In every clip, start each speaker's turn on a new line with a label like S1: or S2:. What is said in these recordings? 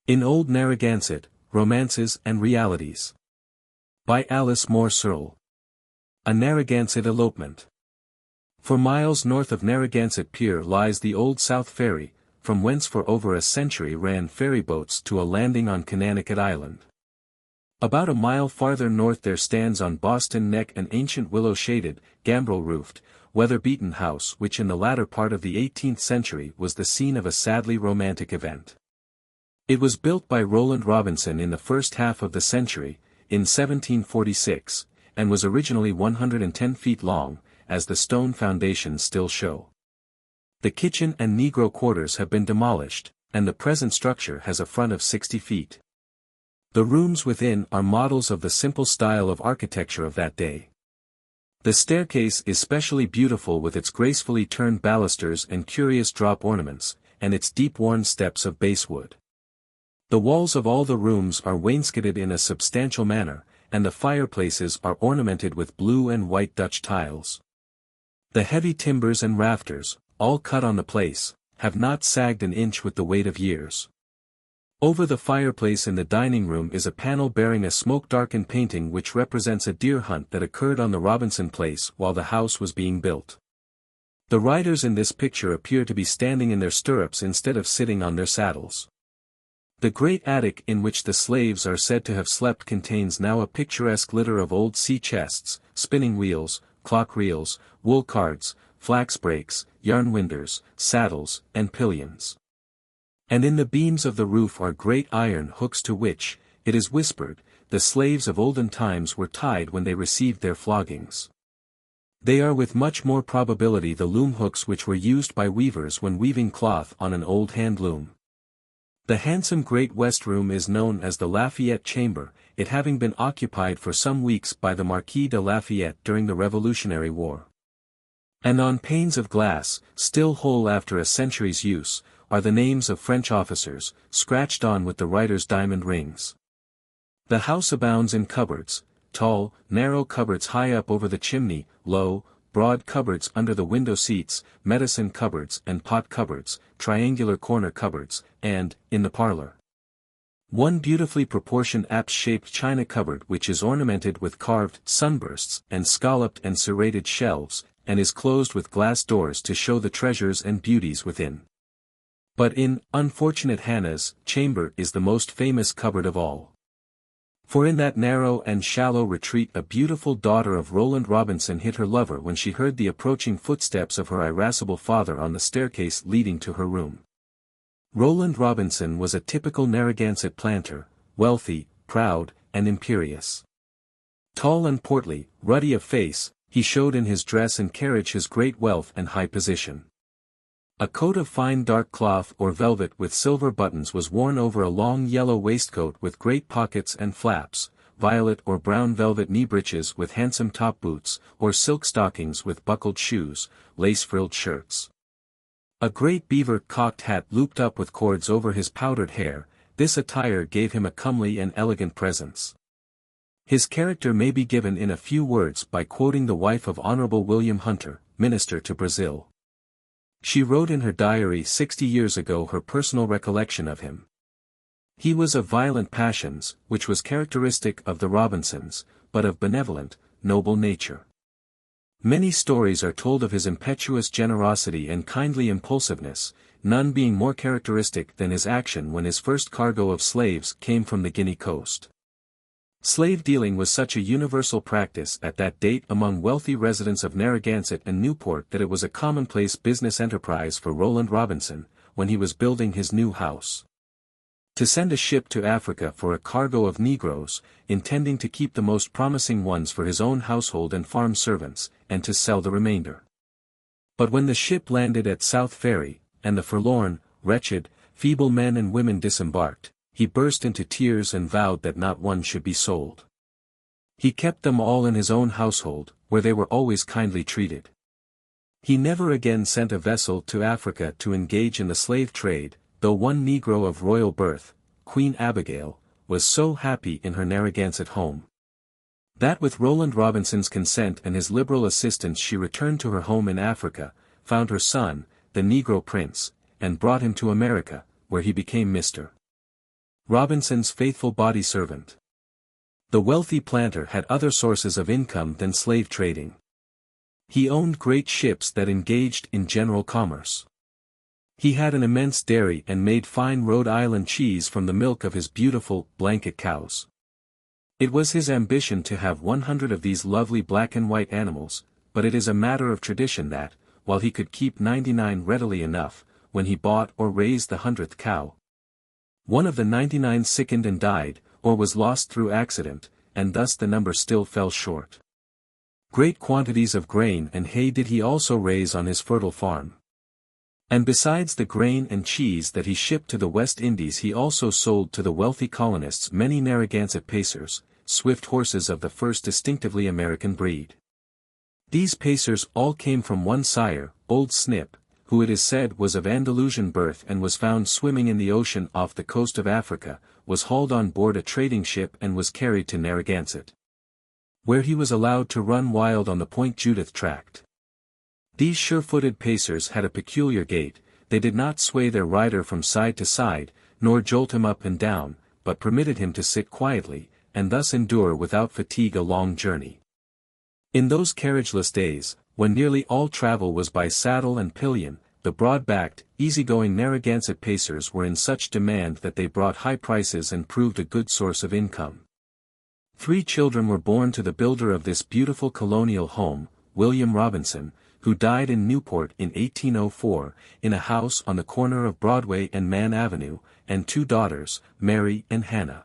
S1: In Old Narragansett, Romances and Realities. By Alice Morse Earle. A Narragansett Elopement. For miles north of Narragansett Pier lies the Old South Ferry, from whence for over a century ran ferry boats to a landing on Connecticut Island. About a mile farther north there stands on Boston Neck an ancient willow-shaded, gambrel-roofed, weather-beaten house which in the latter part of the 18th century was the scene of a sadly romantic event. It was built by Roland Robinson in the first half of the century, in 1746, and was originally 110 feet long, as the stone foundations still show. The kitchen and Negro quarters have been demolished, and the present structure has a front of 60 feet. The rooms within are models of the simple style of architecture of that day. The staircase is specially beautiful with its gracefully turned balusters and curious drop ornaments, and its deep-worn steps of basswood. The walls of all the rooms are wainscoted in a substantial manner, and the fireplaces are ornamented with blue and white Dutch tiles. The heavy timbers and rafters, all cut on the place, have not sagged an inch with the weight of years. Over the fireplace in the dining room is a panel bearing a smoke-darkened painting which represents a deer hunt that occurred on the Robinson place while the house was being built. The riders in this picture appear to be standing in their stirrups instead of sitting on their saddles. The great attic in which the slaves are said to have slept contains now a picturesque litter of old sea chests, spinning wheels, clock reels, wool cards, flax brakes, yarn winders, saddles, and pillions. And in the beams of the roof are great iron hooks to which, it is whispered, the slaves of olden times were tied when they received their floggings. They are with much more probability the loom hooks which were used by weavers when weaving cloth on an old hand loom. The handsome Great West Room is known as the Lafayette Chamber, it having been occupied for some weeks by the Marquis de Lafayette during the Revolutionary War. And on panes of glass, still whole after a century's use, are the names of French officers, scratched on with the writer's diamond rings. The house abounds in cupboards, tall, narrow cupboards high up over the chimney, low, broad cupboards under the window seats, medicine cupboards and pot cupboards, triangular corner cupboards, and, in the parlor, one beautifully proportioned apse-shaped china cupboard which is ornamented with carved sunbursts and scalloped and serrated shelves, and is closed with glass doors to show the treasures and beauties within. But in unfortunate Hannah's chamber is the most famous cupboard of all. For in that narrow and shallow retreat a beautiful daughter of Roland Robinson hid her lover when she heard the approaching footsteps of her irascible father on the staircase leading to her room. Roland Robinson was a typical Narragansett planter, wealthy, proud, and imperious. Tall and portly, ruddy of face, he showed in his dress and carriage his great wealth and high position. A coat of fine dark cloth or velvet with silver buttons was worn over a long yellow waistcoat with great pockets and flaps, violet or brown velvet knee breeches with handsome top boots, or silk stockings with buckled shoes, lace-frilled shirts. A great beaver cocked hat looped up with cords over his powdered hair, this attire gave him a comely and elegant presence. His character may be given in a few words by quoting the wife of Honorable William Hunter, minister to Brazil. She wrote in her diary 60 years ago her personal recollection of him. He was of violent passions, which was characteristic of the Robinsons, but of benevolent, noble nature. Many stories are told of his impetuous generosity and kindly impulsiveness, none being more characteristic than his action when his first cargo of slaves came from the Guinea coast. Slave dealing was such a universal practice at that date among wealthy residents of Narragansett and Newport that it was a commonplace business enterprise for Roland Robinson, when he was building his new house, to send a ship to Africa for a cargo of Negroes, intending to keep the most promising ones for his own household and farm servants, and to sell the remainder. But when the ship landed at South Ferry, and the forlorn, wretched, feeble men and women disembarked, he burst into tears and vowed that not one should be sold. He kept them all in his own household, where they were always kindly treated. He never again sent a vessel to Africa to engage in the slave trade, though one Negro of royal birth, Queen Abigail, was so happy in her Narragansett home, that with Roland Robinson's consent and his liberal assistance she returned to her home in Africa, found her son, the Negro Prince, and brought him to America, where he became Mr. Robinson's faithful body servant. The wealthy planter had other sources of income than slave trading. He owned great ships that engaged in general commerce. He had an immense dairy and made fine Rhode Island cheese from the milk of his beautiful, blanket cows. It was his ambition to have 100 of these lovely black and white animals, but it is a matter of tradition that, while he could keep 99 readily enough, when he bought or raised the 100th cow, one of the 99 sickened and died, or was lost through accident, and thus the number still fell short. Great quantities of grain and hay did he also raise on his fertile farm. And besides the grain and cheese that he shipped to the West Indies, he also sold to the wealthy colonists many Narragansett pacers, swift horses of the first distinctively American breed. These pacers all came from one sire, Old Snip, who it is said was of Andalusian birth and was found swimming in the ocean off the coast of Africa, was hauled on board a trading ship and was carried to Narragansett, where he was allowed to run wild on the Point Judith tract. These sure-footed pacers had a peculiar gait. They did not sway their rider from side to side, nor jolt him up and down, but permitted him to sit quietly, and thus endure without fatigue a long journey. In those carriageless days, when nearly all travel was by saddle and pillion, the broad-backed, easy-going Narragansett pacers were in such demand that they brought high prices and proved a good source of income. 3 children were born to the builder of this beautiful colonial home, William Robinson, who died in Newport in 1804, in a house on the corner of Broadway and Mann Avenue, and 2 daughters, Mary and Hannah.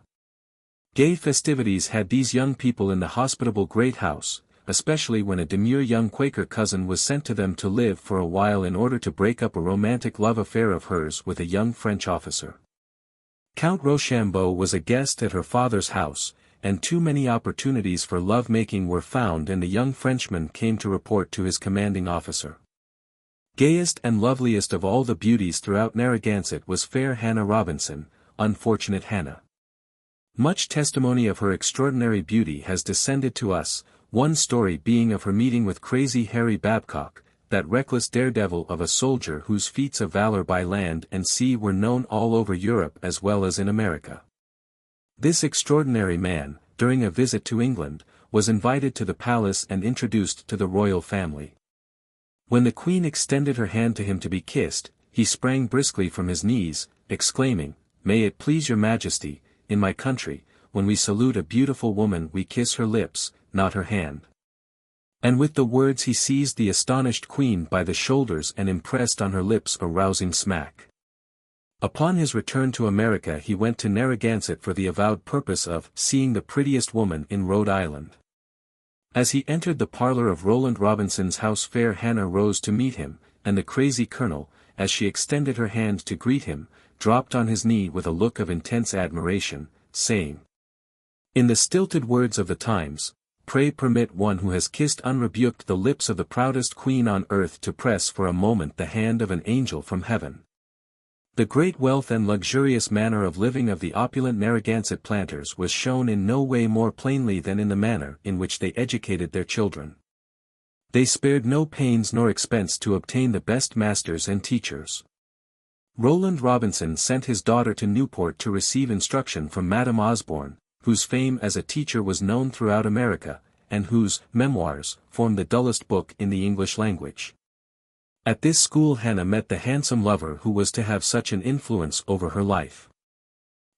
S1: Gay festivities had these young people in the hospitable great house, especially when a demure young Quaker cousin was sent to them to live for a while in order to break up a romantic love affair of hers with a young French officer. Count Rochambeau was a guest at her father's house, and too many opportunities for love-making were found, and the young Frenchman came to report to his commanding officer. Gayest and loveliest of all the beauties throughout Narragansett was fair Hannah Robinson, unfortunate Hannah. Much testimony of her extraordinary beauty has descended to us, one story being of her meeting with crazy Harry Babcock, that reckless daredevil of a soldier whose feats of valor by land and sea were known all over Europe as well as in America. This extraordinary man, during a visit to England, was invited to the palace and introduced to the royal family. When the Queen extended her hand to him to be kissed, he sprang briskly from his knees, exclaiming, "May it please your Majesty, in my country, when we salute a beautiful woman we kiss her lips, not her hand." And with the words he seized the astonished Queen by the shoulders and impressed on her lips a rousing smack. Upon his return to America he went to Narragansett for the avowed purpose of seeing the prettiest woman in Rhode Island. As he entered the parlor of Roland Robinson's house, fair Hannah rose to meet him, and the crazy colonel, as she extended her hand to greet him, dropped on his knee with a look of intense admiration, saying, in the stilted words of the times, "Pray permit one who has kissed unrebuked the lips of the proudest queen on earth to press for a moment the hand of an angel from heaven." The great wealth and luxurious manner of living of the opulent Narragansett planters was shown in no way more plainly than in the manner in which they educated their children. They spared no pains nor expense to obtain the best masters and teachers. Roland Robinson sent his daughter to Newport to receive instruction from Madame Osborne, whose fame as a teacher was known throughout America, and whose memoirs form the dullest book in the English language. At this school Hannah met the handsome lover who was to have such an influence over her life.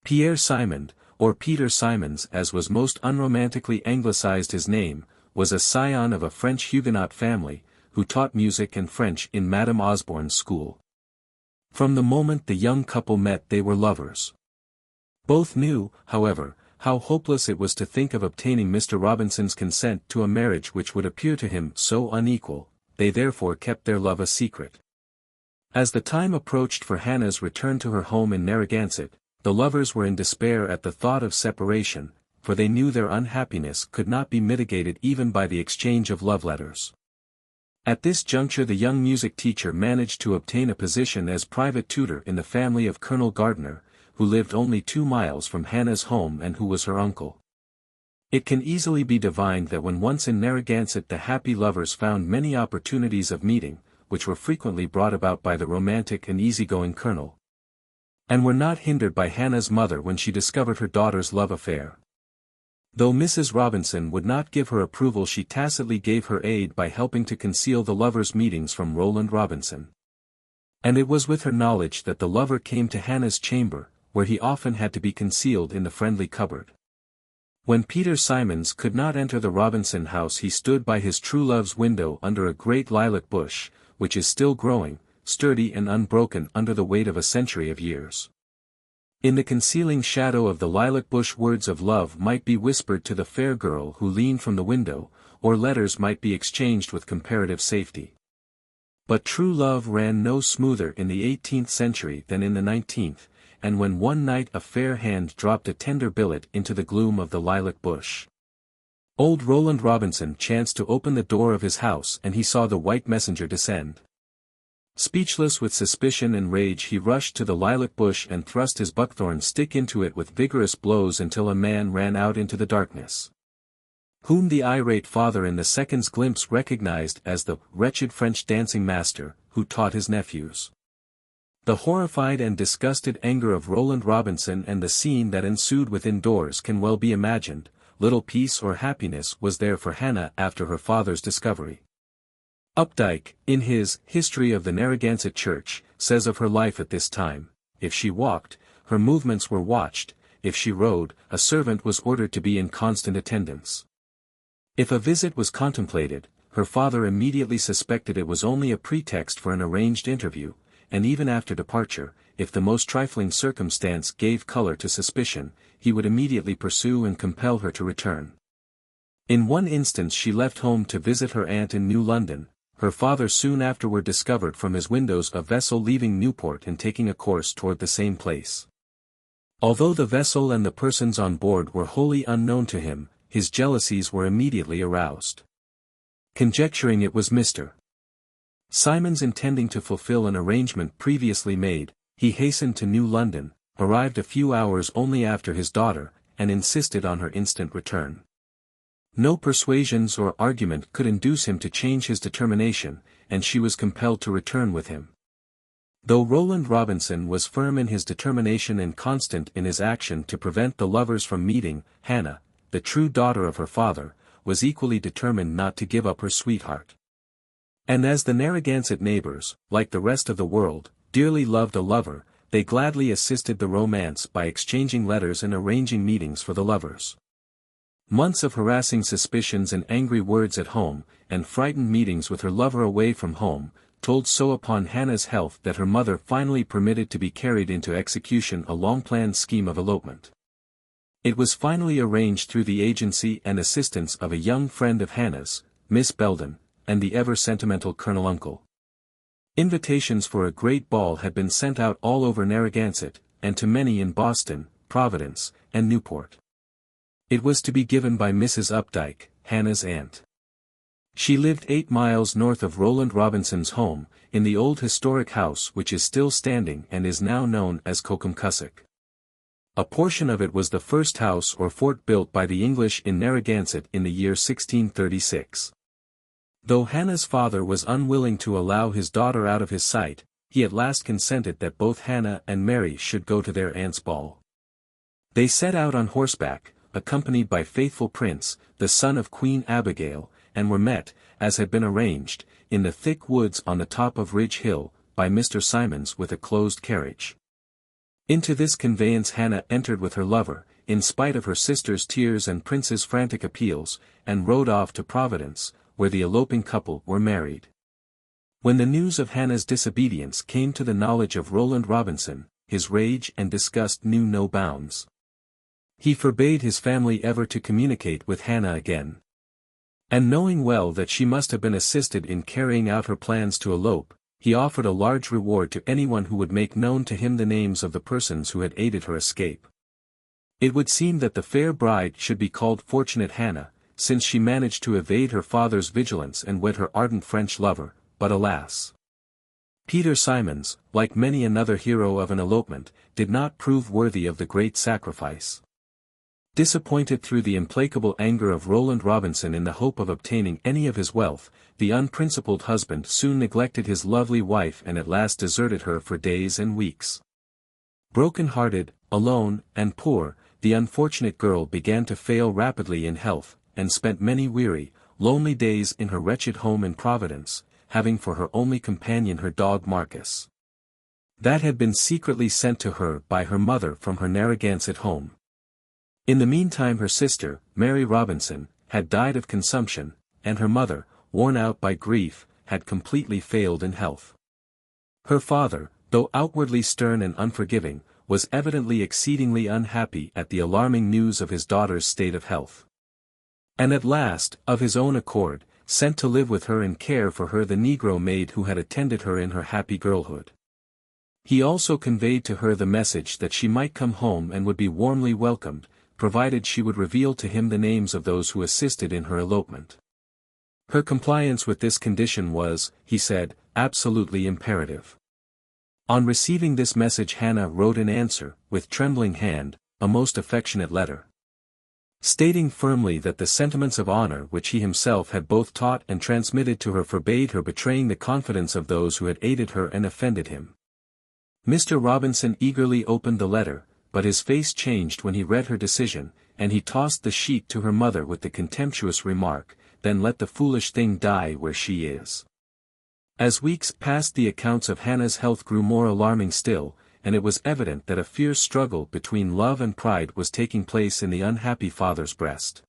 S1: Pierre Simond, or Peter Simons as was most unromantically anglicized his name, was a scion of a French Huguenot family, who taught music and French in Madame Osborne's school. From the moment the young couple met they were lovers. Both knew, however, how hopeless it was to think of obtaining Mr. Robinson's consent to a marriage which would appear to him so unequal. They therefore kept their love a secret. As the time approached for Hannah's return to her home in Narragansett, the lovers were in despair at the thought of separation, for they knew their unhappiness could not be mitigated even by the exchange of love letters. At this juncture the young music teacher managed to obtain a position as private tutor in the family of Colonel Gardner, who lived only 2 miles from Hannah's home and who was her uncle. It can easily be divined that when once in Narragansett the happy lovers found many opportunities of meeting, which were frequently brought about by the romantic and easygoing colonel. and were not hindered by Hannah's mother when she discovered her daughter's love affair. Though Mrs. Robinson would not give her approval, she tacitly gave her aid by helping to conceal the lovers' meetings from Roland Robinson. And it was with her knowledge that the lover came to Hannah's chamber, where he often had to be concealed in the friendly cupboard. When Peter Simons could not enter the Robinson house, he stood by his true love's window under a great lilac bush, which is still growing, sturdy and unbroken under the weight of a century of years. In the concealing shadow of the lilac bush words of love might be whispered to the fair girl who leaned from the window, or letters might be exchanged with comparative safety. But true love ran no smoother in the 18th century than in the 19th, and when one night a fair hand dropped a tender billet into the gloom of the lilac bush. Old Roland Robinson chanced to open the door of his house, and he saw the white messenger descend. Speechless with suspicion and rage, he rushed to the lilac bush and thrust his buckthorn stick into it with vigorous blows until a man ran out into the darkness, whom the irate father in the second's glimpse recognized as the wretched French dancing master, who taught his nephews. The horrified and disgusted anger of Roland Robinson and the scene that ensued within doors can well be imagined. Little peace or happiness was there for Hannah after her father's discovery. Updike, in his History of the Narragansett Church, says of her life at this time, if she walked, her movements were watched; if she rode, a servant was ordered to be in constant attendance. If a visit was contemplated, her father immediately suspected it was only a pretext for an arranged interview, and even after departure, if the most trifling circumstance gave color to suspicion, he would immediately pursue and compel her to return. In one instance she left home to visit her aunt in New London. Her father soon afterward discovered from his windows a vessel leaving Newport and taking a course toward the same place. Although the vessel and the persons on board were wholly unknown to him, his jealousies were immediately aroused. Conjecturing it was Mr. Simons intending to fulfill an arrangement previously made, he hastened to New London, arrived a few hours only after his daughter, and insisted on her instant return. No persuasions or argument could induce him to change his determination, and she was compelled to return with him. Though Roland Robinson was firm in his determination and constant in his action to prevent the lovers from meeting, Hannah, the true daughter of her father, was equally determined not to give up her sweetheart. And as the Narragansett neighbors, like the rest of the world, dearly loved a lover, they gladly assisted the romance by exchanging letters and arranging meetings for the lovers. Months of harassing suspicions and angry words at home, and frightened meetings with her lover away from home, told so upon Hannah's health that her mother finally permitted to be carried into execution a long-planned scheme of elopement. It was finally arranged through the agency and assistance of a young friend of Hannah's, Miss Belden, and the ever-sentimental Colonel Uncle. Invitations for a great ball had been sent out all over Narragansett, and to many in Boston, Providence, and Newport. It was to be given by Mrs. Updike, Hannah's aunt. She lived 8 miles north of Roland Robinson's home, in the old historic house which is still standing and is now known as CUDDYMONK'S. A portion of it was the first house or fort built by the English in Narragansett in the year 1636. Though Hannah's father was unwilling to allow his daughter out of his sight, he at last consented that both Hannah and Mary should go to their aunt's ball. They set out on horseback, accompanied by faithful Prince, the son of Queen Abigail, and were met, as had been arranged, in the thick woods on the top of Ridge Hill, by Mr. Simons with a closed carriage. Into this conveyance Hannah entered with her lover, in spite of her sister's tears and Prince's frantic appeals, and rode off to Providence, where the eloping couple were married. When the news of Hannah's disobedience came to the knowledge of Roland Robinson, his rage and disgust knew no bounds. He forbade his family ever to communicate with Hannah again. And knowing well that she must have been assisted in carrying out her plans to elope, he offered a large reward to anyone who would make known to him the names of the persons who had aided her escape. It would seem that the fair bride should be called Fortunate Hannah, since she managed to evade her father's vigilance and wed her ardent French lover, but alas! Peter Simons, like many another hero of an elopement, did not prove worthy of the great sacrifice. Disappointed through the implacable anger of Roland Robinson in the hope of obtaining any of his wealth, the unprincipled husband soon neglected his lovely wife and at last deserted her for days and weeks. Broken-hearted, alone, and poor, the unfortunate girl began to fail rapidly in health, and spent many weary, lonely days in her wretched home in Providence, having for her only companion her dog Marcus. That had been secretly sent to her by her mother from her Narragansett home. In the meantime her sister, Mary Robinson, had died of consumption, and her mother, worn out by grief, had completely failed in health. Her father, though outwardly stern and unforgiving, was evidently exceedingly unhappy at the alarming news of his daughter's state of health. And at last, of his own accord, sent to live with her and care for her the Negro maid who had attended her in her happy girlhood. He also conveyed to her the message that she might come home and would be warmly welcomed, provided she would reveal to him the names of those who assisted in her elopement. Her compliance with this condition was, he said, absolutely imperative. On receiving this message Hannah wrote in answer, with trembling hand, a most affectionate letter, stating firmly that the sentiments of honor which he himself had both taught and transmitted to her forbade her betraying the confidence of those who had aided her and offended him. Mr. Robinson eagerly opened the letter, but his face changed when he read her decision, and he tossed the sheet to her mother with the contemptuous remark, "Then let the foolish thing die where she is." As weeks passed the accounts of Hannah's health grew more alarming still, and it was evident that a fierce struggle between love and pride was taking place in the unhappy father's breast.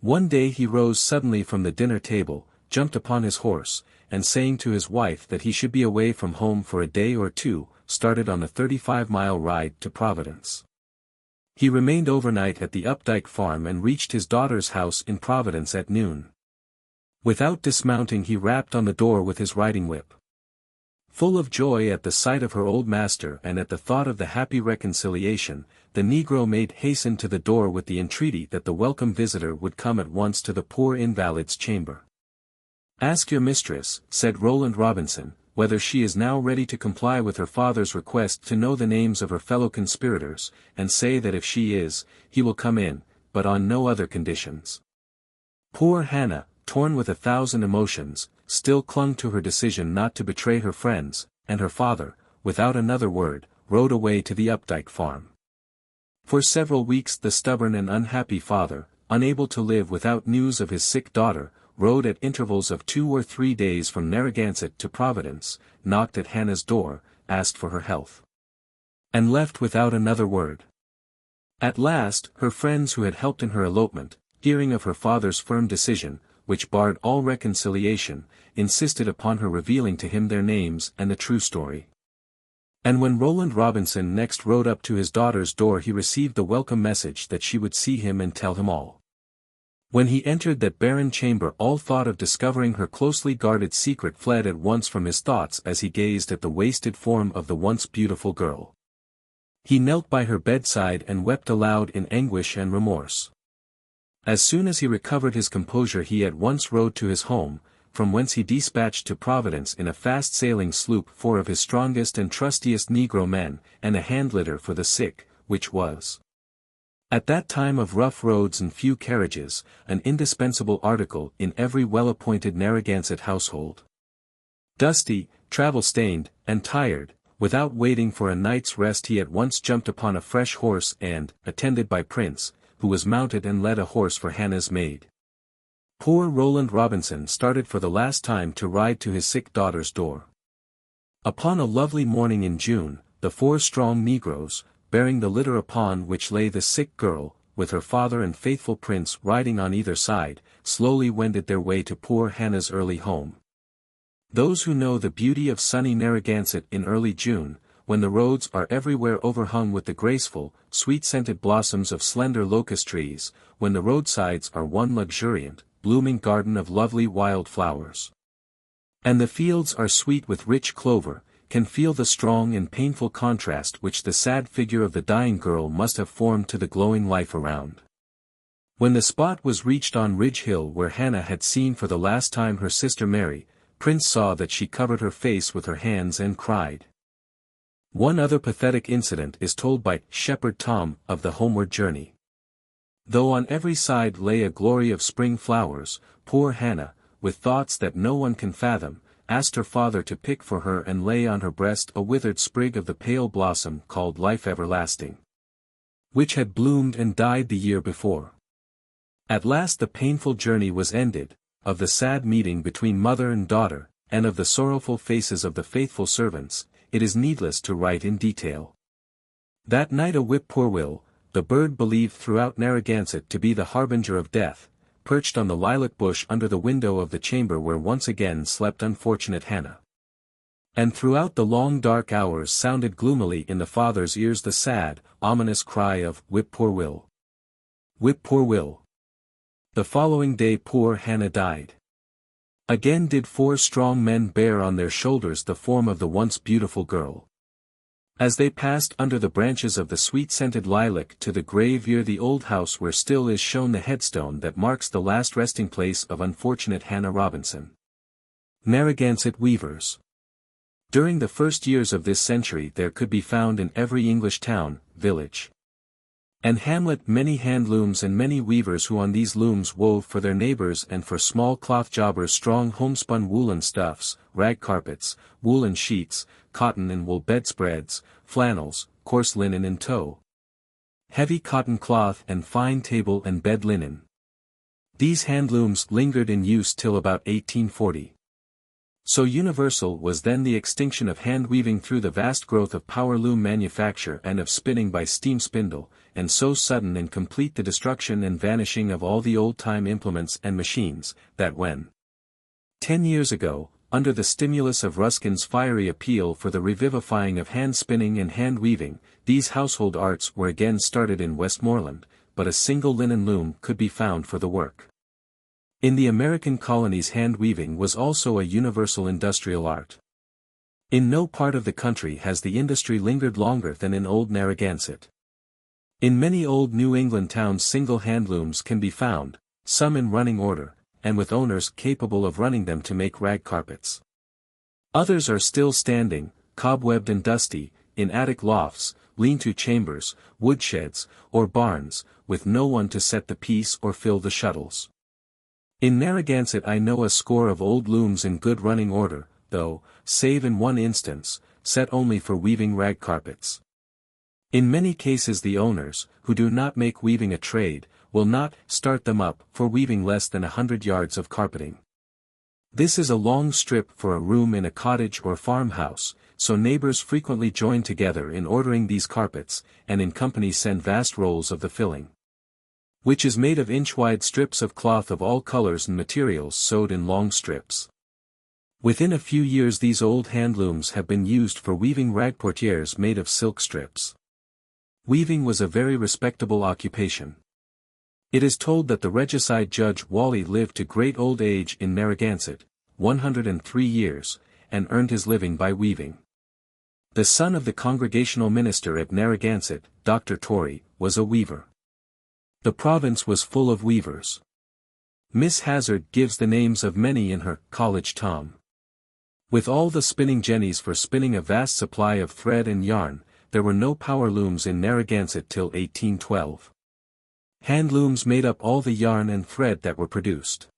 S1: One day he rose suddenly from the dinner table, jumped upon his horse, and saying to his wife that he should be away from home for a day or two, started on a 35-mile ride to Providence. He remained overnight at the Updike farm and reached his daughter's house in Providence at noon. Without dismounting he rapped on the door with his riding whip. Full of joy at the sight of her old master and at the thought of the happy reconciliation, the Negro maid hastened to the door with the entreaty that the welcome visitor would come at once to the poor invalid's chamber. "Ask your mistress," said Roland Robinson, "whether she is now ready to comply with her father's request to know the names of her fellow conspirators, and say that if she is, he will come in, but on no other conditions." Poor Hannah, torn with 1,000 emotions, still clung to her decision not to betray her friends, and her father, without another word, rode away to the Updike farm. For several weeks the stubborn and unhappy father, unable to live without news of his sick daughter, rode at intervals of 2 or 3 days from Narragansett to Providence, knocked at Hannah's door, asked for her health, and left without another word. At last, her friends who had helped in her elopement, hearing of her father's firm decision, which barred all reconciliation, insisted upon her revealing to him their names and the true story. And when Roland Robinson next rode up to his daughter's door he received the welcome message that she would see him and tell him all. When he entered that barren chamber all thought of discovering her closely guarded secret fled at once from his thoughts as he gazed at the wasted form of the once beautiful girl. He knelt by her bedside and wept aloud in anguish and remorse. As soon as he recovered his composure he at once rode to his home, from whence he dispatched to Providence in a fast-sailing sloop 4 of his strongest and trustiest Negro men, and a hand-litter for the sick, which was, at that time of rough roads and few carriages, an indispensable article in every well-appointed Narragansett household. Dusty, travel-stained, and tired, without waiting for a night's rest he at once jumped upon a fresh horse and, attended by Prince, who was mounted and led a horse for Hannah's maid. Poor Roland Robinson started for the last time to ride to his sick daughter's door. Upon a lovely morning in June, the 4 strong Negroes, bearing the litter upon which lay the sick girl, with her father and faithful Prince riding on either side, slowly wended their way to poor Hannah's early home. Those who know the beauty of sunny Narragansett in early June, when the roads are everywhere overhung with the graceful, sweet-scented blossoms of slender locust trees, when the roadsides are one luxuriant, blooming garden of lovely wild flowers, and the fields are sweet with rich clover, can feel the strong and painful contrast which the sad figure of the dying girl must have formed to the glowing life around. When the spot was reached on Ridge Hill where Hannah had seen for the last time her sister Mary, Prince saw that she covered her face with her hands and cried. One other pathetic incident is told by Shepherd Tom of the homeward journey. Though on every side lay a glory of spring flowers, poor Hannah, with thoughts that no one can fathom, asked her father to pick for her and lay on her breast a withered sprig of the pale blossom called life everlasting, which had bloomed and died the year before. At last the painful journey was ended, of the sad meeting between mother and daughter, and of the sorrowful faces of the faithful servants, it is needless to write in detail. That night a whippoorwill, the bird believed throughout Narragansett to be the harbinger of death, perched on the lilac bush under the window of the chamber where once again slept unfortunate Hannah. And throughout the long dark hours sounded gloomily in the father's ears the sad, ominous cry of whippoorwill. Whippoorwill. The following day poor Hannah died. Again did 4 strong men bear on their shoulders the form of the once beautiful girl. As they passed under the branches of the sweet-scented lilac to the grave near the old house where still is shown the headstone that marks the last resting place of unfortunate Hannah Robinson. Narragansett weavers. During the first years of this century there could be found in every English town, village, and hamlet many handlooms and many weavers who on these looms wove for their neighbors and for small cloth jobbers strong homespun woolen stuffs, rag carpets, woolen sheets, cotton and wool bedspreads, flannels, coarse linen and tow, heavy cotton cloth and fine table and bed linen. These handlooms lingered in use till about 1840. So universal was then the extinction of hand weaving through the vast growth of power loom manufacture and of spinning by steam spindle, and so sudden and complete the destruction and vanishing of all the old-time implements and machines, that when 10 years ago, under the stimulus of Ruskin's fiery appeal for the revivifying of hand spinning and hand weaving, these household arts were again started in Westmoreland, but a single linen loom could be found for the work. In the American colonies hand weaving was also a universal industrial art. In no part of the country has the industry lingered longer than in old Narragansett. In many old New England towns single hand looms can be found, some in running order, and with owners capable of running them to make rag carpets. Others are still standing, cobwebbed and dusty, in attic lofts, lean-to chambers, woodsheds, or barns, with no one to set the piece or fill the shuttles. In Narragansett I know a score of old looms in good running order, though, save in one instance, set only for weaving rag carpets. In many cases the owners, who do not make weaving a trade, will not start them up for weaving less than 100 yards of carpeting. This is a long strip for a room in a cottage or farmhouse, so neighbors frequently join together in ordering these carpets, and in company send vast rolls of the filling, which is made of inch-wide strips of cloth of all colors and materials sewed in long strips. Within a few years these old handlooms have been used for weaving rag portieres made of silk strips. Weaving was a very respectable occupation. It is told that the regicide Judge Wally lived to great old age in Narragansett, 103 years, and earned his living by weaving. The son of the Congregational minister at Narragansett, Dr. Torrey, was a weaver. The province was full of weavers. Miss Hazard gives the names of many in her College Tom. With all the spinning jennies for spinning a vast supply of thread and yarn, there were no power looms in Narragansett till 1812. Hand looms made up all the yarn and thread that were produced.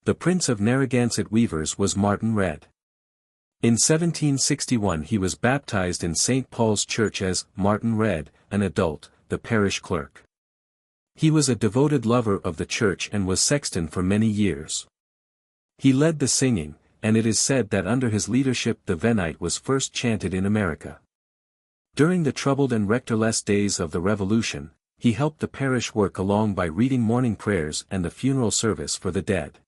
S1: The prince of Narragansett weavers was Martin Red. In 1761 he was baptized in St. Paul's Church as Martin Red, an adult, the parish clerk. He was a devoted lover of the church and was sexton for many years. He led the singing, and it is said that under his leadership the Venite was first chanted in America. During the troubled and rectorless days of the Revolution, he helped the parish work along by reading morning prayers and the funeral service for the dead.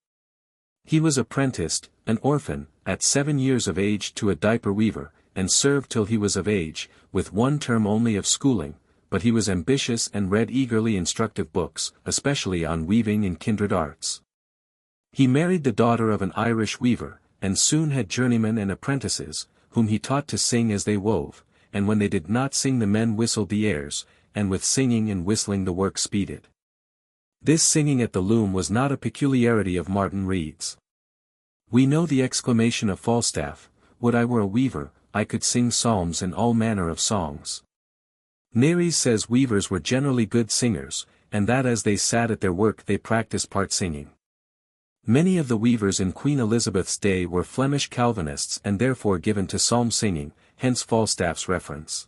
S1: He was apprenticed, an orphan, at 7 years of age to a diaper weaver, and served till he was of age, with 1 term only of schooling, but he was ambitious and read eagerly instructive books, especially on weaving and kindred arts. He married the daughter of an Irish weaver, and soon had journeymen and apprentices, whom he taught to sing as they wove, and when they did not sing the men whistled the airs, and with singing and whistling the work speeded. This singing at the loom was not a peculiarity of Martin Reed's. We know the exclamation of Falstaff, "Would I were a weaver, I could sing psalms and all manner of songs." Nares says weavers were generally good singers, and that as they sat at their work they practiced part singing. Many of the weavers in Queen Elizabeth's day were Flemish Calvinists and therefore given to psalm singing, hence Falstaff's reference.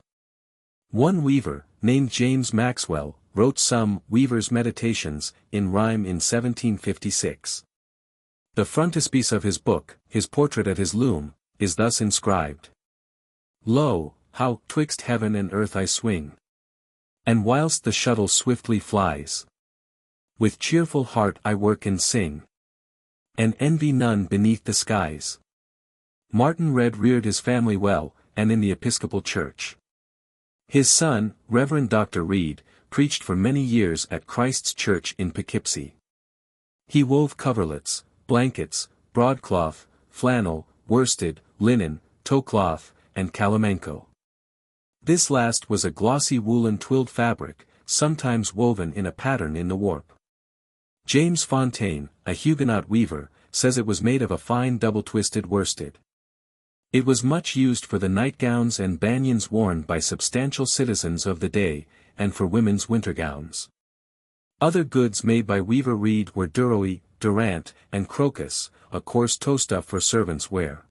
S1: One weaver, named James Maxwell, wrote some Weaver's Meditations in rhyme in 1756. The frontispiece of his book, his portrait at his loom, is thus inscribed. Lo, how, 'twixt heaven and earth I swing. And whilst the shuttle swiftly flies, with cheerful heart I work and sing, and envy none beneath the skies. Martin Read reared his family well, and in the Episcopal Church. His son, Reverend Dr. Read, preached for many years at Christ's Church in Poughkeepsie. He wove coverlets, blankets, broadcloth, flannel, worsted, linen, tow-cloth, and calamanco. This last was a glossy woolen twilled fabric, sometimes woven in a pattern in the warp. James Fontaine, a Huguenot weaver, says it was made of a fine double-twisted worsted. It was much used for the nightgowns and banians worn by substantial citizens of the day, and for women's winter gowns. Other goods made by Weaver Read were durowee, durant, and crocus, a coarse tow-stuff for servants' wear.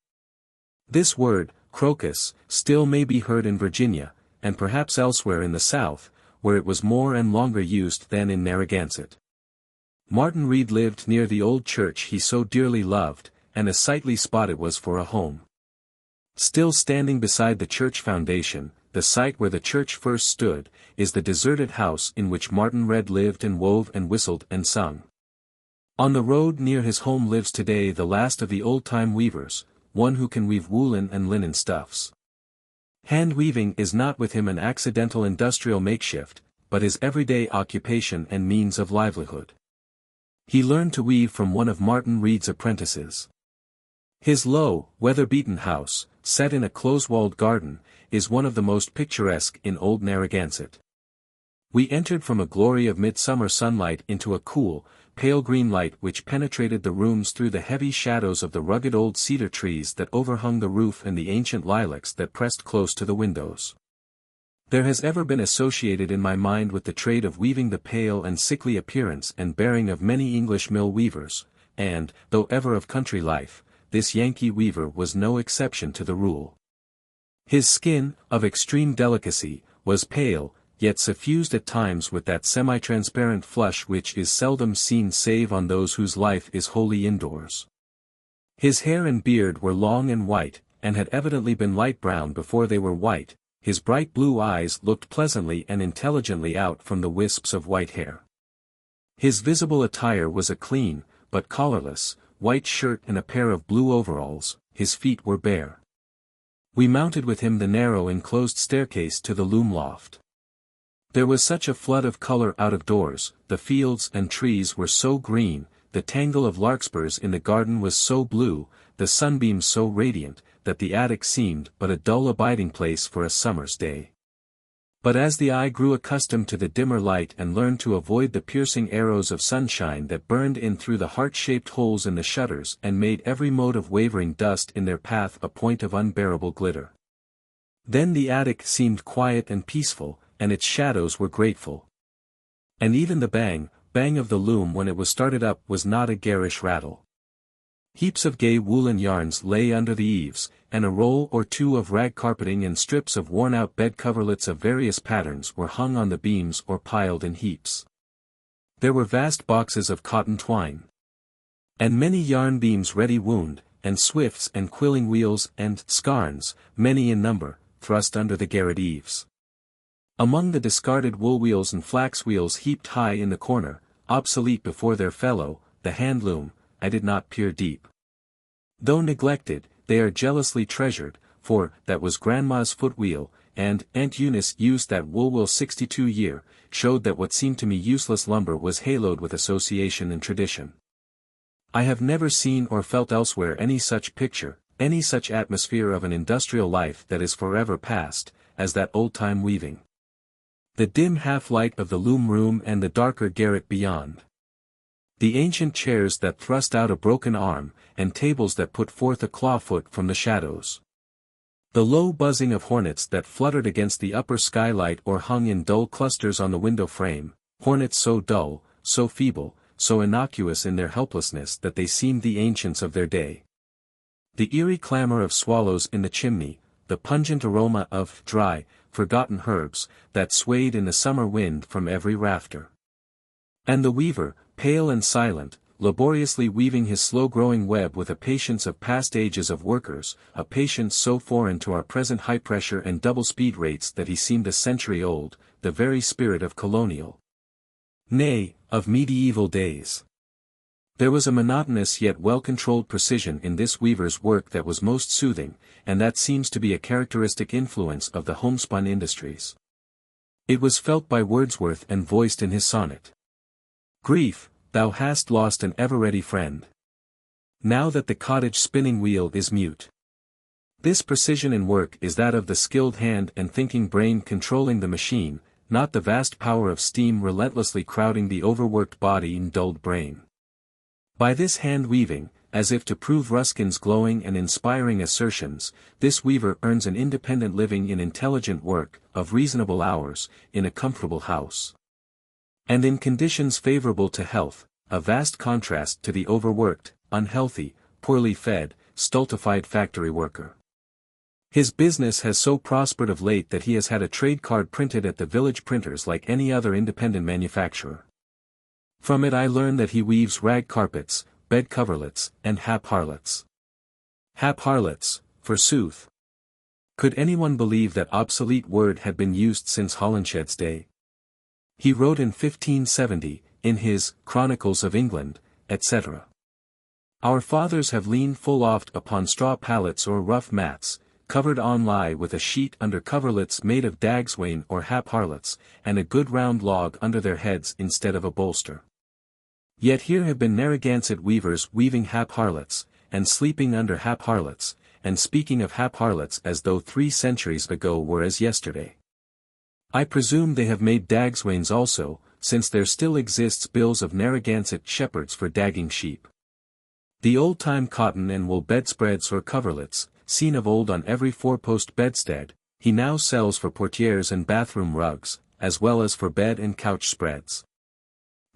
S1: This word, crocus, still may be heard in Virginia, and perhaps elsewhere in the South, where it was more and longer used than in Narragansett. Martin Read lived near the old church he so dearly loved, and a sightly spot it was for a home. Still standing beside the church foundation, the site where the church first stood, is the deserted house in which Martin Read lived and wove and whistled and sung. On the road near his home lives today the last of the old-time weavers, one who can weave woolen and linen stuffs. Hand-weaving is not with him an accidental industrial makeshift, but his everyday occupation and means of livelihood. He learned to weave from one of Martin Read's apprentices. His low, weather-beaten house, set in a close-walled garden, is one of the most picturesque in Old Narragansett. We entered from a glory of midsummer sunlight into a cool, pale green light which penetrated the rooms through the heavy shadows of the rugged old cedar trees that overhung the roof and the ancient lilacs that pressed close to the windows. There has ever been associated in my mind with the trade of weaving the pale and sickly appearance and bearing of many English mill weavers, and, though ever of country life, this Yankee weaver was no exception to the rule. His skin, of extreme delicacy, was pale, yet suffused at times with that semi-transparent flush which is seldom seen save on those whose life is wholly indoors. His hair and beard were long and white, and had evidently been light brown before they were white. His bright blue eyes looked pleasantly and intelligently out from the wisps of white hair. His visible attire was a clean, but collarless, white shirt and a pair of blue overalls. His feet were bare. We mounted with him the narrow enclosed staircase to the loom loft. There was such a flood of color out of doors, the fields and trees were so green, the tangle of larkspurs in the garden was so blue, the sunbeams so radiant, that the attic seemed but a dull abiding place for a summer's day. But as the eye grew accustomed to the dimmer light and learned to avoid the piercing arrows of sunshine that burned in through the heart-shaped holes in the shutters and made every mote of wavering dust in their path a point of unbearable glitter, then the attic seemed quiet and peaceful, and its shadows were grateful. And even the bang of the loom when it was started up was not a garish rattle. Heaps of gay woolen yarns lay under the eaves, and a roll or two of rag carpeting and strips of worn-out bed coverlets of various patterns were hung on the beams or piled in heaps. There were vast boxes of cotton twine, and many yarn beams ready wound, and swifts and quilling wheels and scarns, many in number, thrust under the garret eaves. Among the discarded wool wheels and flax wheels heaped high in the corner, obsolete before their fellow, the hand loom, I did not peer deep. Though neglected, they are jealously treasured, for that was Grandma's foot wheel, and Aunt Eunice used that Woolwell 62 year, showed that what seemed to me useless lumber was haloed with association and tradition. I have never seen or felt elsewhere any such picture, any such atmosphere of an industrial life that is forever past, as that old-time weaving. The dim half-light of the loom room and the darker garret beyond. The ancient chairs that thrust out a broken arm, and tables that put forth a clawfoot from the shadows. The low buzzing of hornets that fluttered against the upper skylight or hung in dull clusters on the window frame, hornets so dull, so feeble, so innocuous in their helplessness that they seemed the ancients of their day. The eerie clamor of swallows in the chimney, the pungent aroma of dry, forgotten herbs, that swayed in the summer wind from every rafter. And the weaver, pale and silent, laboriously weaving his slow-growing web with a patience of past ages of workers, a patience so foreign to our present high-pressure and double-speed rates that he seemed a century old, the very spirit of colonial, nay, of medieval days. There was a monotonous yet well-controlled precision in this weaver's work that was most soothing, and that seems to be a characteristic influence of the homespun industries. It was felt by Wordsworth and voiced in his sonnet. Grief, thou hast lost an ever-ready friend. Now that the cottage spinning wheel is mute. This precision in work is that of the skilled hand and thinking brain controlling the machine, not the vast power of steam relentlessly crowding the overworked body and dulled brain. By this hand-weaving, as if to prove Ruskin's glowing and inspiring assertions, this weaver earns an independent living in intelligent work, of reasonable hours, in a comfortable house. And in conditions favorable to health, a vast contrast to the overworked, unhealthy, poorly fed, stultified factory worker. His business has so prospered of late that he has had a trade card printed at the village printers like any other independent manufacturer. From it I learn that he weaves rag carpets, bed coverlets, and hap harlots. Hap harlots, forsooth. Could anyone believe that obsolete word had been used since Holinshed's day? He wrote in 1570, in his Chronicles of England, etc. Our fathers have leaned full oft upon straw pallets or rough mats, covered on lie with a sheet under coverlets made of dagswain or hap harlots, and a good round log under their heads instead of a bolster. Yet here have been Narragansett weavers weaving hap harlots, and sleeping under hap harlots, and speaking of hap harlots as though 3 centuries ago were as yesterday. I presume they have made dagswains also, since there still exists bills of Narragansett shepherds for dagging sheep. The old-time cotton and wool bedspreads or coverlets, seen of old on every 4-post bedstead, he now sells for portieres and bathroom rugs, as well as for bed and couch spreads.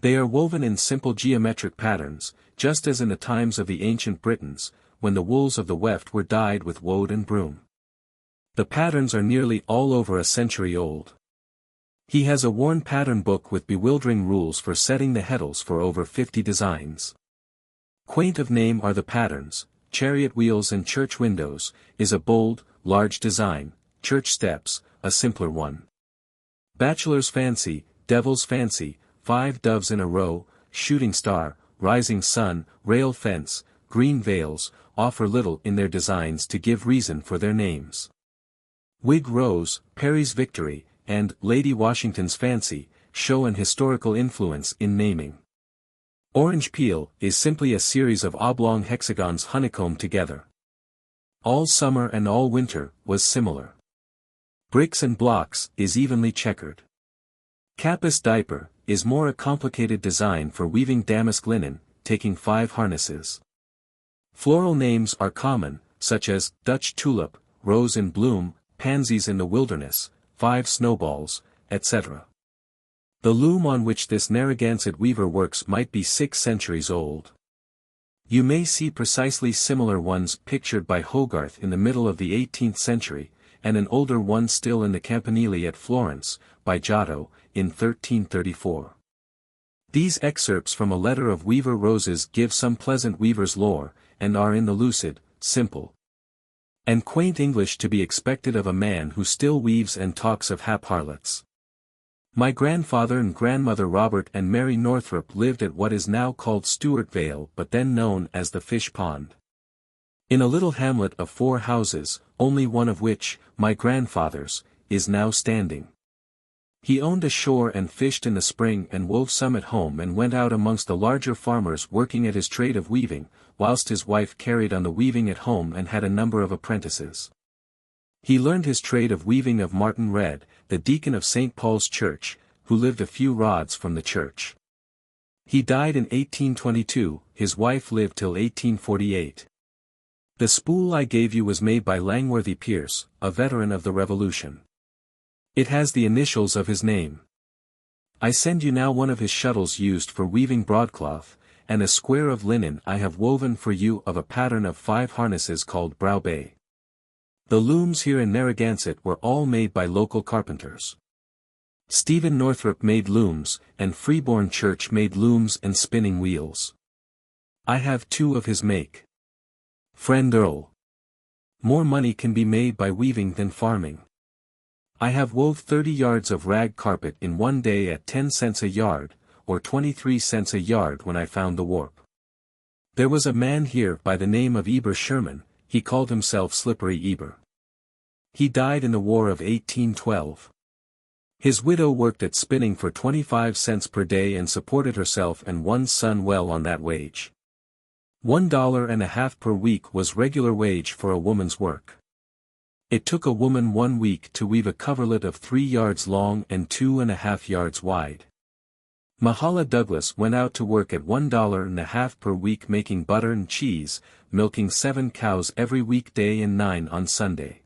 S1: They are woven in simple geometric patterns, just as in the times of the ancient Britons, when the wools of the weft were dyed with woad and broom. The patterns are nearly all over a century old. He has a worn pattern book with bewildering rules for setting the heddles for over 50 designs. Quaint of name are the patterns: chariot wheels and church windows, is a bold, large design, church steps, a simpler one. Bachelor's fancy, devil's fancy, 5 doves in a row, shooting star, rising sun, rail fence, green veils, offer little in their designs to give reason for their names. Whig Rose, Perry's Victory, and Lady Washington's Fancy, show an historical influence in naming. Orange peel is simply a series of oblong hexagons honeycombed together. All summer and all winter was similar. Bricks and blocks is evenly checkered. Cappus diaper is more a complicated design for weaving damask linen, taking 5 harnesses. Floral names are common, such as Dutch tulip, rose in bloom, pansies in the wilderness, 5 snowballs, etc. The loom on which this Narragansett weaver works might be 6 centuries old. You may see precisely similar ones pictured by Hogarth in the middle of the 18th century, and an older one still in the Campanile at Florence, by Giotto, in 1334. These excerpts from a letter of Weaver Roses give some pleasant weaver's lore, and are in the lucid, simple, and quaint English to be expected of a man who still weaves and talks of hap harlots. My grandfather and grandmother Robert and Mary Northrop lived at what is now called Stewart Vale but then known as the Fish Pond. In a little hamlet of 4 houses, only one of which, my grandfather's, is now standing. He owned a shore and fished in the spring and wove some at home and went out amongst the larger farmers working at his trade of weaving, whilst his wife carried on the weaving at home and had a number of apprentices. He learned his trade of weaving of Martin Red, the deacon of St. Paul's Church, who lived a few rods from the church. He died in 1822, his wife lived till 1848. The spool I gave you was made by Langworthy Pierce, a veteran of the Revolution. It has the initials of his name. I send you now one of his shuttles used for weaving broadcloth, and a square of linen I have woven for you of a pattern of 5 harnesses called brow bay. The looms here in Narragansett were all made by local carpenters. Stephen Northrop made looms, and Freeborn Church made looms and spinning wheels. I have 2 of his make. Friend Earl. More money can be made by weaving than farming. I have wove 30 yards of rag carpet in one day at 10 cents a yard, or 23 cents a yard when I found the warp. There was a man here by the name of Eber Sherman, he called himself Slippery Eber. He died in the War of 1812. His widow worked at spinning for 25 cents per day and supported herself and one son well on that wage. $1.50 per week was regular wage for a woman's work. It took a woman 1 week to weave a coverlet of 3 yards long and 2.5 yards wide. Mahala Douglas went out to work at $1.50 per week making butter and cheese, milking 7 cows every weekday and 9 on Sunday.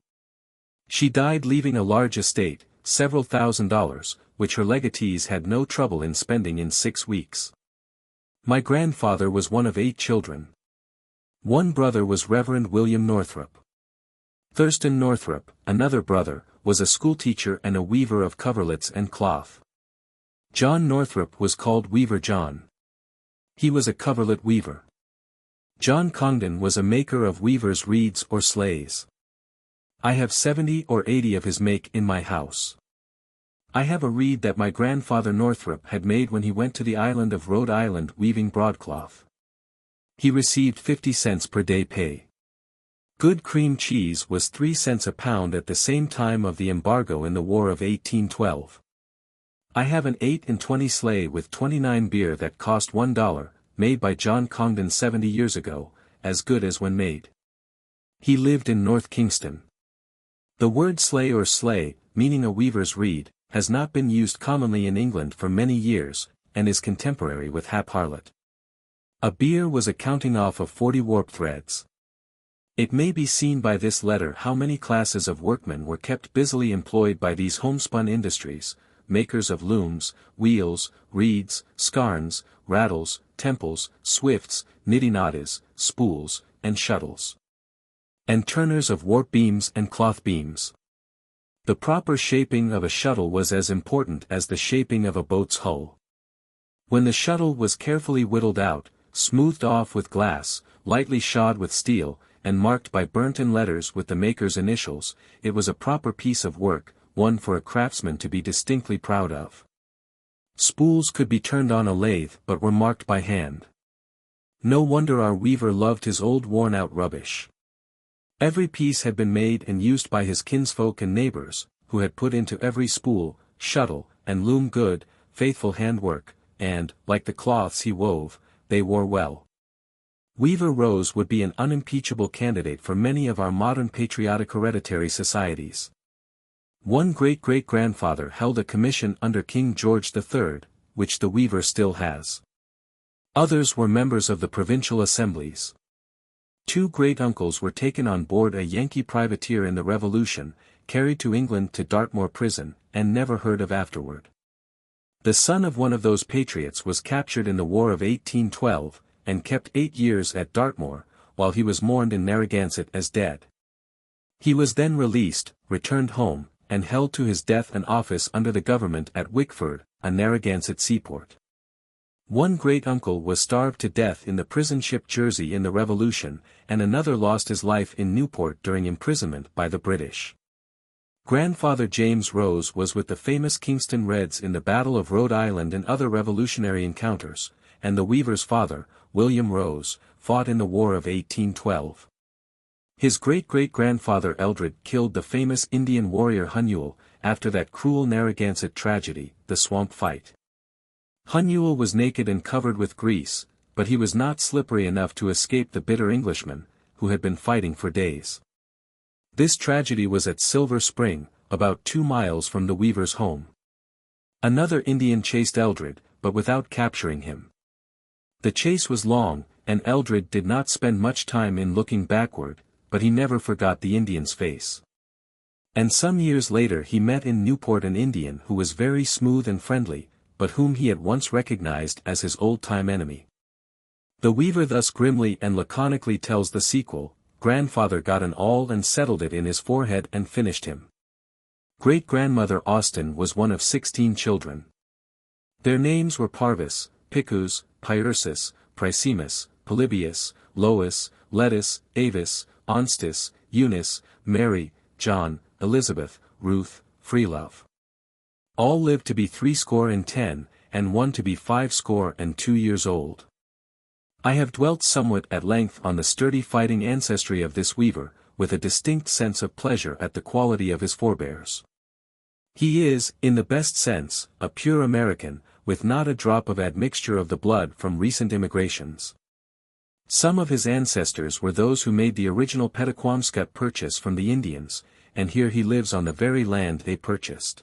S1: She died leaving a large estate, several $1,000s, which her legatees had no trouble in spending in 6 weeks. My grandfather was one of 8 children. One brother was Reverend William Northrop. Thurston Northrop, another brother, was a schoolteacher and a weaver of coverlets and cloth. John Northrop was called Weaver John. He was a coverlet weaver. John Congdon was a maker of weavers' reeds or sleighs. I have 70 or 80 of his make in my house. I have a reed that my grandfather Northrop had made when he went to the island of Rhode Island weaving broadcloth. He received 50 cents per day pay. Good cream cheese was 3 cents a pound at the same time of the embargo in the War of 1812. I have an 8-and-20 sleigh with 29 beer that cost $1, made by John Congdon 70 years ago, as good as when made. He lived in North Kingston. The word sleigh or sleigh, meaning a weaver's reed, has not been used commonly in England for many years, and is contemporary with hap harlot. A beer was a counting off of 40 warp threads. It may be seen by this letter how many classes of workmen were kept busily employed by these homespun industries, makers of looms, wheels, reeds, scarns, rattles, temples, swifts, niddy-noddies, spools, and shuttles. And turners of warp beams and cloth beams. The proper shaping of a shuttle was as important as the shaping of a boat's hull. When the shuttle was carefully whittled out, smoothed off with glass, lightly shod with steel, and marked by burnt-in letters with the maker's initials, it was a proper piece of work, one for a craftsman to be distinctly proud of. Spools could be turned on a lathe but were marked by hand. No wonder our weaver loved his old worn-out rubbish. Every piece had been made and used by his kinsfolk and neighbors, who had put into every spool, shuttle, and loom good, faithful handwork, and, like the cloths he wove, they wore well. Weaver Rose would be an unimpeachable candidate for many of our modern patriotic hereditary societies. One great-great-grandfather held a commission under King George III, which the weaver still has. Others were members of the provincial assemblies. 2 great-uncles were taken on board a Yankee privateer in the Revolution, carried to England to Dartmoor prison, and never heard of afterward. The son of one of those patriots was captured in the War of 1812, and kept 8 years at Dartmoor, while he was mourned in Narragansett as dead. He was then released, returned home, and held to his death an office under the government at Wickford, a Narragansett seaport. One great-uncle was starved to death in the prison ship Jersey in the Revolution, and another lost his life in Newport during imprisonment by the British. Grandfather James Rose was with the famous Kingston Reds in the Battle of Rhode Island and other revolutionary encounters, and the weaver's father, William Rose, fought in the War of 1812. His great-great-grandfather Eldred killed the famous Indian warrior Hunnewell, after that cruel Narragansett tragedy, the Swamp Fight. Hunnewell was naked and covered with grease, but he was not slippery enough to escape the bitter Englishmen, who had been fighting for days. This tragedy was at Silver Spring, about 2 miles from the weaver's home. Another Indian chased Eldred, but without capturing him. The chase was long, and Eldred did not spend much time in looking backward, but he never forgot the Indian's face. And some years later he met in Newport an Indian who was very smooth and friendly, but whom he at once recognized as his old-time enemy. The weaver thus grimly and laconically tells the sequel: "Grandfather got an awl and settled it in his forehead and finished him." Great-grandmother Austen was one of 16 children. Their names were Parvis, Picus, Pyrrhus, Pricemus, Polybius, Lois, Lettice, Avis, Onstis, Eunice, Mary, John, Elizabeth, Ruth, Freelove. All lived to be 70, and one to be 52 years old. I have dwelt somewhat at length on the sturdy fighting ancestry of this weaver, with a distinct sense of pleasure at the quality of his forebears. He is, in the best sense, a pure American, with not a drop of admixture of the blood from recent immigrations. Some of his ancestors were those who made the original Pettaquamscut purchase from the Indians, and here he lives on the very land they purchased.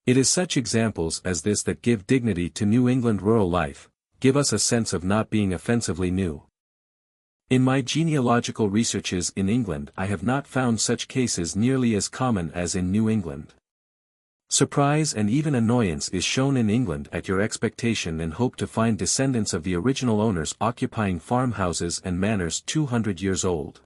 S1: It is such examples as this that give dignity to New England rural life, give us a sense of not being offensively new. In my genealogical researches in England I have not found such cases nearly as common as in New England. Surprise and even annoyance is shown in England at your expectation and hope to find descendants of the original owners occupying farmhouses and manors 200 years old.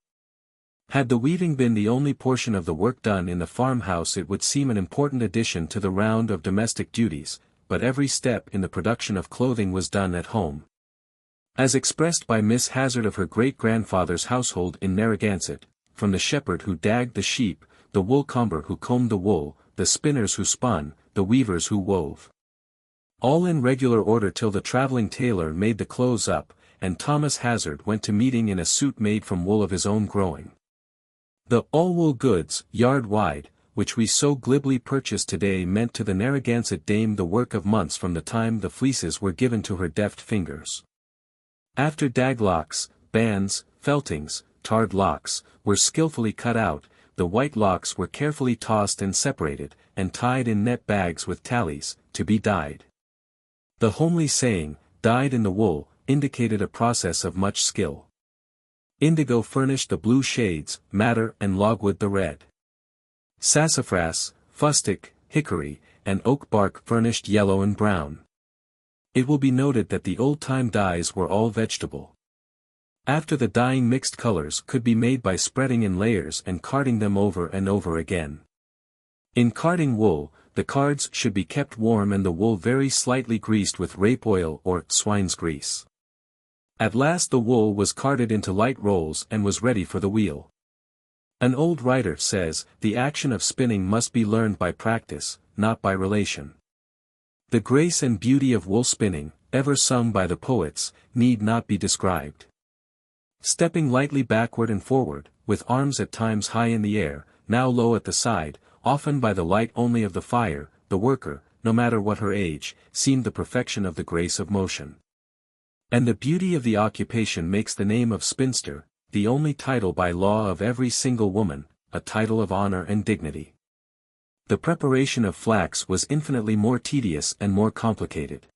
S1: Had the weaving been the only portion of the work done in the farmhouse, it would seem an important addition to the round of domestic duties, but every step in the production of clothing was done at home. As expressed by Miss Hazard of her great-grandfather's household in Narragansett, from the shepherd who dagged the sheep, the wool-comber who combed the wool, the spinners who spun, the weavers who wove. All in regular order till the traveling tailor made the clothes up, and Thomas Hazard went to meeting in a suit made from wool of his own growing. The all-wool goods, yard wide, which we so glibly purchase today meant to the Narragansett dame the work of months from the time the fleeces were given to her deft fingers. After daglocks, bands, feltings, tarred locks, were skillfully cut out, the white locks were carefully tossed and separated, and tied in net bags with tallies, to be dyed. The homely saying, "dyed in the wool," indicated a process of much skill. Indigo furnished the blue shades, madder and logwood the red. Sassafras, fustic, hickory, and oak bark furnished yellow and brown. It will be noted that the old-time dyes were all vegetable. After the dyeing mixed colors could be made by spreading in layers and carding them over and over again. In carding wool, the cards should be kept warm and the wool very slightly greased with rape oil or swine's grease. At last the wool was carded into light rolls and was ready for the wheel. An old writer says, "The action of spinning must be learned by practice, not by relation." The grace and beauty of wool spinning, ever sung by the poets, need not be described. Stepping lightly backward and forward, with arms at times high in the air, now low at the side, often by the light only of the fire, the worker, no matter what her age, seemed the perfection of the grace of motion. And the beauty of the occupation makes the name of spinster, the only title by law of every single woman, a title of honor and dignity. The preparation of flax was infinitely more tedious and more complicated.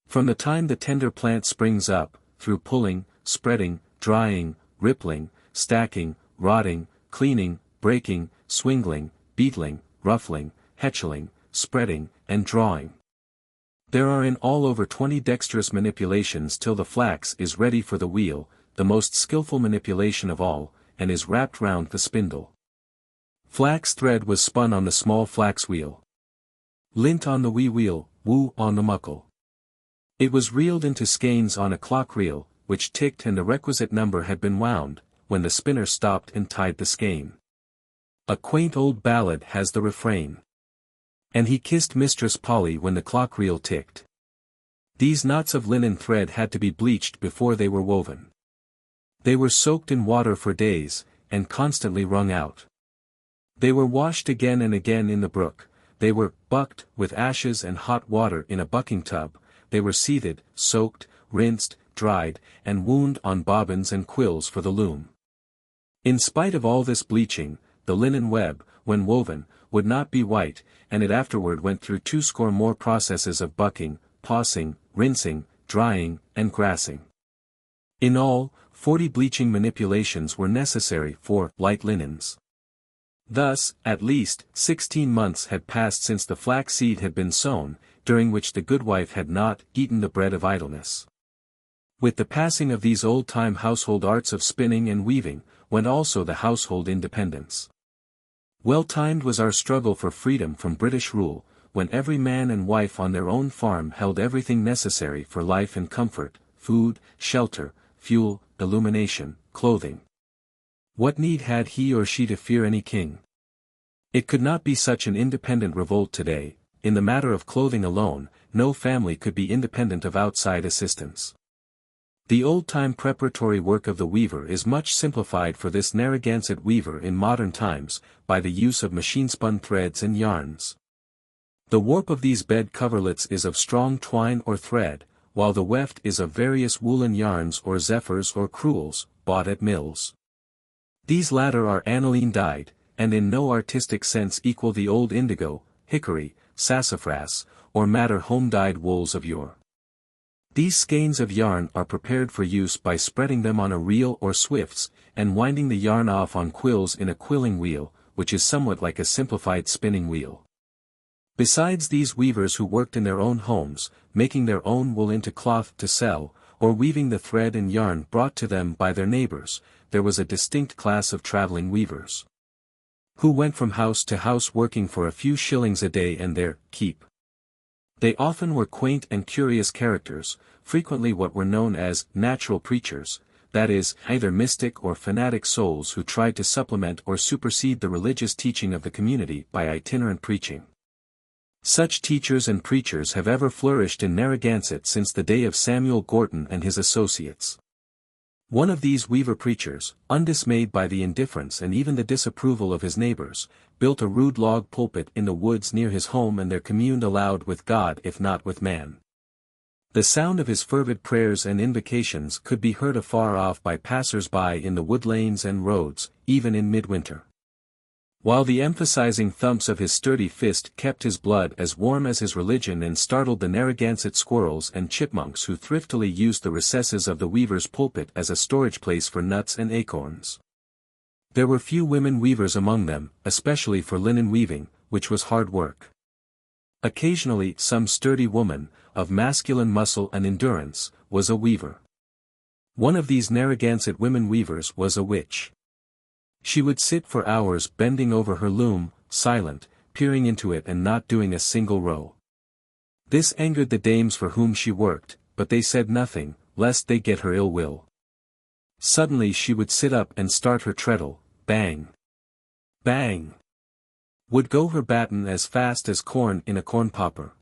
S1: From the time the tender plant springs up, through pulling, spreading, drying, rippling, stacking, rotting, cleaning, breaking, swingling, beetling, ruffling, hetcheling, spreading, and drawing. There are in all over 20 dexterous manipulations till the flax is ready for the wheel, the most skillful manipulation of all, and is wrapped round the spindle. Flax thread was spun on the small flax wheel. Lint on the wee wheel, wool on the muckle. It was reeled into skeins on a clock reel, which ticked and the requisite number had been wound, when the spinner stopped and tied the skein. A quaint old ballad has the refrain. "And he kissed Mistress Polly when the clock reel ticked." These knots of linen thread had to be bleached before they were woven. They were soaked in water for days, and constantly wrung out. They were washed again and again in the brook, they were bucked with ashes and hot water in a bucking tub, they were seethed, soaked, rinsed, dried, and wound on bobbins and quills for the loom. In spite of all this bleaching, the linen web, when woven, would not be white, and it afterward went through 20 more processes of bucking, tossing, rinsing, drying, and grassing. In all, 40 bleaching manipulations were necessary for light linens. Thus, at least, 16 months had passed since the flax seed had been sown, during which the goodwife had not eaten the bread of idleness. With the passing of these old-time household arts of spinning and weaving, went also the household independence. Well-timed was our struggle for freedom from British rule, when every man and wife on their own farm held everything necessary for life and comfort: food, shelter, fuel, illumination, clothing. What need had he or she to fear any king? It could not be such an independent revolt today. In the matter of clothing alone, no family could be independent of outside assistance. The old-time preparatory work of the weaver is much simplified for this Narragansett weaver in modern times, by the use of machine-spun threads and yarns. The warp of these bed coverlets is of strong twine or thread, while the weft is of various woolen yarns or zephyrs or crewels, bought at mills. These latter are aniline dyed, and in no artistic sense equal the old indigo, hickory, sassafras, or madder home-dyed wools of yore. These skeins of yarn are prepared for use by spreading them on a reel or swifts, and winding the yarn off on quills in a quilling wheel, which is somewhat like a simplified spinning wheel. Besides these weavers who worked in their own homes, making their own wool into cloth to sell, or weaving the thread and yarn brought to them by their neighbors, there was a distinct class of traveling weavers, who went from house to house working for a few shillings a day and their keep. They often were quaint and curious characters, frequently what were known as natural preachers, that is, either mystic or fanatic souls who tried to supplement or supersede the religious teaching of the community by itinerant preaching. Such teachers and preachers have ever flourished in Narragansett since the day of Samuel Gorton and his associates. One of these weaver preachers, undismayed by the indifference and even the disapproval of his neighbors, built a rude log pulpit in the woods near his home and there communed aloud with God if not with man. The sound of his fervid prayers and invocations could be heard afar off by passers-by in the wood lanes and roads, even in midwinter. While the emphasizing thumps of his sturdy fist kept his blood as warm as his religion and startled the Narragansett squirrels and chipmunks who thriftily used the recesses of the weaver's pulpit as a storage place for nuts and acorns. There were few women weavers among them, especially for linen weaving, which was hard work. Occasionally some sturdy woman, of masculine muscle and endurance, was a weaver. One of these Narragansett women weavers was a witch. She would sit for hours bending over her loom, silent, peering into it and not doing a single row. This angered the dames for whom she worked, but they said nothing, lest they get her ill will. Suddenly she would sit up and start her treadle, bang! Bang! Would go her batten as fast as corn in a corn popper.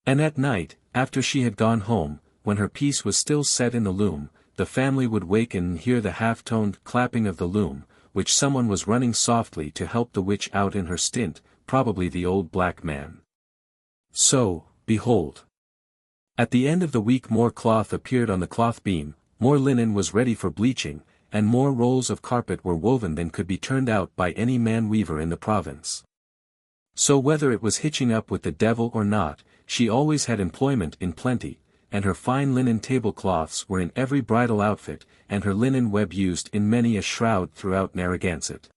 S1: And at night, after she had gone home, when her piece was still set in the loom, the family would waken and hear the half-toned clapping of the loom, which someone was running softly to help the witch out in her stint, probably the old black man. So, behold. At the end of the week more cloth appeared on the cloth beam, more linen was ready for bleaching, and more rolls of carpet were woven than could be turned out by any man weaver in the province. So whether it was hitching up with the devil or not, she always had employment in plenty, and her fine linen tablecloths were in every bridal outfit, and her linen web used in many a shroud throughout Narragansett.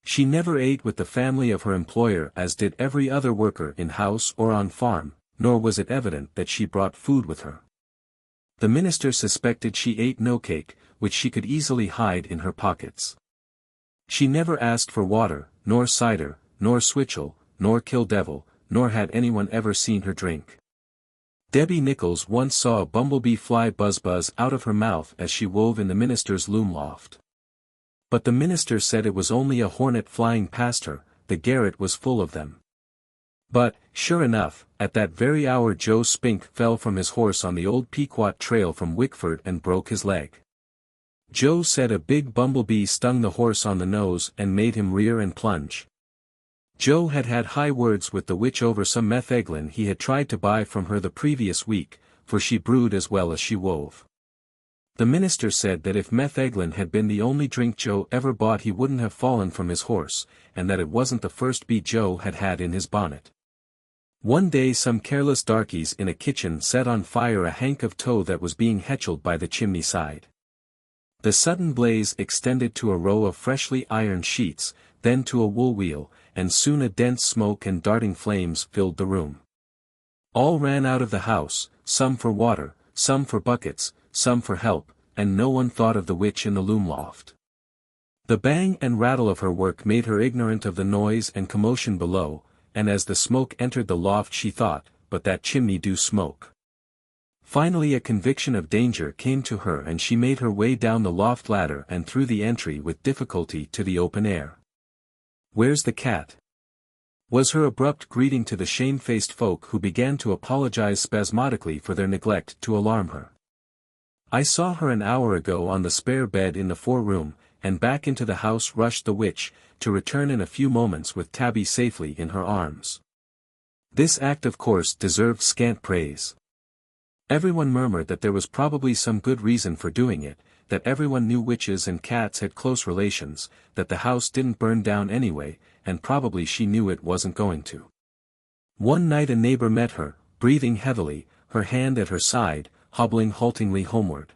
S1: She never ate with the family of her employer as did every other worker in house or on farm, nor was it evident that she brought food with her. The minister suspected she ate no cake, which she could easily hide in her pockets. She never asked for water, nor cider, nor switchel, nor kill devil, nor had anyone ever seen her drink. Debbie Nichols once saw a bumblebee fly buzz out of her mouth as she wove in the minister's loom loft. But the minister said it was only a hornet flying past her, the garret was full of them. But, sure enough, at that very hour Joe Spink fell from his horse on the old Pequot trail from Wickford and broke his leg. Joe said a big bumblebee stung the horse on the nose and made him rear and plunge. Joe had had high words with the witch over some metheglin he had tried to buy from her the previous week, for she brewed as well as she wove. The minister said that if metheglin had been the only drink Joe ever bought he wouldn't have fallen from his horse, and that it wasn't the first bee Joe had had in his bonnet. One day some careless darkies in a kitchen set on fire a hank of tow that was being hetcheled by the chimney side. The sudden blaze extended to a row of freshly ironed sheets, then to a wool wheel, and soon a dense smoke and darting flames filled the room. All ran out of the house, some for water, some for buckets, some for help, and no one thought of the witch in the loom loft. The bang and rattle of her work made her ignorant of the noise and commotion below, and as the smoke entered the loft she thought, but that chimney do smoke. Finally a conviction of danger came to her and she made her way down the loft ladder and through the entry with difficulty to the open air. "Where's the cat?" was her abrupt greeting to the shamefaced folk who began to apologize spasmodically for their neglect to alarm her. "I saw her an hour ago on the spare bed in the foreroom," and back into the house rushed the witch, to return in a few moments with Tabby safely in her arms. This act of course deserved scant praise. Everyone murmured that there was probably some good reason for doing it, that everyone knew witches and cats had close relations, that the house didn't burn down anyway, and probably she knew it wasn't going to. One night a neighbor met her, breathing heavily, her hand at her side, hobbling haltingly homeward.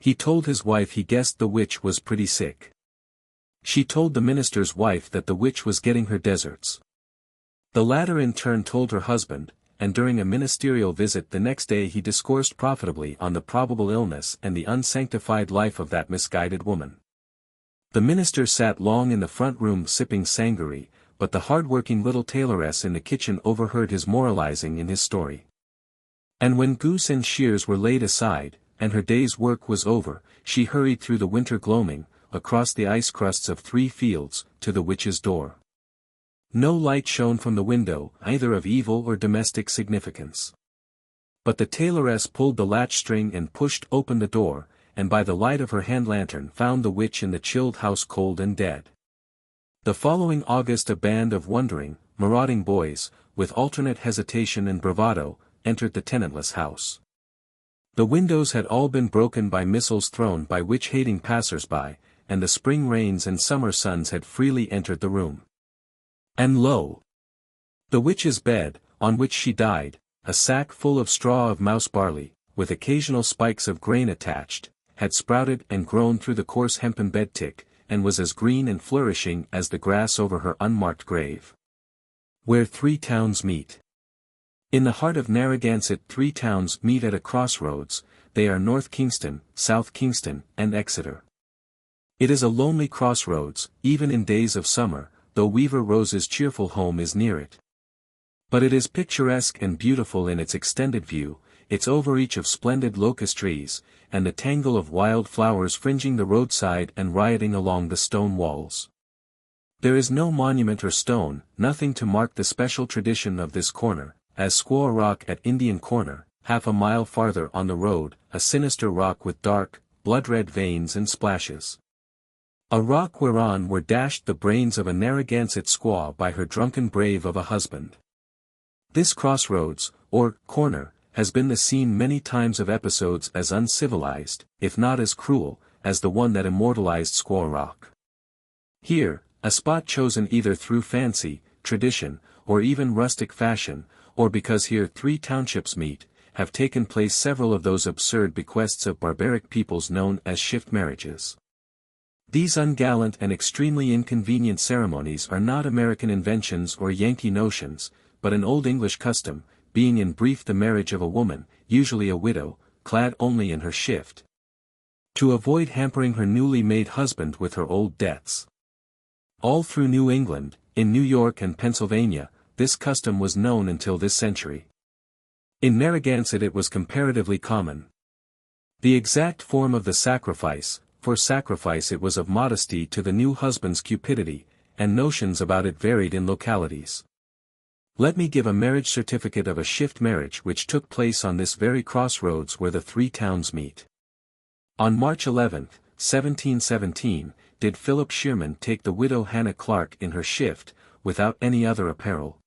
S1: He told his wife he guessed the witch was pretty sick. She told the minister's wife that the witch was getting her deserts. The latter in turn told her husband, and during a ministerial visit the next day he discoursed profitably on the probable illness and the unsanctified life of that misguided woman. The minister sat long in the front room sipping sangaree, but the hard-working little tailoress in the kitchen overheard his moralizing in his story. And when goose and shears were laid aside, and her day's work was over, she hurried through the winter gloaming, across the ice crusts of 3 fields, to the witch's door. No light shone from the window, either of evil or domestic significance. But the tailoress pulled the latch string and pushed open the door, and by the light of her hand lantern found the witch in the chilled house cold and dead. The following August a band of wondering, marauding boys, with alternate hesitation and bravado, entered the tenantless house. The windows had all been broken by missiles thrown by witch-hating passers-by, and the spring rains and summer suns had freely entered the room. And lo! The witch's bed, on which she died, a sack full of straw of mouse barley, with occasional spikes of grain attached, had sprouted and grown through the coarse hempen bed-tick, and was as green and flourishing as the grass over her unmarked grave. Where 3 towns meet. In the heart of Narragansett 3 towns meet at a crossroads, they are North Kingston, South Kingston, and Exeter. It is a lonely crossroads, even in days of summer, though Weaver Rose's cheerful home is near it. But it is picturesque and beautiful in its extended view, its overreach of splendid locust trees, and the tangle of wild flowers fringing the roadside and rioting along the stone walls. There is no monument or stone, nothing to mark the special tradition of this corner, as Squaw Rock at Indian Corner, half a mile farther on the road, a sinister rock with dark, blood-red veins and splashes. A rock whereon were dashed the brains of a Narragansett squaw by her drunken brave of a husband. This crossroads, or corner, has been the scene many times of episodes as uncivilized, if not as cruel, as the one that immortalized Squaw Rock. Here, a spot chosen either through fancy, tradition, or even rustic fashion, or because here 3 townships meet, have taken place several of those absurd bequests of barbaric peoples known as shift marriages. These ungallant and extremely inconvenient ceremonies are not American inventions or Yankee notions, but an old English custom, being in brief the marriage of a woman, usually a widow, clad only in her shift, to avoid hampering her newly made husband with her old debts. All through New England, in New York and Pennsylvania, this custom was known until this century. In Narragansett it was comparatively common. The exact form of the sacrifice, for sacrifice it was of modesty to the new husband's cupidity, and notions about it varied in localities. Let me give a marriage certificate of a shift marriage which took place on this very crossroads where the 3 towns meet. On March 11, 1717, did Philip Shearman take the widow Hannah Clark in her shift, without any other apparel,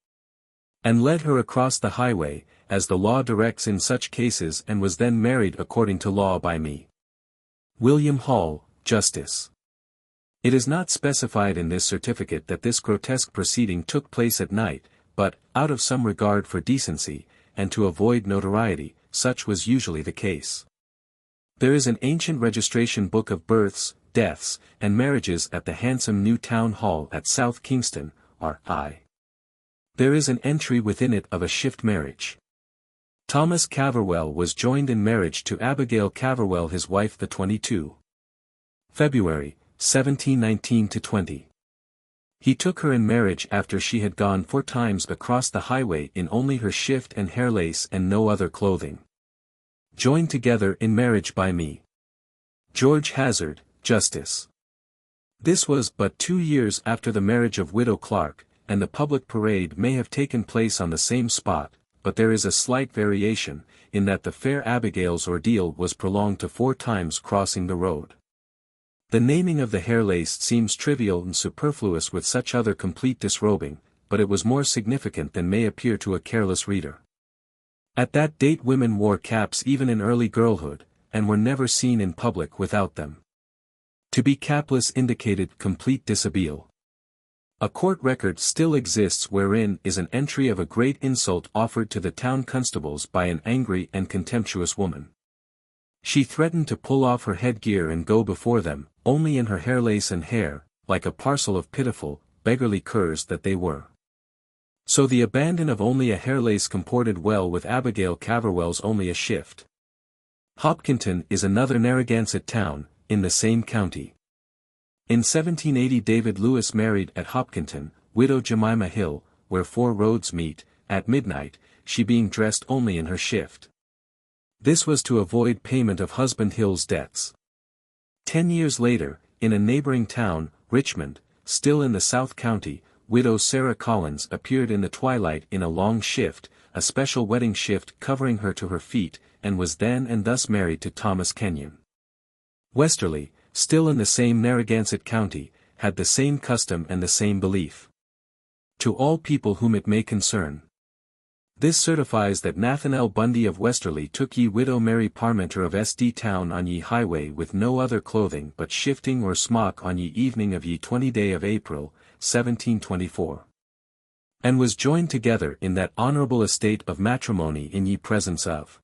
S1: and led her across the highway, as the law directs in such cases, and was then married according to law by me. William Hall, Justice. It is not specified in this certificate that this grotesque proceeding took place at night, but, out of some regard for decency, and to avoid notoriety, such was usually the case. There is an ancient registration book of births, deaths, and marriages at the handsome new town hall at South Kingston, R.I. There is an entry within it of a shift marriage. Thomas Caverwell was joined in marriage to Abigail Caverwell, his wife, the 22 February, 1719-20. He took her in marriage after she had gone 4 times across the highway in only her shift and hair lace and no other clothing. Joined together in marriage by me. George Hazard, Justice. This was but 2 years after the marriage of Widow Clark, and the public parade may have taken place on the same spot, but there is a slight variation, in that the fair Abigail's ordeal was prolonged to 4 times crossing the road. The naming of the hair lace seems trivial and superfluous with such other complete disrobing, but it was more significant than may appear to a careless reader. At that date women wore caps even in early girlhood, and were never seen in public without them. To be capless indicated complete dishabille. A court record still exists wherein is an entry of a great insult offered to the town constables by an angry and contemptuous woman. She threatened to pull off her headgear and go before them, only in her hair lace and hair, like a parcel of pitiful, beggarly curs that they were. So the abandon of only a hair lace comported well with Abigail Caverwell's only a shift. Hopkinton is another Narragansett town, in the same county. In 1780 David Lewis married at Hopkinton, widow Jemima Hill, where 4 roads meet, at midnight, she being dressed only in her shift. This was to avoid payment of husband Hill's debts. 10 years later, in a neighboring town, Richmond, still in the South County, widow Sarah Collins appeared in the twilight in a long shift, a special wedding shift covering her to her feet, and was then and thus married to Thomas Kenyon. Westerly, still in the same Narragansett County, had the same custom and the same belief. To all people whom it may concern. This certifies that Nathanael Bundy of Westerly took ye widow Mary Parmenter of S.D. Town on ye highway with no other clothing but shifting or smock on ye evening of ye 20 day of April, 1724. And was joined together in that honorable estate of matrimony in ye presence of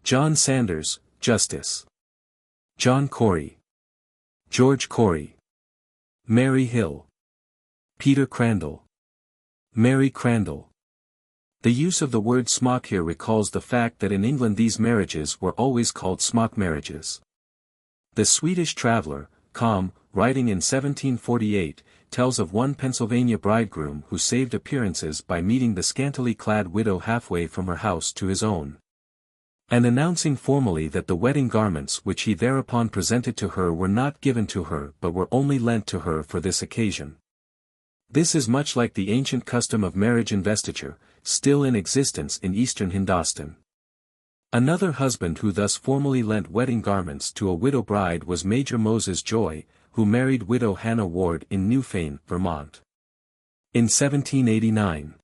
S1: John Sanders, Justice. John Corey. George Corey. Mary Hill. Peter Crandall. Mary Crandall. The use of the word smock here recalls the fact that in England these marriages were always called smock marriages. The Swedish traveller, Combe, writing in 1748, tells of one Pennsylvania bridegroom who saved appearances by meeting the scantily clad widow halfway from her house to his own, and announcing formally that the wedding garments which he thereupon presented to her were not given to her but were only lent to her for this occasion. This is much like the ancient custom of marriage investiture, still in existence in eastern Hindostan. Another husband who thus formally lent wedding garments to a widow bride was Major Moses Joy, who married widow Hannah Ward in Newfane, Vermont. In 1789.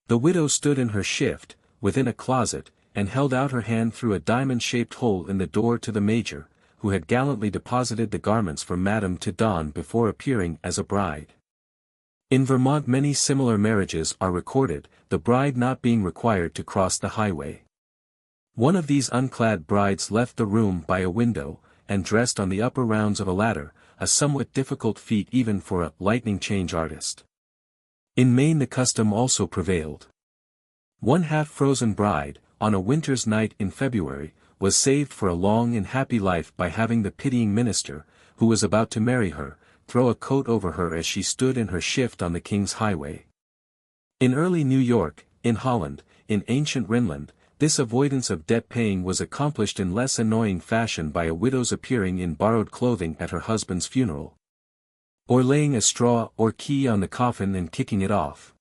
S1: The widow stood in her shift, within a closet, and held out her hand through a diamond-shaped hole in the door to the Major, who had gallantly deposited the garments for Madame to don before appearing as a bride. In Vermont many similar marriages are recorded, the bride not being required to cross the highway. One of these unclad brides left the room by a window, and dressed on the upper rounds of a ladder, a somewhat difficult feat even for a lightning change artist. In Maine the custom also prevailed. One half-frozen bride, on a winter's night in February, was saved for a long and happy life by having the pitying minister, who was about to marry her, throw a coat over her as she stood in her shift on the King's Highway. In early New York, in Holland, in ancient Rhineland, this avoidance of debt-paying was accomplished in less annoying fashion by a widow's appearing in borrowed clothing at her husband's funeral, or laying a straw or key on the coffin and kicking it off.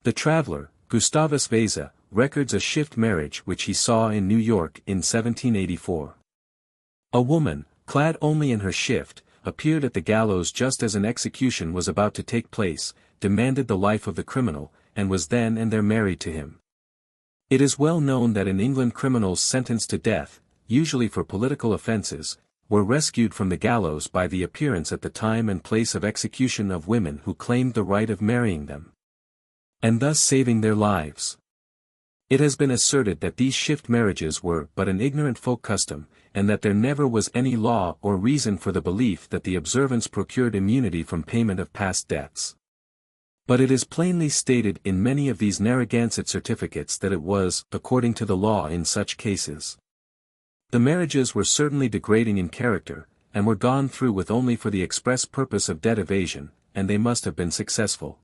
S1: The traveller, Gustavus Vasa, records a shift marriage which he saw in New York in 1784. A woman, clad only in her shift, appeared at the gallows just as an execution was about to take place, demanded the life of the criminal, and was then and there married to him. It is well known that in England criminals sentenced to death, usually for political offences, were rescued from the gallows by the appearance at the time and place of execution of women who claimed the right of marrying them, and thus saving their lives. It has been asserted that these shift marriages were but an ignorant folk custom, and that there never was any law or reason for the belief that the observance procured immunity from payment of past debts. But it is plainly stated in many of these Narragansett certificates that it was, according to the law in such cases. The marriages were certainly degrading in character, and were gone through with only for the express purpose of debt evasion, and they must have been successful.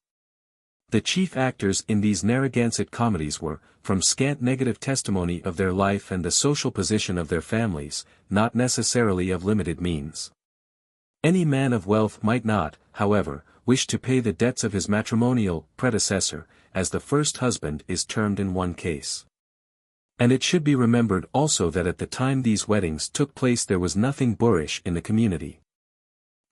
S1: The chief actors in these Narragansett comedies were, from scant negative testimony of their life and the social position of their families, not necessarily of limited means. Any man of wealth might not, however, wish to pay the debts of his matrimonial predecessor, as the first husband is termed in one case. And it should be remembered also that at the time these weddings took place there was nothing boorish in the community.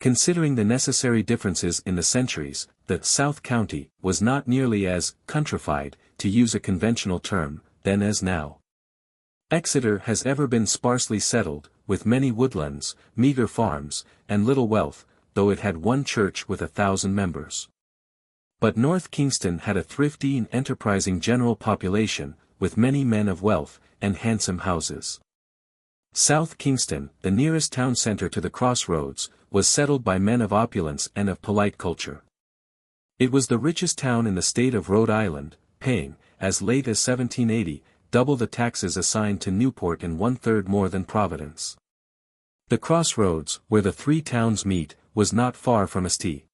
S1: Considering the necessary differences in the centuries, the South County was not nearly as countrified, to use a conventional term, then as now. Exeter has ever been sparsely settled, with many woodlands, meager farms, and little wealth, though it had one church with 1,000 members. But North Kingston had a thrifty and enterprising general population, with many men of wealth, and handsome houses. South Kingston, the nearest town center to the crossroads, was settled by men of opulence and of polite culture. It was the richest town in the state of Rhode Island, paying, as late as 1780, double the taxes assigned to Newport and 1/3 more than Providence. The crossroads, where the three towns meet, was not far from St.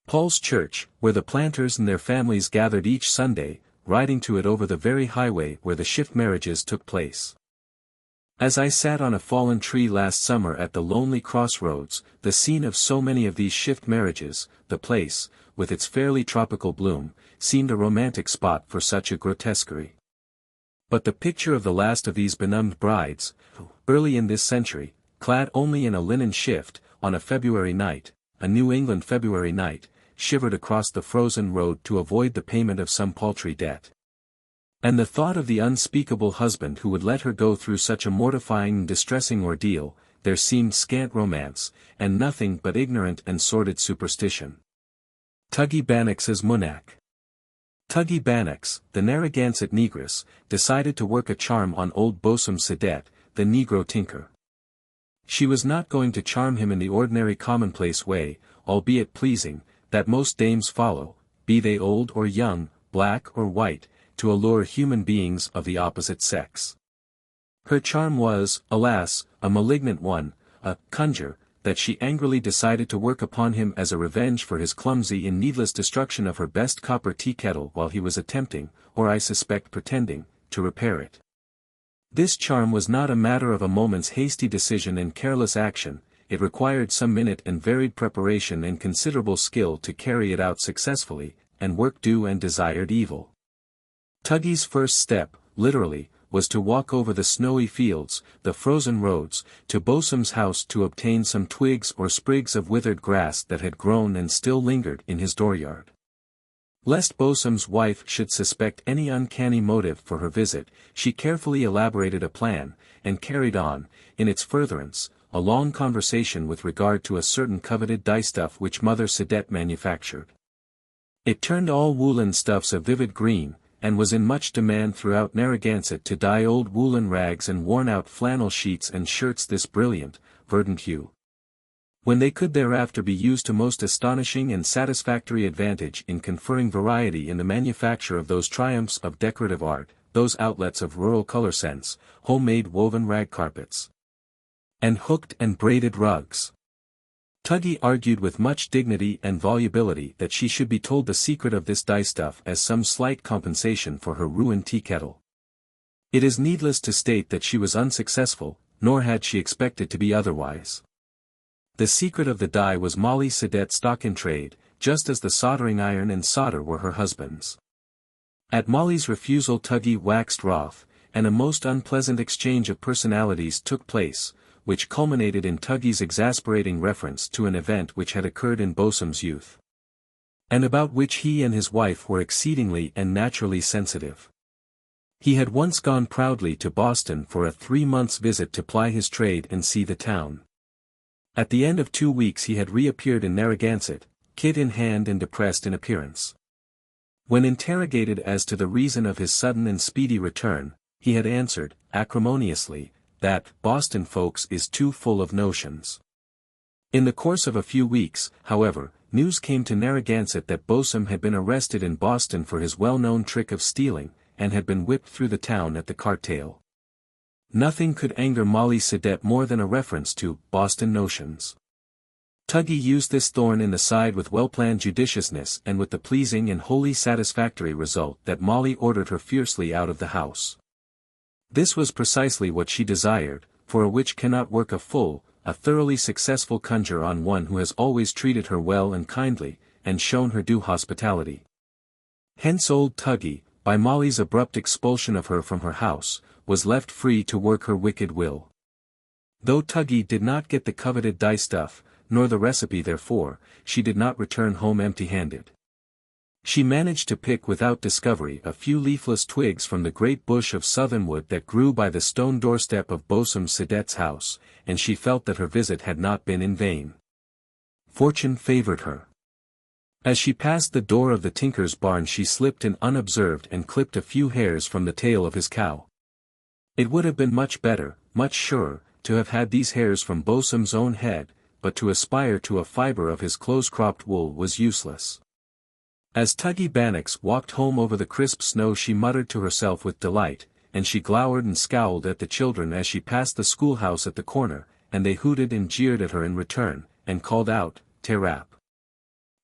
S1: Paul's Church, where the planters and their families gathered each Sunday, riding to it over the very highway where the shift marriages took place. As I sat on a fallen tree last summer at the lonely crossroads, the scene of so many of these shift marriages, the place, with its fairly tropical bloom, seemed a romantic spot for such a grotesquerie. But the picture of the last of these benumbed brides, who, early in this century, clad only in a linen shift, on a February night, a New England February night, shivered across the frozen road to avoid the payment of some paltry debt. And the thought of the unspeakable husband who would let her go through such a mortifying and distressing ordeal, there seemed scant romance, and nothing but ignorant and sordid superstition. TUGGIE BANNOCKS'S MOONACK. TUGGIE BANNOCK'S, the Narragansett negress, decided to work a charm on old Bosom Cadet, the Negro tinker. She was not going to charm him in the ordinary commonplace way, albeit pleasing, that most dames follow, be they old or young, black or white, to allure human beings of the opposite sex. Her charm was, alas, a malignant one, a conjure, that she angrily decided to work upon him as a revenge for his clumsy and needless destruction of her best copper tea kettle while he was attempting, or I suspect pretending, to repair it. This charm was not a matter of a moment's hasty decision and careless action, it required some minute and varied preparation and considerable skill to carry it out successfully, and work due and desired evil. Tuggie's first step, literally, was to walk over the snowy fields, the frozen roads, to Bosom's house to obtain some twigs or sprigs of withered grass that had grown and still lingered in his dooryard. Lest Bosom's wife should suspect any uncanny motive for her visit, she carefully elaborated a plan, and carried on, in its furtherance, a long conversation with regard to a certain coveted dye stuff which Mother Cadet manufactured. It turned all woolen stuffs a vivid green, and was in much demand throughout Narragansett to dye old woolen rags and worn-out flannel sheets and shirts this brilliant, verdant hue. When they could thereafter be used to most astonishing and satisfactory advantage in conferring variety in the manufacture of those triumphs of decorative art, those outlets of rural color sense, homemade woven rag carpets, and hooked and braided rugs. Tuggie argued with much dignity and volubility that she should be told the secret of this dye stuff as some slight compensation for her ruined tea kettle. It is needless to state that she was unsuccessful, nor had she expected to be otherwise. The secret of the dye was Molly Cadet's stock in trade, just as the soldering iron and solder were her husband's. At Molly's refusal Tuggie waxed wroth, and a most unpleasant exchange of personalities took place, which culminated in Tuggie's exasperating reference to an event which had occurred in Bosom's youth, and about which he and his wife were exceedingly and naturally sensitive. He had once gone proudly to Boston for a 3 months' visit to ply his trade and see the town. At the end of 2 weeks he had reappeared in Narragansett, kit in hand and depressed in appearance. When interrogated as to the reason of his sudden and speedy return, he had answered, acrimoniously, that Boston folks is too full of notions. In the course of a few weeks, however, news came to Narragansett that Bosom had been arrested in Boston for his well-known trick of stealing, and had been whipped through the town at the cart tail. Nothing could anger Molly Cadet more than a reference to Boston notions. Tuggie used this thorn in the side with well-planned judiciousness and with the pleasing and wholly satisfactory result that Molly ordered her fiercely out of the house. This was precisely what she desired, for a witch cannot work a thoroughly successful conjure on one who has always treated her well and kindly, and shown her due hospitality. Hence old Tuggie, by Molly's abrupt expulsion of her from her house, was left free to work her wicked will. Though Tuggie did not get the coveted dye stuff, nor the recipe therefor, she did not return home empty-handed. She managed to pick without discovery a few leafless twigs from the great bush of southernwood that grew by the stone doorstep of Bosom Cadet's house, and she felt that her visit had not been in vain. Fortune favored her. As she passed the door of the tinker's barn she slipped in unobserved and clipped a few hairs from the tail of his cow. It would have been much better, much surer, to have had these hairs from Bosom's own head, but to aspire to a fibre of his close-cropped wool was useless. As Tuggie Bannock's walked home over the crisp snow she muttered to herself with delight, and she glowered and scowled at the children as she passed the schoolhouse at the corner, and they hooted and jeered at her in return, and called out, "Terap."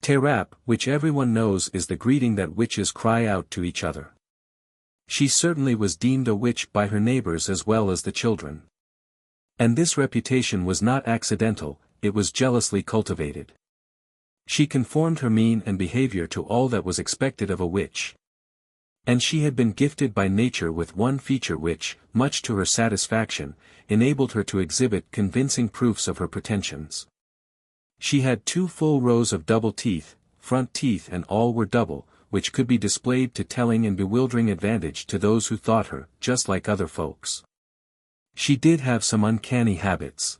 S1: Terap, which everyone knows is the greeting that witches cry out to each other. She certainly was deemed a witch by her neighbors as well as the children. And this reputation was not accidental, it was jealously cultivated. She conformed her mien and behavior to all that was expected of a witch. And she had been gifted by nature with one feature which, much to her satisfaction, enabled her to exhibit convincing proofs of her pretensions. She had 2 full rows of double teeth, front teeth and all were double, which could be displayed to telling and bewildering advantage to those who thought her just like other folks. She did have some uncanny habits.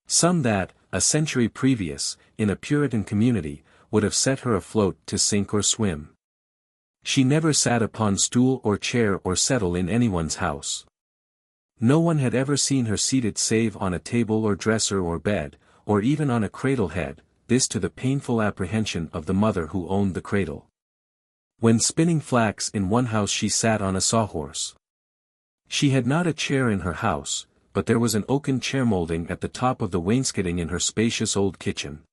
S1: Some that, a century previous, in a Puritan community, would have set her afloat to sink or swim. She never sat upon stool or chair or settle in anyone's house. No one had ever seen her seated save on a table or dresser or bed, or even on a cradle head, this to the painful apprehension of the mother who owned the cradle. When spinning flax in one house she sat on a sawhorse. She had not a chair in her house, but there was an oaken chair molding at the top of the wainscoting in her spacious old kitchen.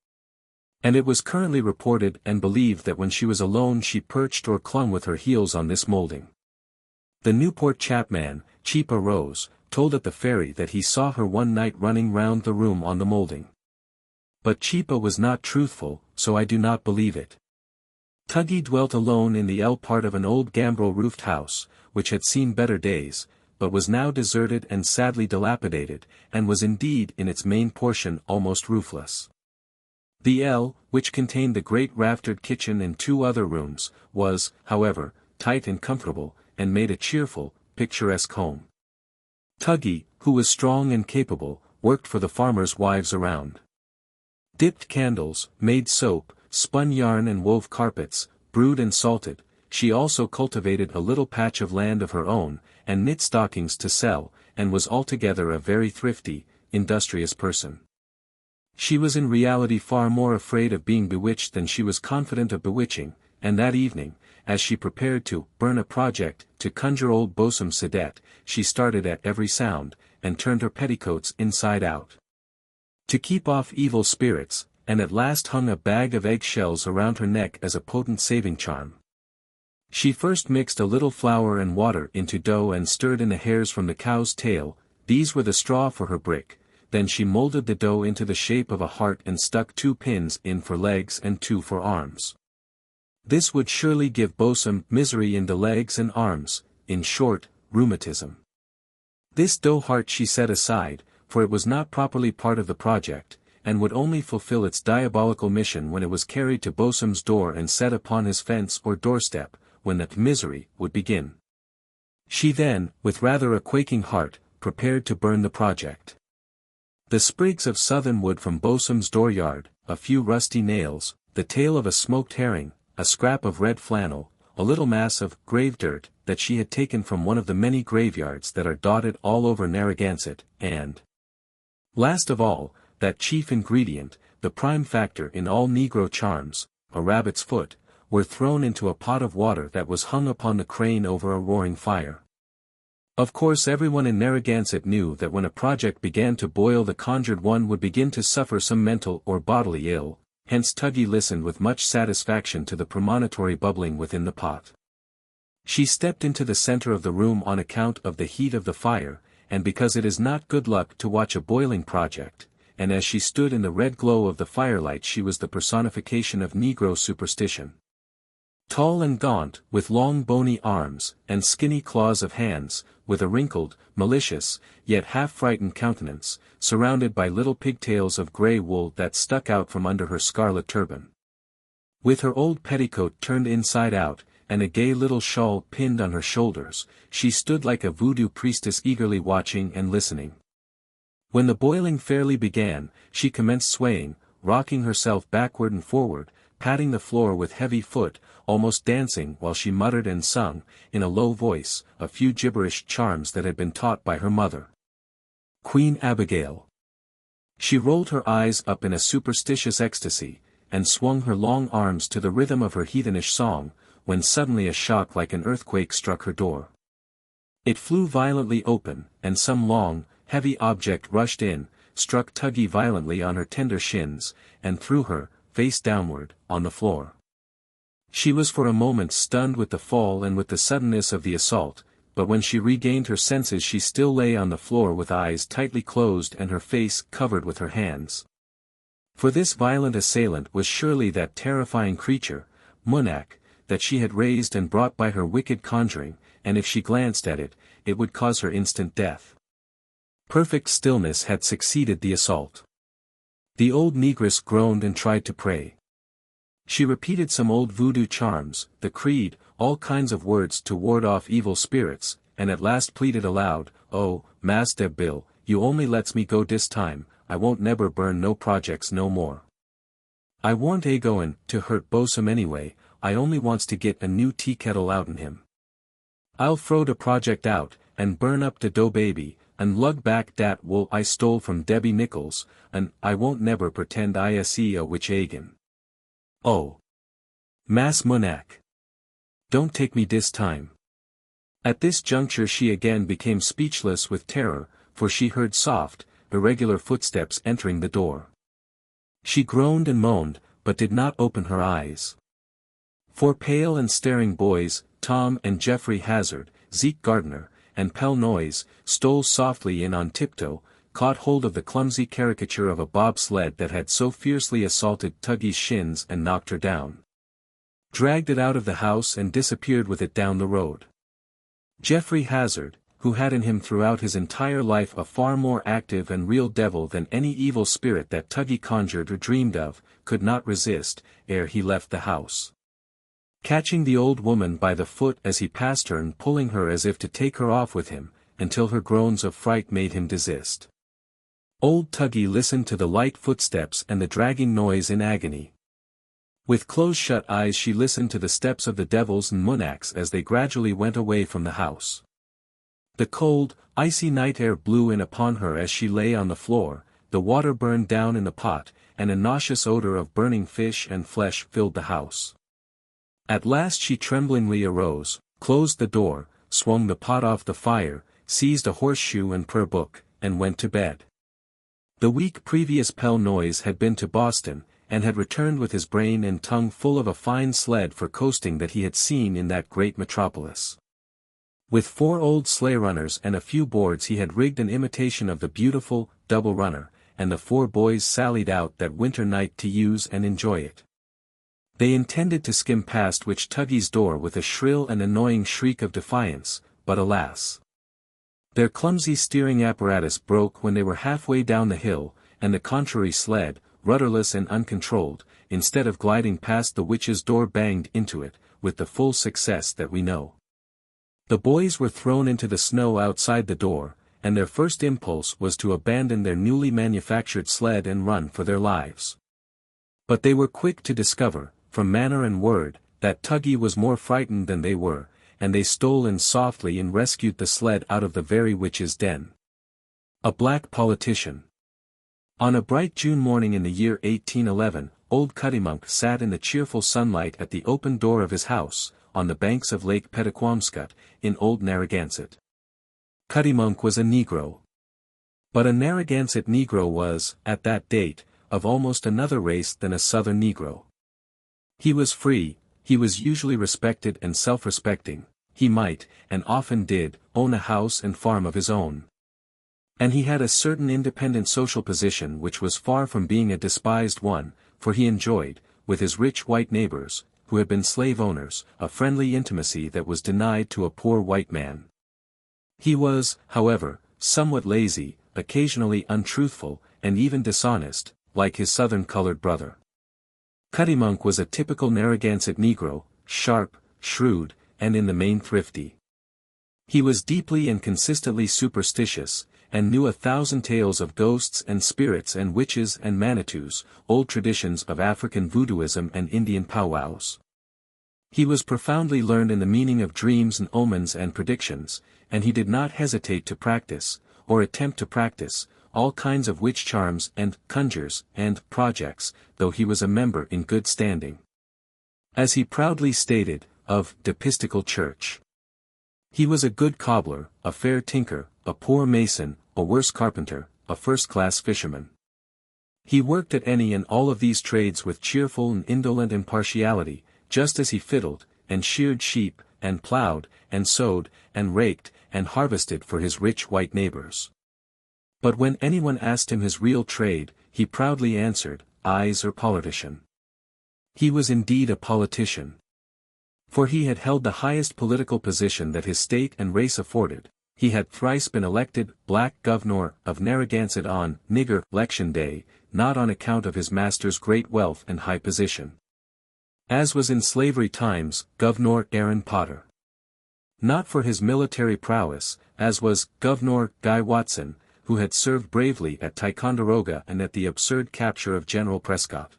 S1: And it was currently reported and believed that when she was alone she perched or clung with her heels on this molding. The Newport chapman, Cheapa Rose, told at the ferry that he saw her one night running round the room on the molding. But Cheapa was not truthful, so I do not believe it. Tuggie dwelt alone in the L part of an old gambrel-roofed house, which had seen better days, but was now deserted and sadly dilapidated, and was indeed in its main portion almost roofless. The L, which contained the great raftered kitchen and 2 other rooms, was, however, tight and comfortable, and made a cheerful, picturesque home. Tuggie, who was strong and capable, worked for the farmers' wives around. Dipped candles, made soap, spun yarn and wove carpets, brewed and salted. She also cultivated a little patch of land of her own, and knit stockings to sell, and was altogether a very thrifty, industrious person. She was in reality far more afraid of being bewitched than she was confident of bewitching, and that evening, as she prepared to burn a project to conjure old Bosom Cadet, she started at every sound, and turned her petticoats inside out to keep off evil spirits, and at last hung a bag of egg-shells around her neck as a potent saving charm. She first mixed a little flour and water into dough and stirred in the hairs from the cow's tail, these were the straw for her brick, then she molded the dough into the shape of a heart and stuck 2 pins in for legs and 2 for arms. This would surely give Bosom misery in the legs and arms, in short, rheumatism. This dough heart she set aside, for it was not properly part of the project, and would only fulfill its diabolical mission when it was carried to Bosom's door and set upon his fence or doorstep, when that misery would begin. She then, with rather a quaking heart, prepared to burn the project. The sprigs of southernwood from Bosom's dooryard, a few rusty nails, the tail of a smoked herring, a scrap of red flannel, a little mass of grave dirt that she had taken from one of the many graveyards that are dotted all over Narragansett, and, last of all, that chief ingredient, the prime factor in all Negro charms, a rabbit's foot, were thrown into a pot of water that was hung upon the crane over a roaring fire. Of course everyone in Narragansett knew that when a project began to boil the conjured one would begin to suffer some mental or bodily ill, hence Tuggie listened with much satisfaction to the premonitory bubbling within the pot. She stepped into the center of the room on account of the heat of the fire, and because it is not good luck to watch a boiling project, and as she stood in the red glow of the firelight she was the personification of Negro superstition. Tall and gaunt, with long bony arms, and skinny claws of hands, with a wrinkled, malicious, yet half-frightened countenance, surrounded by little pigtails of grey wool that stuck out from under her scarlet turban. With her old petticoat turned inside out, and a gay little shawl pinned on her shoulders, she stood like a voodoo priestess eagerly watching and listening. When the boiling fairly began, she commenced swaying, rocking herself backward and forward, patting the floor with heavy foot, almost dancing while she muttered and sung, in a low voice, a few gibberish charms that had been taught by her mother. Queen Abigail. She rolled her eyes up in a superstitious ecstasy, and swung her long arms to the rhythm of her heathenish song, when suddenly a shock like an earthquake struck her door. It flew violently open, and some long, heavy object rushed in, struck Tuggie violently on her tender shins, and threw her, face downward, on the floor. She was for a moment stunned with the fall and with the suddenness of the assault, but when she regained her senses she still lay on the floor with eyes tightly closed and her face covered with her hands. For this violent assailant was surely that terrifying creature, MOONACK, that she had raised and brought by her wicked conjuring, and if she glanced at it, it would cause her instant death. Perfect stillness had succeeded the assault. The old negress groaned and tried to pray. She repeated some old voodoo charms, the creed, all kinds of words to ward off evil spirits, and at last pleaded aloud, "Oh, Mass Deb Bill, you only lets me go dis time, I won't neber burn no projects no more. I warn't a-goin' to hurt Bosom anyway, I only wants to get a new tea kettle outen him. I'll throw de project out, and burn up de dough baby, and lug back dat wool I stole from Debbie Nichols, and I won't never pretend I see a witch agin. Oh, Mass MOONACK, don't take me dis time." At this juncture she again became speechless with terror, for she heard soft, irregular footsteps entering the door. She groaned and moaned, but did not open her eyes. Four pale and staring boys, Tom and Geoffrey Hazard, Zeke Gardner, and Pell Noyes, stole softly in on tiptoe, caught hold of the clumsy caricature of a bobsled that had so fiercely assaulted Tuggie's shins and knocked her down, dragged it out of the house and disappeared with it down the road. Geoffrey Hazard, who had in him throughout his entire life a far more active and real devil than any evil spirit that Tuggie conjured or dreamed of, could not resist, ere he left the house, catching the old woman by the foot as he passed her and pulling her as if to take her off with him, until her groans of fright made him desist. Old Tuggie listened to the light footsteps and the dragging noise in agony. With close-shut eyes she listened to the steps of the devils and MOONACK's as they gradually went away from the house. The cold, icy night air blew in upon her as she lay on the floor, the water burned down in the pot, and a nauseous odor of burning fish and flesh filled the house. At last she tremblingly arose, closed the door, swung the pot off the fire, seized a horseshoe and prayer book, and went to bed. The week previous Pell Noyes had been to Boston, and had returned with his brain and tongue full of a fine sled for coasting that he had seen in that great metropolis. With 4 old sleigh runners and a few boards he had rigged an imitation of the beautiful, double runner, and the 4 boys sallied out that winter night to use and enjoy it. They intended to skim past Witch Tuggie's door with a shrill and annoying shriek of defiance, but alas! Their clumsy steering apparatus broke when they were halfway down the hill, and the contrary sled, rudderless and uncontrolled, instead of gliding past the witch's door banged into it, with the full success that we know. The boys were thrown into the snow outside the door, and their first impulse was to abandon their newly manufactured sled and run for their lives. But they were quick to discover, from manner and word, that Tuggie was more frightened than they were, and they stole in softly and rescued the sled out of the very witch's den. A black politician. On a bright June morning in the year 1811, old CUDDYMONK sat in the cheerful sunlight at the open door of his house, on the banks of Lake Pettaquamscut, in Old Narragansett. CUDDYMONK was a Negro. But a Narragansett Negro was, at that date, of almost another race than a Southern Negro. He was free, he was usually respected and self-respecting, he might, and often did, own a house and farm of his own. And he had a certain independent social position which was far from being a despised one, for he enjoyed, with his rich white neighbors, who had been slave owners, a friendly intimacy that was denied to a poor white man. He was, however, somewhat lazy, occasionally untruthful, and even dishonest, like his southern colored brother. CUDDYMONK was a typical Narragansett Negro, sharp, shrewd, and in the main thrifty. He was deeply and consistently superstitious, and knew 1,000 tales of ghosts and spirits and witches and manitous, old traditions of African voodooism and Indian powwows. He was profoundly learned in the meaning of dreams and omens and predictions, and he did not hesitate to practice, or attempt to practice, all kinds of witch charms and conjures and projects, though he was a member in good standing, as he proudly stated, of the Episcopal Church. He was a good cobbler, a fair tinker, a poor mason, a worse carpenter, a first-class fisherman. He worked at any and all of these trades with cheerful and indolent impartiality, just as he fiddled, and sheared sheep, and plowed, and sowed, and raked, and harvested for his rich white neighbors. But when anyone asked him his real trade, he proudly answered, "I's or politician." He was indeed a politician. For he had held the highest political position that his state and race afforded. He had thrice been elected black governor of Narragansett on nigger election day, not on account of his master's great wealth and high position, as was in slavery times Governor Aaron Potter. Not for his military prowess, as was Governor Guy Watson, who had served bravely at Ticonderoga and at the absurd capture of General Prescott.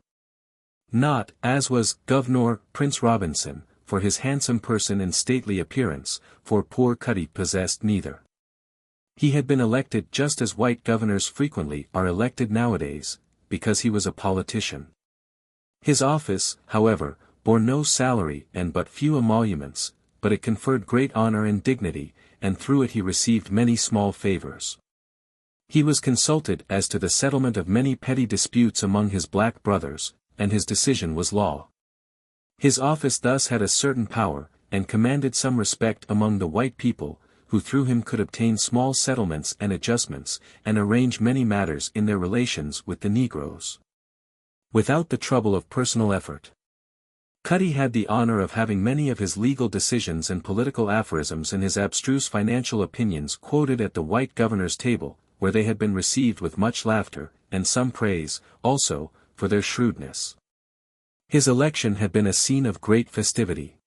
S1: Not, as was Governor Prince Robinson, for his handsome person and stately appearance, for poor Cuddy possessed neither. He had been elected just as white governors frequently are elected nowadays, because he was a politician. His office, however, bore no salary and but few emoluments, but it conferred great honor and dignity, and through it he received many small favors. He was consulted as to the settlement of many petty disputes among his black brothers, and his decision was law. His office thus had a certain power, and commanded some respect among the white people, who through him could obtain small settlements and adjustments, and arrange many matters in their relations with the Negroes, without the trouble of personal effort. Cuddy had the honor of having many of his legal decisions and political aphorisms and his abstruse financial opinions quoted at the white governor's table, where they had been received with much laughter, and some praise, also, for their shrewdness. His election had been a scene of great festivity.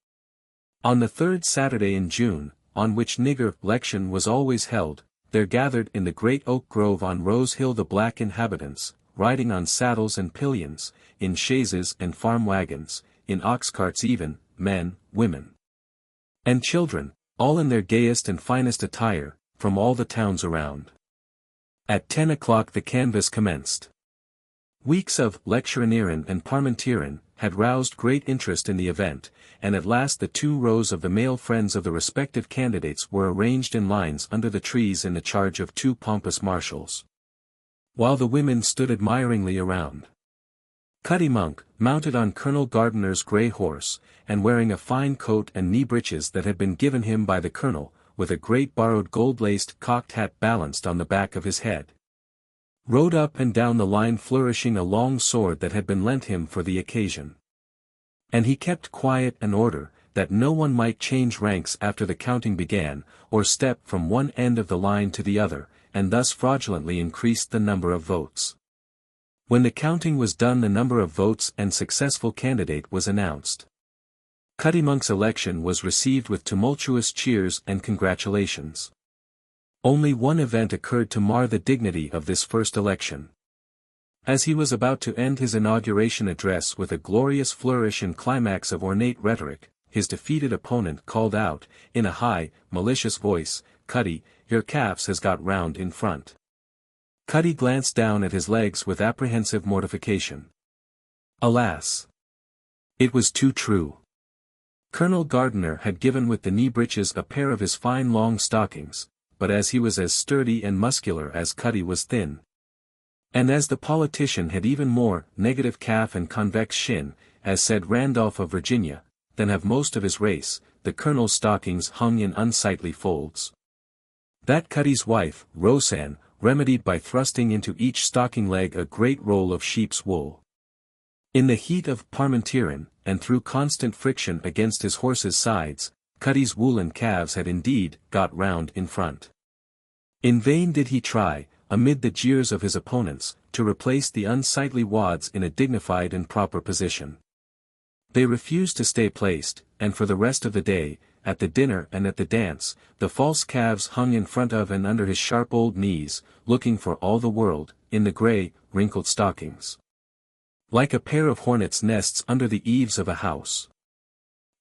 S1: On the third Saturday in June, on which nigger election was always held, there gathered in the great oak grove on Rose Hill the black inhabitants, riding on saddles and pillions, in chaises and farm wagons, in ox carts even, men, women, and children, all in their gayest and finest attire, from all the towns around. At 10 o'clock the canvass commenced. Weeks of lectioneering and parmentiering had roused great interest in the event, and at last the 2 rows of the male friends of the respective candidates were arranged in lines under the trees in the charge of 2 pompous marshals, while the women stood admiringly around. CUDDYMONK, mounted on Colonel Gardiner's grey horse, and wearing a fine coat and knee breeches that had been given him by the colonel, with a great borrowed gold-laced cocked hat balanced on the back of his head, rode up and down the line flourishing a long sword that had been lent him for the occasion. And he kept quiet and order, that no one might change ranks after the counting began, or step from one end of the line to the other, and thus fraudulently increased the number of votes. When the counting was done the number of votes and successful candidate was announced. CUDDYMONK'S election was received with tumultuous cheers and congratulations. Only one event occurred to mar the dignity of this first election. As he was about to end his inauguration address with a glorious flourish and climax of ornate rhetoric, his defeated opponent called out, in a high, malicious voice, "Cuddy, your calves has got round in front." Cuddy glanced down at his legs with apprehensive mortification. Alas! It was too true. Colonel Gardiner had given with the knee breeches a pair of his fine long stockings, but as he was as sturdy and muscular as Cuddy was thin. And as the politician had even more negative calf and convex shin, as said Randolph of Virginia, than have most of his race, the colonel's stockings hung in unsightly folds. That Cuddy's wife, Roseanne, remedied by thrusting into each stocking leg a great roll of sheep's wool. In the heat of Parmentieren, and through constant friction against his horse's sides, Cuddy's woolen calves had indeed got round in front. In vain did he try, amid the jeers of his opponents, to replace the unsightly wads in a dignified and proper position. They refused to stay placed, and for the rest of the day, at the dinner and at the dance, the false calves hung in front of and under his sharp old knees, looking for all the world, in the grey, wrinkled stockings, like a pair of hornets' nests under the eaves of a house.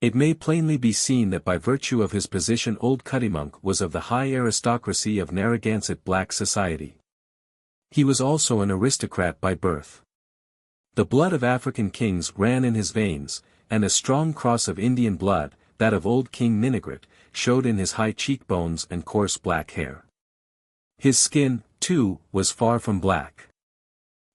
S1: It may plainly be seen that by virtue of his position old Cuddymonk was of the high aristocracy of Narragansett black society. He was also an aristocrat by birth. The blood of African kings ran in his veins, and a strong cross of Indian blood, that of old King Ninigret, showed in his high cheekbones and coarse black hair. His skin, too, was far from black.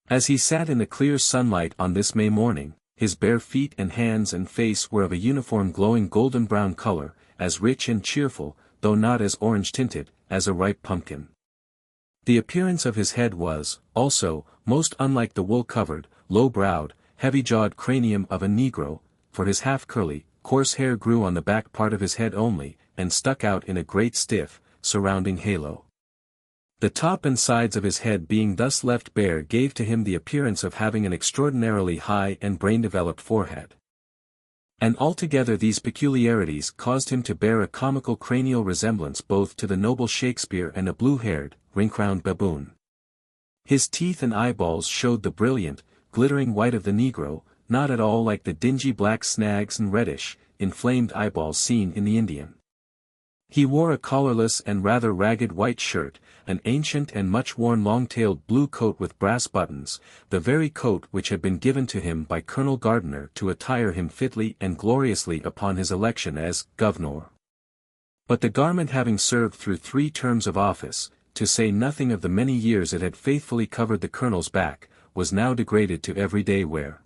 S1: As he sat in the clear sunlight on this May morning, his bare feet and hands and face were of a uniform glowing golden-brown color, as rich and cheerful, though not as orange-tinted, as a ripe pumpkin. The appearance of his head was, also, most unlike the wool-covered, low-browed, heavy-jawed cranium of a Negro, for his half-curly, coarse hair grew on the back part of his head only, and stuck out in a great stiff, surrounding halo. The top and sides of his head being thus left bare gave to him the appearance of having an extraordinarily high and brain-developed forehead. And altogether these peculiarities caused him to bear a comical cranial resemblance both to the noble Shakespeare and a blue-haired, ring-crowned baboon. His teeth and eyeballs showed the brilliant, glittering white of the Negro, not at all like the dingy black snags and reddish, inflamed eyeballs seen in the Indian. He wore a collarless and rather ragged white shirt, an ancient and much-worn long-tailed blue coat with brass buttons, the very coat which had been given to him by Colonel Gardiner to attire him fitly and gloriously upon his election as governor. But the garment having served through 3 terms of office, to say nothing of the many years it had faithfully covered the colonel's back, was now degraded to everyday wear.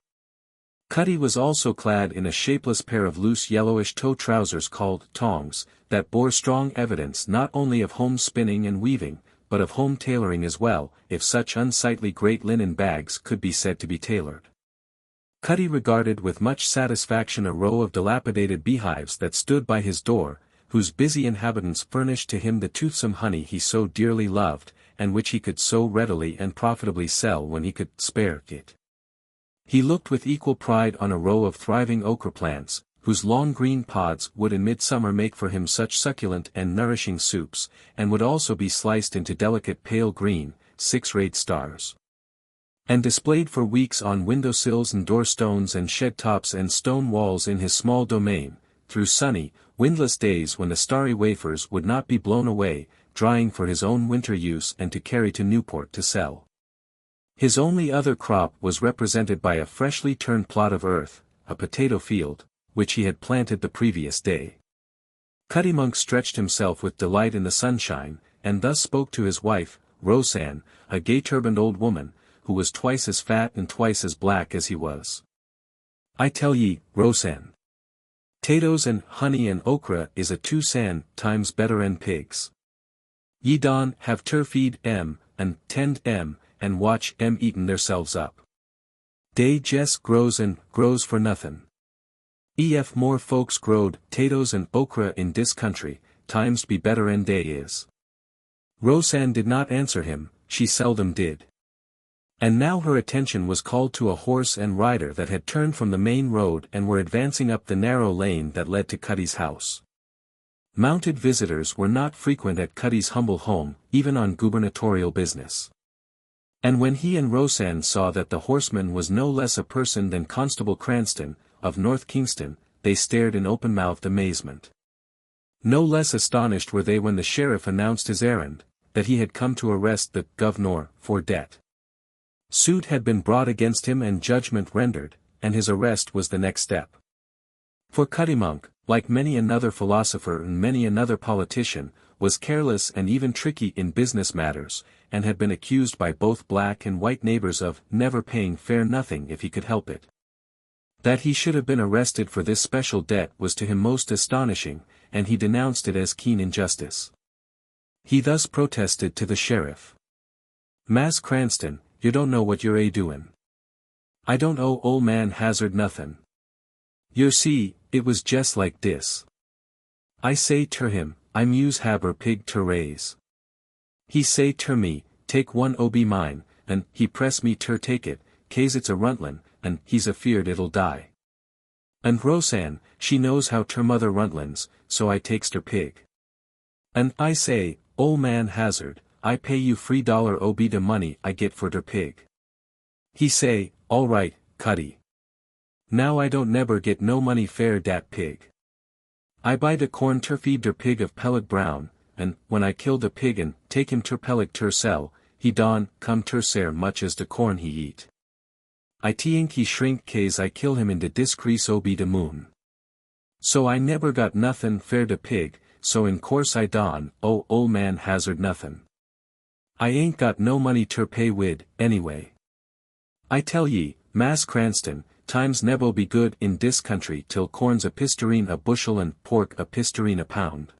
S1: Cuddy was also clad in a shapeless pair of loose yellowish toe trousers called tongs, that bore strong evidence not only of home spinning and weaving, but of home tailoring as well, if such unsightly great linen bags could be said to be tailored. Cuddy regarded with much satisfaction a row of dilapidated beehives that stood by his door, whose busy inhabitants furnished to him the toothsome honey he so dearly loved, and which he could so readily and profitably sell when he could spare it. He looked with equal pride on a row of thriving okra plants, whose long green pods would in midsummer make for him such succulent and nourishing soups, and would also be sliced into delicate pale green, 6-rayed stars, and displayed for weeks on window-sills and door-stones and shed-tops and stone walls in his small domain, through sunny, windless days when the starry wafers would not be blown away, drying for his own winter use and to carry to Newport to sell. His only other crop was represented by a freshly turned plot of earth, a potato field, which he had planted the previous day. Cuddymonk stretched himself with delight in the sunshine, and thus spoke to his wife, Roseanne, a gay-turbaned old woman, who was twice as fat and twice as black as he was. "I tell ye, Roseanne, tatoes and honey and okra is a 2 times better 'en pigs. Ye don have ter feed 'em, and tend 'em, and watch 'em eatin' theirselves up. Dey jes grows for nothin'. Ef more folks growed tatoes and okra in dis country, times be better 'en dey is." Roseanne did not answer him, she seldom did. And now her attention was called to a horse and rider that had turned from the main road and were advancing up the narrow lane that led to Cuddy's house. Mounted visitors were not frequent at Cuddy's humble home, even on gubernatorial business. And when he and Roseanne saw that the horseman was no less a person than Constable Cranston, of North Kingston, they stared in open-mouthed amazement. No less astonished were they when the sheriff announced his errand, that he had come to arrest the governor for debt. Suit had been brought against him and judgment rendered, and his arrest was the next step. For CUDDYMONK, like many another philosopher and many another politician, was careless and even tricky in business matters, and had been accused by both black and white neighbors of never paying fair nothing if he could help it. That he should have been arrested for this special debt was to him most astonishing, and he denounced it as keen injustice. He thus protested to the sheriff. "Mass Cranston, you don't know what you're a-doin'. I don't owe Ol' Man Hazard nothin'. Yer see, it was jest like dis. I say ter him, I muse haber pig ter raise. He say ter me, take one obe mine, and he press me ter take it, case it's a runtlin', and he's afeard it'll die. And Roseanne, she knows how ter mother runtlins, so I takes ter pig. And I say, Ol' Man Hazard, I pay you $3 obe de money I get for ter pig. He say, all right, Cuddy. Now I don't neber get no money fair dat pig. I buy de corn ter feed der pig of Peleg Brown, and when I kill de pig and take him ter Peleg ter sell, he don come ter sare much as de corn he eat. I tink he shrink case I kill him in de discrease obe de moon. So I neber got nothin' fair de pig, so in course I don owe Ol' Man Hazard nothin'. I ain't got no money ter pay wid, anyway. I tell ye, Mass Cranston, times nebo be good in dis country till corn's a pistareen a bushel and pork a pistareen a pound.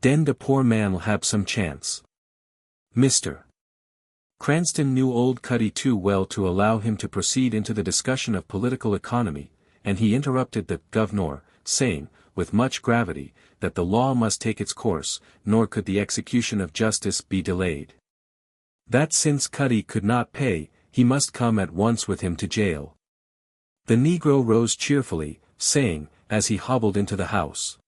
S1: Den de poor man'll hab some chance. Mr. Cranston knew old Cuddy too well to allow him to proceed into the discussion of political economy, and he interrupted the governor, saying, with much gravity, that the law must take its course, nor could the execution of justice be delayed. That since Cuddy could not pay, he must come at once with him to jail. The negro rose cheerfully, saying, as he hobbled into the house.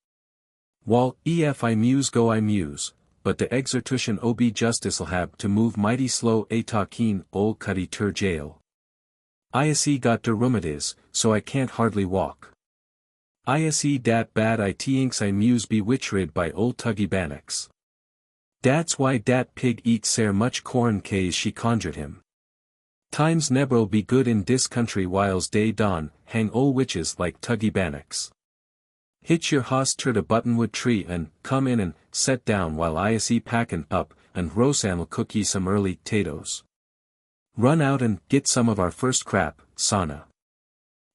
S1: Wall, ef I muse go I muse, but de exertution ob justice'll hab to move mighty slow a talkin' ol' Cuddy ter jail. I got der rheumatis, so I can't hardly walk. I dat bad I tinks I muse be witchrid by ol' TUGGIE BANNOCK'S. Dat's why dat pig eat sare much corn case she conjured him. Times neb'll be good in dis country whiles day dawn, hang ol' witches like TUGGIE BANNOCK'S. Hitch your hoss ter de buttonwood tree and come in and set down while I packin' up, and Roseanne'll cook ye some early 'tatoes. Run out and get some of our first crap, Sana.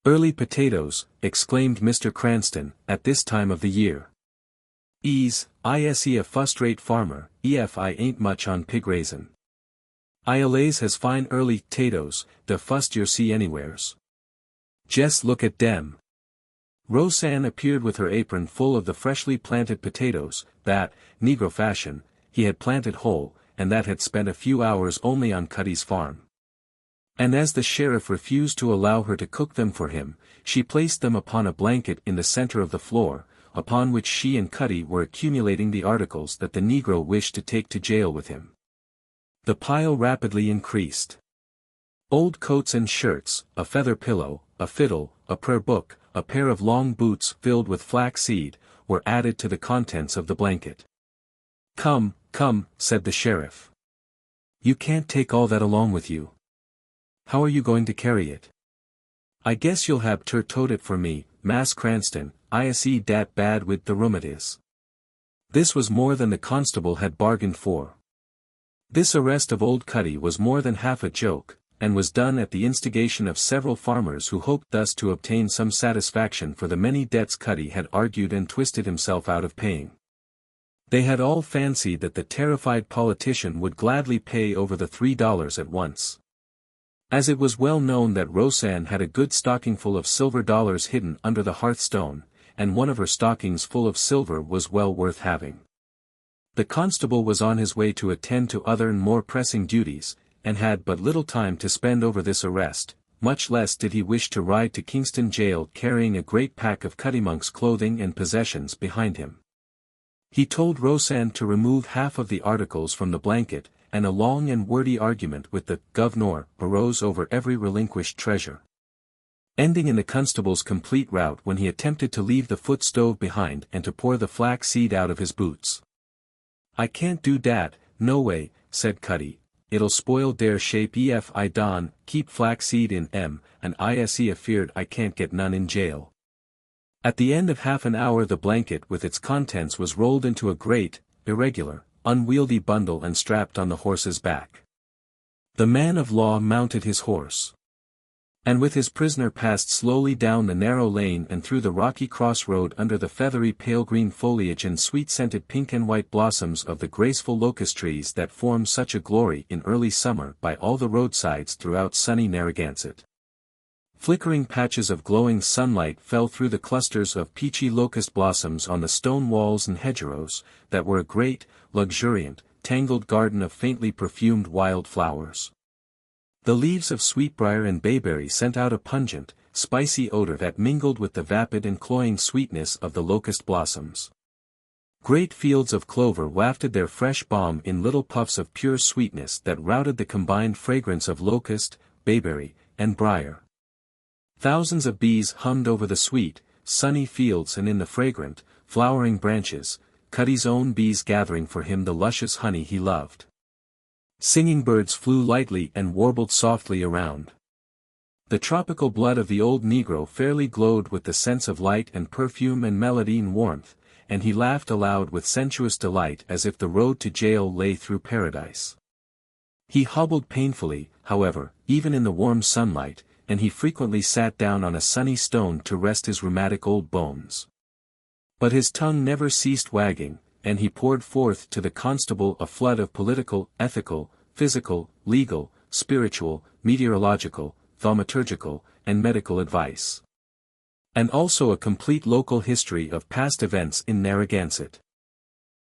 S1: Early potatoes, exclaimed Mr. Cranston, at this time of the year. I a fust-rate farmer, ef I ain't much on pig raisin'. I allays has fine early 'tatoes, the fust yer see anywheres. Jes' look at dem. Roseanne appeared with her apron full of the freshly planted potatoes, that, negro fashion, he had planted whole, and that had spent a few hours only on Cuddy's farm. And as the sheriff refused to allow her to cook them for him, she placed them upon a blanket in the center of the floor, upon which she and Cuddy were accumulating the articles that the negro wished to take to jail with him. The pile rapidly increased. Old coats and shirts, a feather pillow, a fiddle, a prayer book, a pair of long boots filled with flaxseed, were added to the contents of the blanket. Come, come, said the sheriff. You can't take all that along with you. How are you going to carry it? I guess you'll hab ter tote it for me, Mass Cranston, I dat bad with the rheumatis. This was more than the constable had bargained for. This arrest of old Cuddy was more than half a joke, and was done at the instigation of several farmers who hoped thus to obtain some satisfaction for the many debts Cuddy had argued and twisted himself out of paying. They had all fancied that the terrified politician would gladly pay over the $3 at once. As it was well known that Roseanne had a good stocking full of silver dollars hidden under the hearthstone, and one of her stockings full of silver was well worth having. The constable was on his way to attend to other and more pressing duties, and had but little time to spend over this arrest, much less did he wish to ride to Kingston jail carrying a great pack of CUDDYMONK'S clothing and possessions behind him. He told Roseanne to remove half of the articles from the blanket, and a long and wordy argument with the governor arose over every relinquished treasure, ending in the constable's complete rout when he attempted to leave the foot stove behind and to pour the flax seed out of his boots. I can't do dat, "No way," said Cuddy. "It'll spoil dare shape ef I don keep flaxseed in and ise afeard I can't get none in jail." At the end of half an hour the blanket with its contents was rolled into a great, irregular, unwieldy bundle and strapped on the horse's back. The man of law mounted his horse, and with his prisoner passed slowly down the narrow lane and through the rocky crossroad under the feathery pale green foliage and sweet-scented pink and white blossoms of the graceful locust trees that form such a glory in early summer by all the roadsides throughout sunny Narragansett. Flickering patches of glowing sunlight fell through the clusters of peachy locust blossoms on the stone walls and hedgerows, that were a great, luxuriant, tangled garden of faintly perfumed wild flowers. The leaves of sweetbrier and bayberry sent out a pungent, spicy odor that mingled with the vapid and cloying sweetness of the locust blossoms. Great fields of clover wafted their fresh balm in little puffs of pure sweetness that routed the combined fragrance of locust, bayberry, and briar. Thousands of bees hummed over the sweet, sunny fields and in the fragrant, flowering branches, Cuddy's own bees gathering for him the luscious honey he loved. Singing birds flew lightly and warbled softly around. The tropical blood of the old Negro fairly glowed with the sense of light and perfume and melody and warmth, and he laughed aloud with sensuous delight as if the road to jail lay through paradise. He hobbled painfully, however, even in the warm sunlight, and he frequently sat down on a sunny stone to rest his rheumatic old bones. But his tongue never ceased wagging, and he poured forth to the constable a flood of political, ethical, physical, legal, spiritual, meteorological, thaumaturgical, and medical advice. And also a complete local history of past events in Narragansett.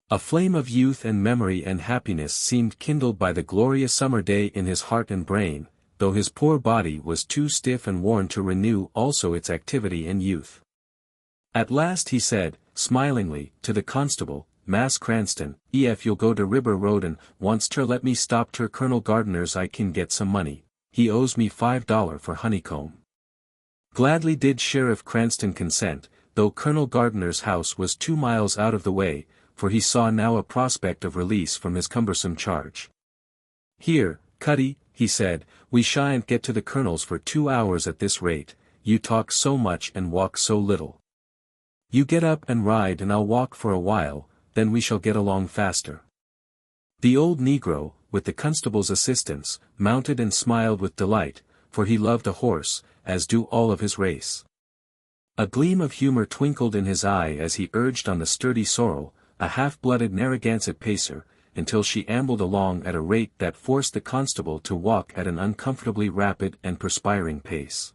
S1: A flame of youth and memory and happiness seemed kindled by the glorious summer day in his heart and brain, though his poor body was too stiff and worn to renew also its activity and youth. At last he said, smilingly, to the constable, "Mass Cranston, ef you'll go to River Road and once ter let me stop ter Colonel Gardner's I can get some money. He owes me $5 for honeycomb." Gladly did Sheriff Cranston consent, though Colonel Gardner's house was 2 miles out of the way, for he saw now a prospect of release from his cumbersome charge. "Here, Cuddy," he said, "we shan't get to the Colonel's for 2 hours at this rate, you talk so much and walk so little. You get up and ride and I'll walk for a while, then we shall get along faster." The old Negro, with the constable's assistance, mounted and smiled with delight, for he loved a horse, as do all of his race. A gleam of humor twinkled in his eye as he urged on the sturdy sorrel, a half-blooded Narragansett pacer, until she ambled along at a rate that forced the constable to walk at an uncomfortably rapid and perspiring pace.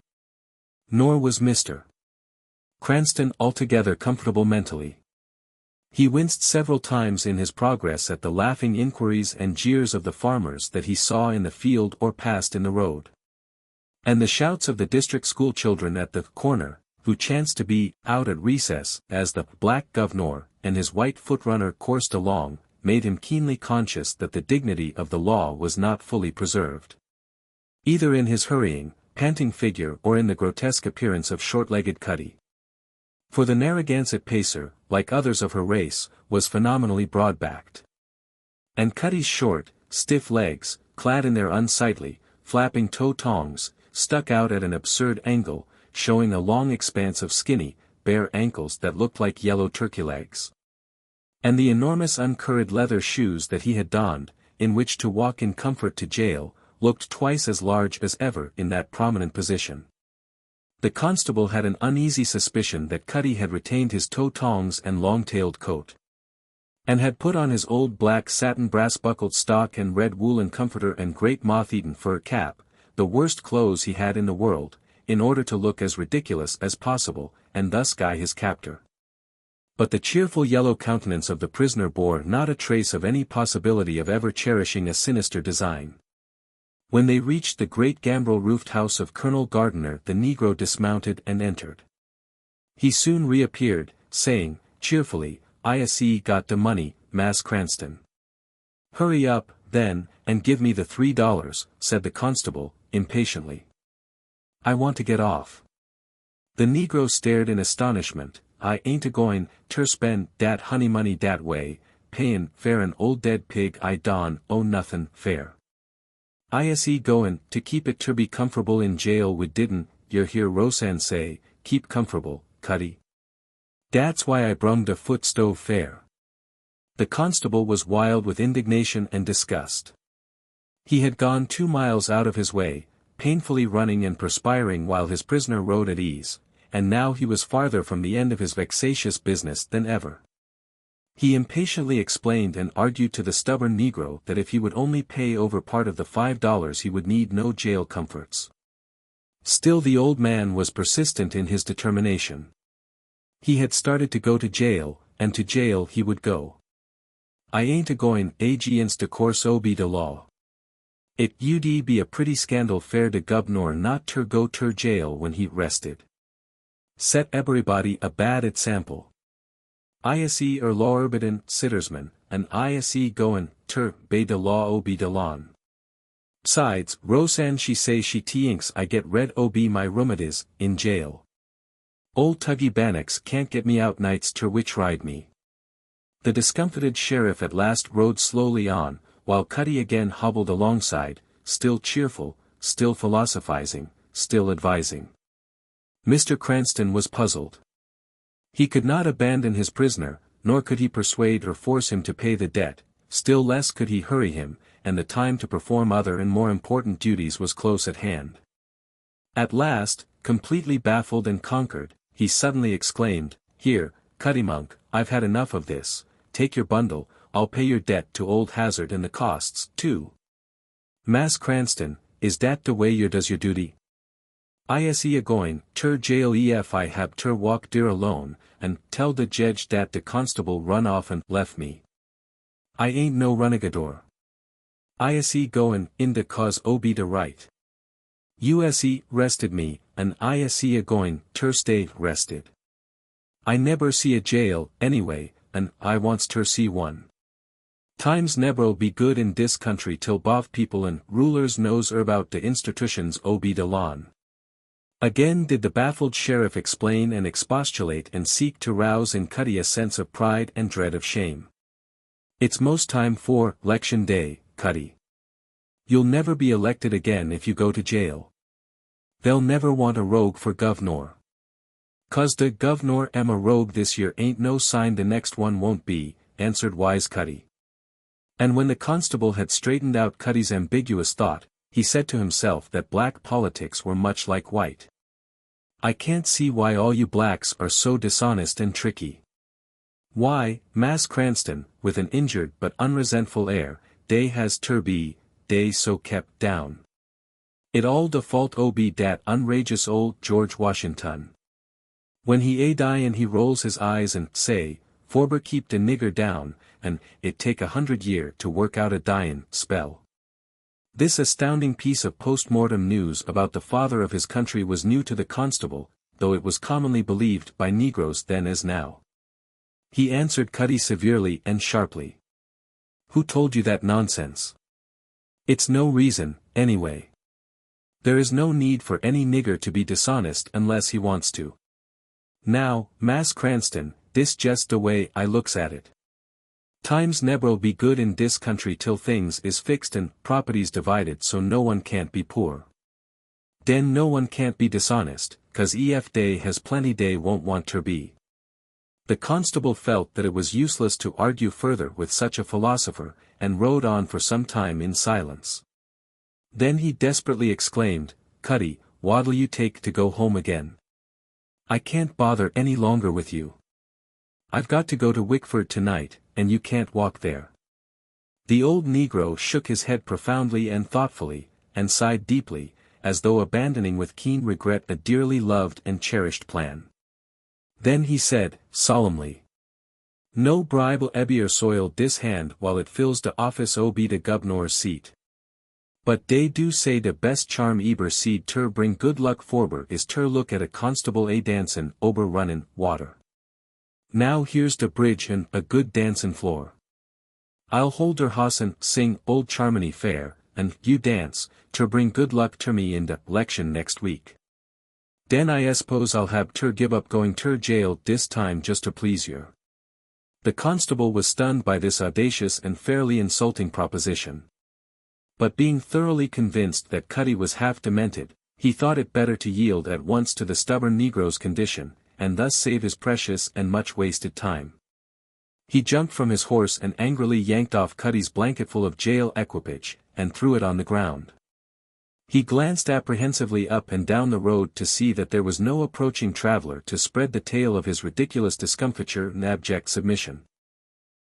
S1: Nor was Mr. Cranston altogether comfortable mentally. He winced several times in his progress at the laughing inquiries and jeers of the farmers that he saw in the field or passed in the road. And the shouts of the district school children at the corner, who chanced to be out at recess as the black governor and his white footrunner coursed along, made him keenly conscious that the dignity of the law was not fully preserved. Either in his hurrying, panting figure or in the grotesque appearance of short-legged Cuddy. For the Narragansett pacer, like others of her race, was phenomenally broad-backed. And Cuddy's short, stiff legs, clad in their unsightly, flapping toe tongs, stuck out at an absurd angle, showing a long expanse of skinny, bare ankles that looked like yellow turkey legs. And the enormous uncurried leather shoes that he had donned, in which to walk in comfort to jail, looked twice as large as ever in that prominent position. The constable had an uneasy suspicion that Cuddy had retained his toe tongs and long-tailed coat, and had put on his old black satin brass-buckled stock and red woolen comforter and great moth-eaten fur cap, the worst clothes he had in the world, in order to look as ridiculous as possible, and thus guy his captor. But the cheerful yellow countenance of the prisoner bore not a trace of any possibility of ever cherishing a sinister design. When they reached the great gambrel-roofed house of Colonel Gardner, the Negro dismounted and entered. He soon reappeared, saying, cheerfully, "I got the money, Mass Cranston." "Hurry up, then, and give me the $3, said the constable, impatiently. "I want to get off." The Negro stared in astonishment. "I ain't a-goin' ter spend dat honey money dat way, payin', fair an old dead pig I don, oh nothin', fair. ISE goin', to keep it ter be comfortable in jail we didn't, yer hear Roseanne say, keep comfortable, Cuddy. Dat's why I brung de foot stove fair. The constable was wild with indignation and disgust. He had gone 2 miles out of his way, painfully running and perspiring while his prisoner rode at ease, and now he was farther from the end of his vexatious business than ever. He impatiently explained and argued to the stubborn Negro that if he would only pay over part of the $5 he would need no jail comforts. Still the old man was persistent in his determination. He had started to go to jail, and to jail he would go. I ain't a-goin' against de course o' de law. It ud be a pretty scandal fair de guvnor not ter go ter jail when he rested. Set everybody a bad example. ISE lawrbidden sittersman, and ISE goin' ter be de law o' de lawn. Besides, Roseanne she say she tinks I get red ob my roomadies, in jail. Old Tuggie BANNOCK'S can't get me out nights ter which ride me. The discomfited sheriff at last rode slowly on, while Cuddy again hobbled alongside, still cheerful, still philosophizing, still advising. Mr. Cranston was puzzled. He could not abandon his prisoner, nor could he persuade or force him to pay the debt, still less could he hurry him, and the time to perform other and more important duties was close at hand. At last, completely baffled and conquered, he suddenly exclaimed, "Here, CUDDYMONK, I've had enough of this, take your bundle, I'll pay your debt to Old Hazard and the costs, too." "Mass Cranston, is dat de way yer does your duty? ISE a-goin' ter jail ef I hab ter walk der alone, and tell de jedge dat de constable run off and left me. I ain't no runagador. ISE goin' in de cause ob de right. USE rested me, and ISE a-goin' ter stay rested. I neber see a jail, anyway, and I wants ter see one. Times nebro be good in dis country till both people and rulers knows erbout de institutions ob de lawn." Again did the baffled sheriff explain and expostulate and seek to rouse in Cuddy a sense of pride and dread of shame. "It's most time for 'lection day, Cuddy. You'll never be elected again if you go to jail. They'll never want a rogue for governor. 'Cause de governor am a rogue this year ain't no sign the next one won't be," answered wise Cuddy. And when the constable had straightened out Cuddy's ambiguous thought, he said to himself that black politics were much like white. "I can't see why all you blacks are so dishonest and tricky. Why, Mass Cranston," with an injured but unresentful air, "dey has ter be, dey so kept down. It all de fault ob dat unrageous old George Washington. When he die and he rolls his eyes and say, forber keep de nigger down, and it take 100 year to work out a dyin' spell." This astounding piece of post-mortem news about the father of his country was new to the constable, though it was commonly believed by Negroes then as now. He answered Cuddy severely and sharply. "Who told you that nonsense? It's no reason, anyway. There is no need for any nigger to be dishonest unless he wants to. Now, Mass Cranston, dis jest de way I looks at it. Times nebro be good in dis country till things is fixed and properties divided so no one can't be poor. Den no one can't be dishonest, 'cause ef dey has plenty dey won't want ter be." The constable felt that it was useless to argue further with such a philosopher, and rode on for some time in silence. Then he desperately exclaimed, "Cuddy, what'll you take to go home again? I can't bother any longer with you. I've got to go to Wickford tonight, and you can't walk there." The old Negro shook his head profoundly and thoughtfully, and sighed deeply, as though abandoning with keen regret a dearly loved and cherished plan. Then he said, solemnly, "No bribe'll ebier soil dis hand while it fills de office ob de guvnor's seat. But dey do say de best charm eber seed ter bring good luck forber is ter look at a constable a dancin' ober runnin' water. Now here's de bridge and a good dancin' floor. I'll hold der hoss and sing Old Charmony Fair, and you dance, ter bring good luck ter me in de 'lection next week. Den I suppose I'll hab ter give up going ter jail dis time just to please yer. The constable was stunned by this audacious and fairly insulting proposition. But being thoroughly convinced that Cuddy was half demented, he thought it better to yield at once to the stubborn Negro's condition, and thus save his precious and much wasted time. He jumped from his horse and angrily yanked off Cuddy's blanketful of jail equipage, and threw it on the ground. He glanced apprehensively up and down the road to see that there was no approaching traveler to spread the tale of his ridiculous discomfiture and abject submission.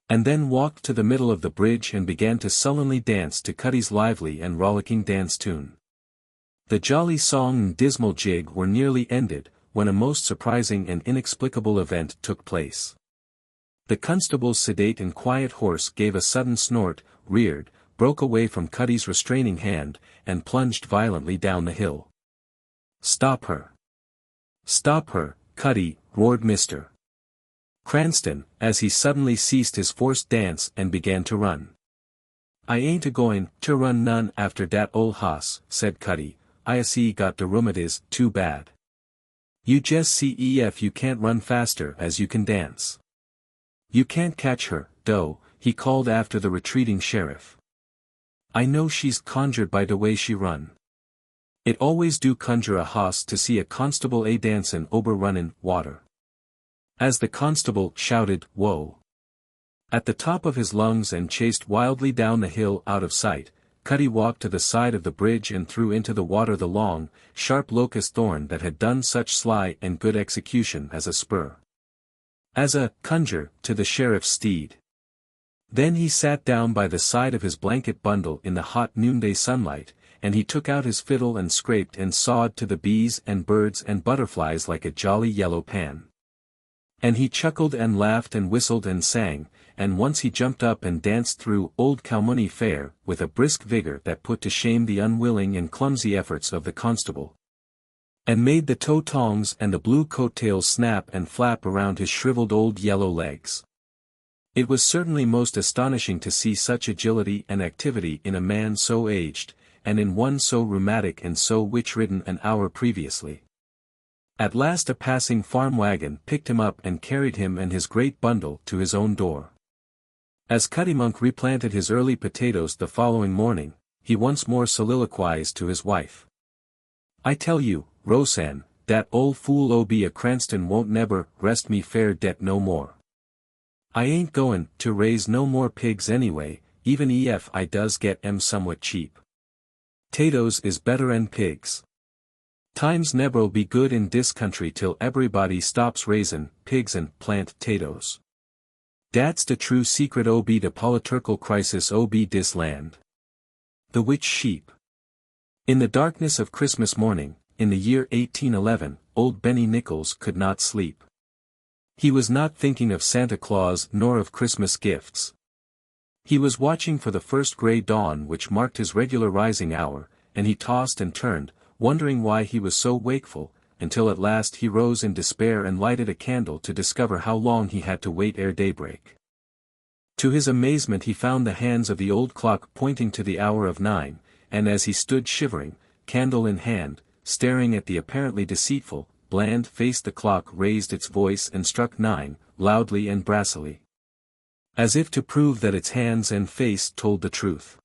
S1: And then walked to the middle of the bridge and began to sullenly dance to Cuddy's lively and rollicking dance tune. The jolly song and dismal jig were nearly ended, when a most surprising and inexplicable event took place. The constable's sedate and quiet horse gave a sudden snort, reared, broke away from Cuddy's restraining hand, and plunged violently down the hill. "Stop her! Stop her, Cuddy!" roared Mr. Cranston, as he suddenly ceased his forced dance and began to run. "I ain't a-goin' to run none after dat ol' hoss," said Cuddy. "I see got de rheumatiz, too bad. You jest see ef you can't run faster as you can dance. You can't catch her, dough," he called after the retreating sheriff. "I know she's conjured by de way she run. It always do conjure a hoss to see a constable dancin' ober runnin' water." As the constable shouted, "Whoa!" at the top of his lungs and chased wildly down the hill out of sight, Cuddy walked to the side of the bridge and threw into the water the long, sharp locust thorn that had done such sly and good execution as a spur. As a conjure to the sheriff's steed. Then he sat down by the side of his blanket bundle in the hot noonday sunlight, and he took out his fiddle and scraped and sawed to the bees and birds and butterflies like a jolly yellow pan. And he chuckled and laughed and whistled and sang, and once he jumped up and danced through Old Calmoney Fair with a brisk vigor that put to shame the unwilling and clumsy efforts of the constable, and made the toe tongs and the blue coat-tails snap and flap around his shriveled old yellow legs. It was certainly most astonishing to see such agility and activity in a man so aged, and in one so rheumatic and so witch-ridden an hour previously. At last a passing farm wagon picked him up and carried him and his great bundle to his own door. As Cuddymunk replanted his early potatoes the following morning, he once more soliloquized to his wife. "I tell you, Roseanne, dat ol' fool O.B. a Cranston won't neber rest me fair det no more. I ain't goin' to raise no more pigs anyway, even ef I does get 'em somewhat cheap. 'Tatoes is better'n pigs. Times neber'll be good in dis country till eberybody stops raisin' pigs and plant 'tatoes. Dat's de true secret O.B. de politirkal crisis O.B. dis land. The witch sheep." In the darkness of Christmas morning, in the year 1811, old Benny Nichols could not sleep. He was not thinking of Santa Claus nor of Christmas gifts. He was watching for the first gray dawn which marked his regular rising hour, and he tossed and turned, wondering why he was so wakeful, until at last he rose in despair and lighted a candle to discover how long he had to wait ere daybreak. To his amazement he found the hands of the old clock pointing to the hour of 9, and as he stood shivering, candle in hand, staring at the apparently deceitful, bland face, the clock raised its voice and struck 9, loudly and brassily, as if to prove that its hands and face told the truth.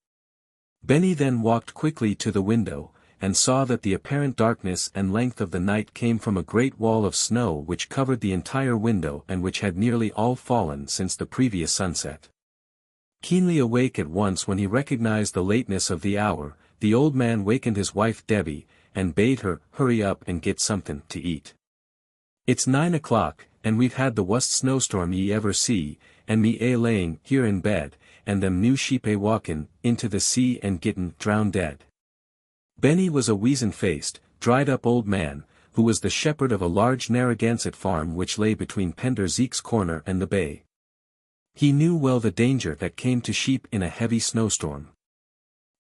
S1: Benny then walked quickly to the window, and saw that the apparent darkness and length of the night came from a great wall of snow which covered the entire window and which had nearly all fallen since the previous sunset. Keenly awake at once when he recognized the lateness of the hour, the old man wakened his wife Debbie, and bade her hurry up and get somethin' to eat. "It's 9 o'clock, and we've had the wust snowstorm ye ever see, and me layin' here in bed, and them new sheep walkin' into the sea and gittin' drowned dead." Benny was a weazen-faced, dried-up old man, who was the shepherd of a large Narragansett farm which lay between Pender Zeke's Corner and the bay. He knew well the danger that came to sheep in a heavy snowstorm.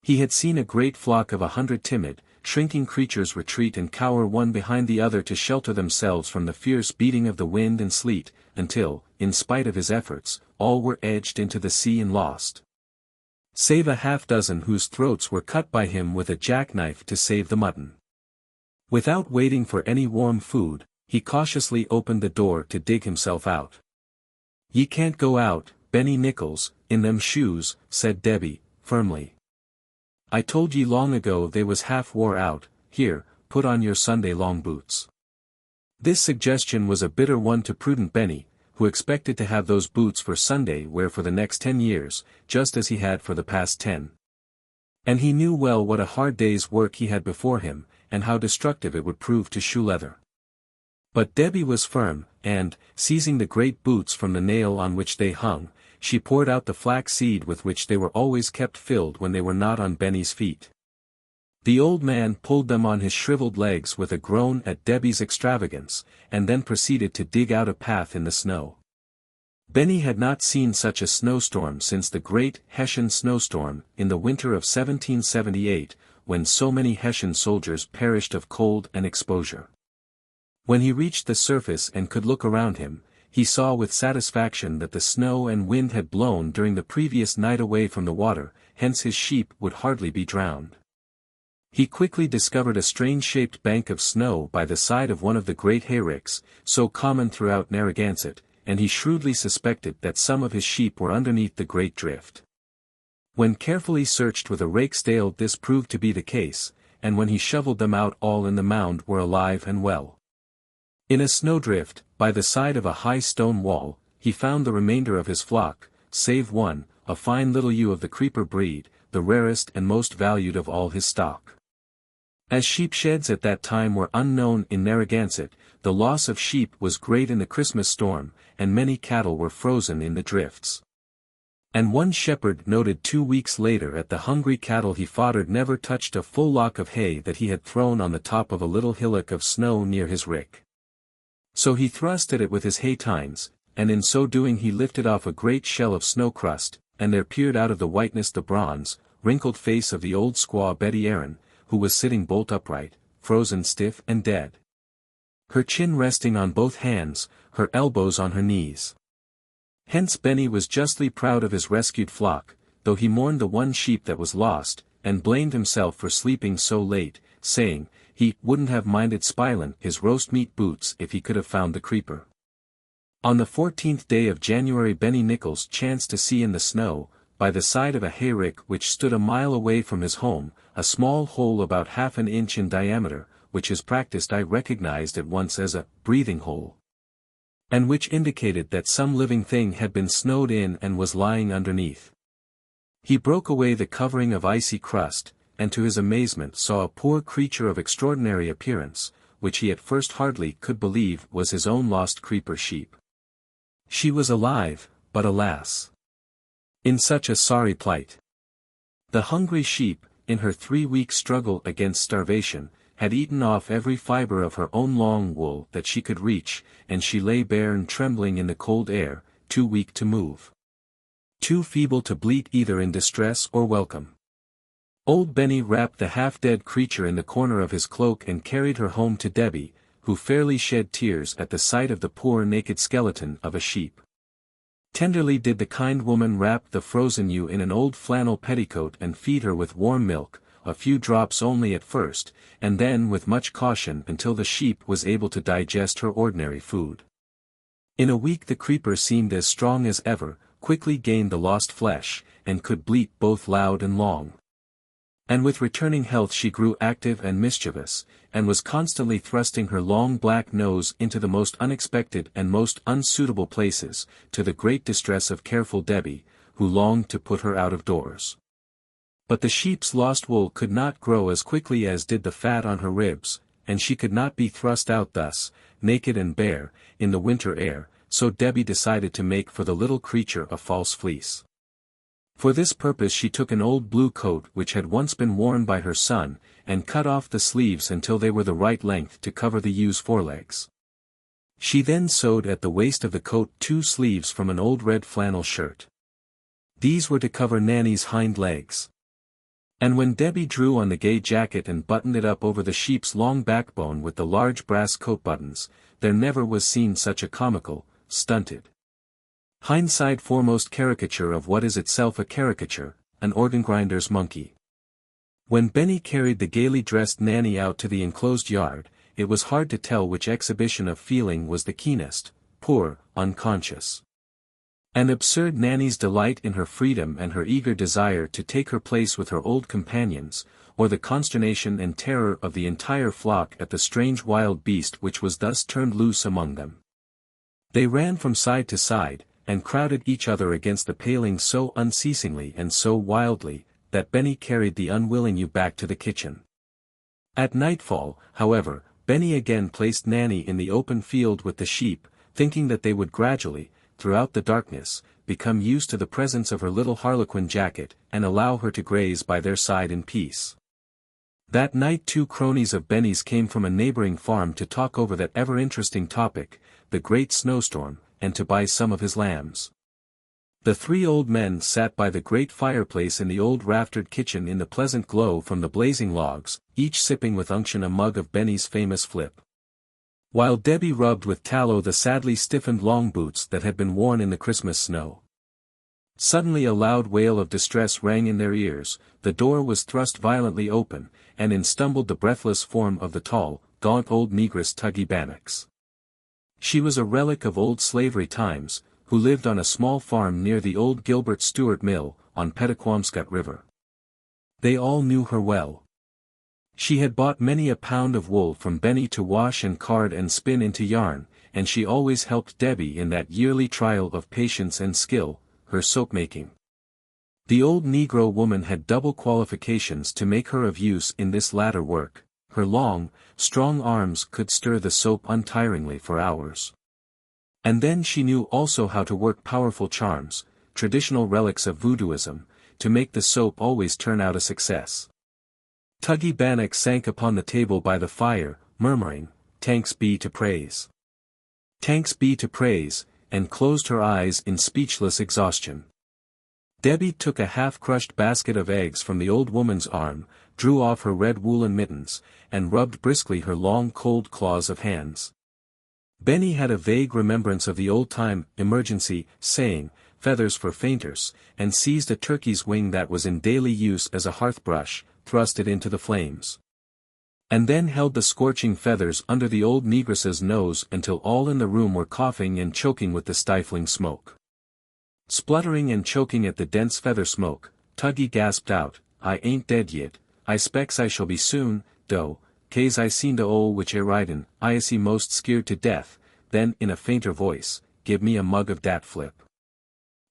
S1: He had seen a great flock of 100 timid, shrinking creatures retreat and cower one behind the other to shelter themselves from the fierce beating of the wind and sleet, until, in spite of his efforts, all were edged into the sea and lost. Save a half-dozen whose throats were cut by him with a jackknife to save the mutton. Without waiting for any warm food, he cautiously opened the door to dig himself out. "Ye can't go out, Benny Nichols, in them shoes," said Debbie, firmly. "I told ye long ago they was half wore out. Here, put on your Sunday-long boots." This suggestion was a bitter one to prudent Benny, who expected to have those boots for Sunday wear for the next 10 years, just as he had for the past 10. And he knew well what a hard day's work he had before him, and how destructive it would prove to shoe leather. But Debbie was firm, and, seizing the great boots from the nail on which they hung, she poured out the flax seed with which they were always kept filled when they were not on Benny's feet. The old man pulled them on his shriveled legs with a groan at Debbie's extravagance, and then proceeded to dig out a path in the snow. Benny had not seen such a snowstorm since the great Hessian snowstorm in the winter of 1778, when so many Hessian soldiers perished of cold and exposure. When he reached the surface and could look around him, he saw with satisfaction that the snow and wind had blown during the previous night away from the water, hence his sheep would hardly be drowned. He quickly discovered a strange-shaped bank of snow by the side of one of the great hayricks, so common throughout Narragansett, and he shrewdly suspected that some of his sheep were underneath the great drift. When carefully searched with a rake's tail, this proved to be the case, and when he shoveled them out, all in the mound were alive and well. In a snowdrift, by the side of a high stone wall, he found the remainder of his flock, save one, a fine little ewe of the creeper breed, the rarest and most valued of all his stock. As sheep sheds at that time were unknown in Narragansett, the loss of sheep was great in the Christmas storm, and many cattle were frozen in the drifts. And one shepherd noted 2 weeks later that the hungry cattle he foddered never touched a full lock of hay that he had thrown on the top of a little hillock of snow near his rick. So he thrust at it with his hay tines, and in so doing he lifted off a great shell of snow crust, and there peered out of the whiteness the bronze, wrinkled face of the old squaw Betty Aaron, who was sitting bolt upright, frozen stiff and dead. Her chin resting on both hands, her elbows on her knees. Hence Benny was justly proud of his rescued flock, though he mourned the one sheep that was lost, and blamed himself for sleeping so late, saying, he wouldn't have minded spilin' his roast meat boots if he could have found the creeper. On the 14th day of January Benny Nichols chanced to see in the snow, by the side of a hayrick which stood a mile away from his home, a small hole about half an inch in diameter, which his practiced eye recognized at once as a breathing hole, and which indicated that some living thing had been snowed in and was lying underneath. He broke away the covering of icy crust, and to his amazement saw a poor creature of extraordinary appearance, which he at first hardly could believe was his own lost creeper sheep. She was alive, but alas! In such a sorry plight. The hungry sheep, in her 3-week struggle against starvation, had eaten off every fiber of her own long wool that she could reach, and she lay bare and trembling in the cold air, too weak to move, too feeble to bleat either in distress or welcome. Old Benny wrapped the half-dead creature in the corner of his cloak and carried her home to Debbie, who fairly shed tears at the sight of the poor naked skeleton of a sheep. Tenderly did the kind woman wrap the frozen ewe in an old flannel petticoat and feed her with warm milk, a few drops only at first, and then with much caution until the sheep was able to digest her ordinary food. In a week the creeper seemed as strong as ever, quickly gained the lost flesh, and could bleat both loud and long. And with returning health she grew active and mischievous, and was constantly thrusting her long black nose into the most unexpected and most unsuitable places, to the great distress of careful Debbie, who longed to put her out of doors. But the sheep's lost wool could not grow as quickly as did the fat on her ribs, and she could not be thrust out thus, naked and bare, in the winter air, so Debbie decided to make for the little creature a false fleece. For this purpose she took an old blue coat which had once been worn by her son, and cut off the sleeves until they were the right length to cover the ewe's forelegs. She then sewed at the waist of the coat 2 sleeves from an old red flannel shirt. These were to cover Nanny's hind legs. And when Debbie drew on the gay jacket and buttoned it up over the sheep's long backbone with the large brass coat buttons, there never was seen such a comical, stunted, hindside foremost caricature of what is itself a caricature, an organ-grinder's monkey. When Benny carried the gaily dressed Nanny out to the enclosed yard, it was hard to tell which exhibition of feeling was the keenest, poor, unconscious. An absurd nanny's delight in her freedom and her eager desire to take her place with her old companions, or the consternation and terror of the entire flock at the strange wild beast which was thus turned loose among them. They ran from side to side, and crowded each other against the paling so unceasingly and so wildly, that Benny carried the unwilling ewe back to the kitchen. At nightfall, however, Benny again placed Nanny in the open field with the sheep, thinking that they would gradually, throughout the darkness, become used to the presence of her little harlequin jacket, and allow her to graze by their side in peace. That night 2 cronies of Benny's came from a neighboring farm to talk over that ever-interesting topic, the great snowstorm, and to buy some of his lambs. The 3 old men sat by the great fireplace in the old raftered kitchen in the pleasant glow from the blazing logs, each sipping with unction a mug of Benny's famous flip. While Debbie rubbed with tallow the sadly stiffened long boots that had been worn in the Christmas snow. Suddenly a loud wail of distress rang in their ears, the door was thrust violently open, and in stumbled the breathless form of the tall, gaunt old negress Tuggie Bannocks. She was a relic of old slavery times, who lived on a small farm near the old Gilbert Stewart mill, on Pettaquamscot River. They all knew her well. She had bought many a pound of wool from Benny to wash and card and spin into yarn, and she always helped Debbie in that yearly trial of patience and skill, her soap-making. The old Negro woman had double qualifications to make her of use in this latter work. Her long, strong arms could stir the soap untiringly for hours. And then she knew also how to work powerful charms, traditional relics of voodooism, to make the soap always turn out a success. Tuggie Bannocks sank upon the table by the fire, murmuring, "Tanks be to praise. Tanks be to praise," and closed her eyes in speechless exhaustion. Debbie took a half-crushed basket of eggs from the old woman's arm, drew off her red woolen mittens, and rubbed briskly her long cold claws of hands. Benny had a vague remembrance of the old-time emergency saying, "Feathers for fainters," and seized a turkey's wing that was in daily use as a hearth-brush, thrust it into the flames. And then held the scorching feathers under the old negress's nose until all in the room were coughing and choking with the stifling smoke. Spluttering and choking at the dense feather smoke, Tuggie gasped out, "I ain't dead yit, I specks I shall be soon, dough, 'case I seen de ole witch ridin', I is he most skeered to death," then in a fainter voice, "Give me a mug of dat flip."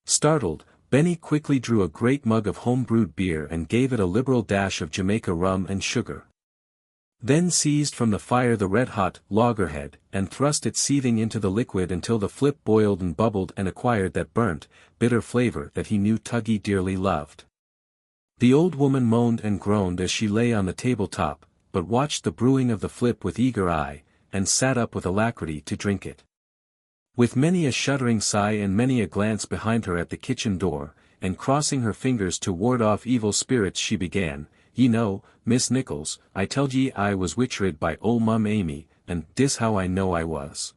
S1: Startled, Benny quickly drew a great mug of home-brewed beer and gave it a liberal dash of Jamaica rum and sugar. Then seized from the fire the red-hot loggerhead, and thrust it seething into the liquid until the flip boiled and bubbled and acquired that burnt, bitter flavor that he knew Tuggie dearly loved. The old woman moaned and groaned as she lay on the tabletop, but watched the brewing of the flip with eager eye, and sat up with alacrity to drink it. With many a shuddering sigh and many a glance behind her at the kitchen door, and crossing her fingers to ward off evil spirits she began, "Ye know, Miss Nichols, I telled ye I was witchrid by ol' Mum Amy, and dis how I know I was.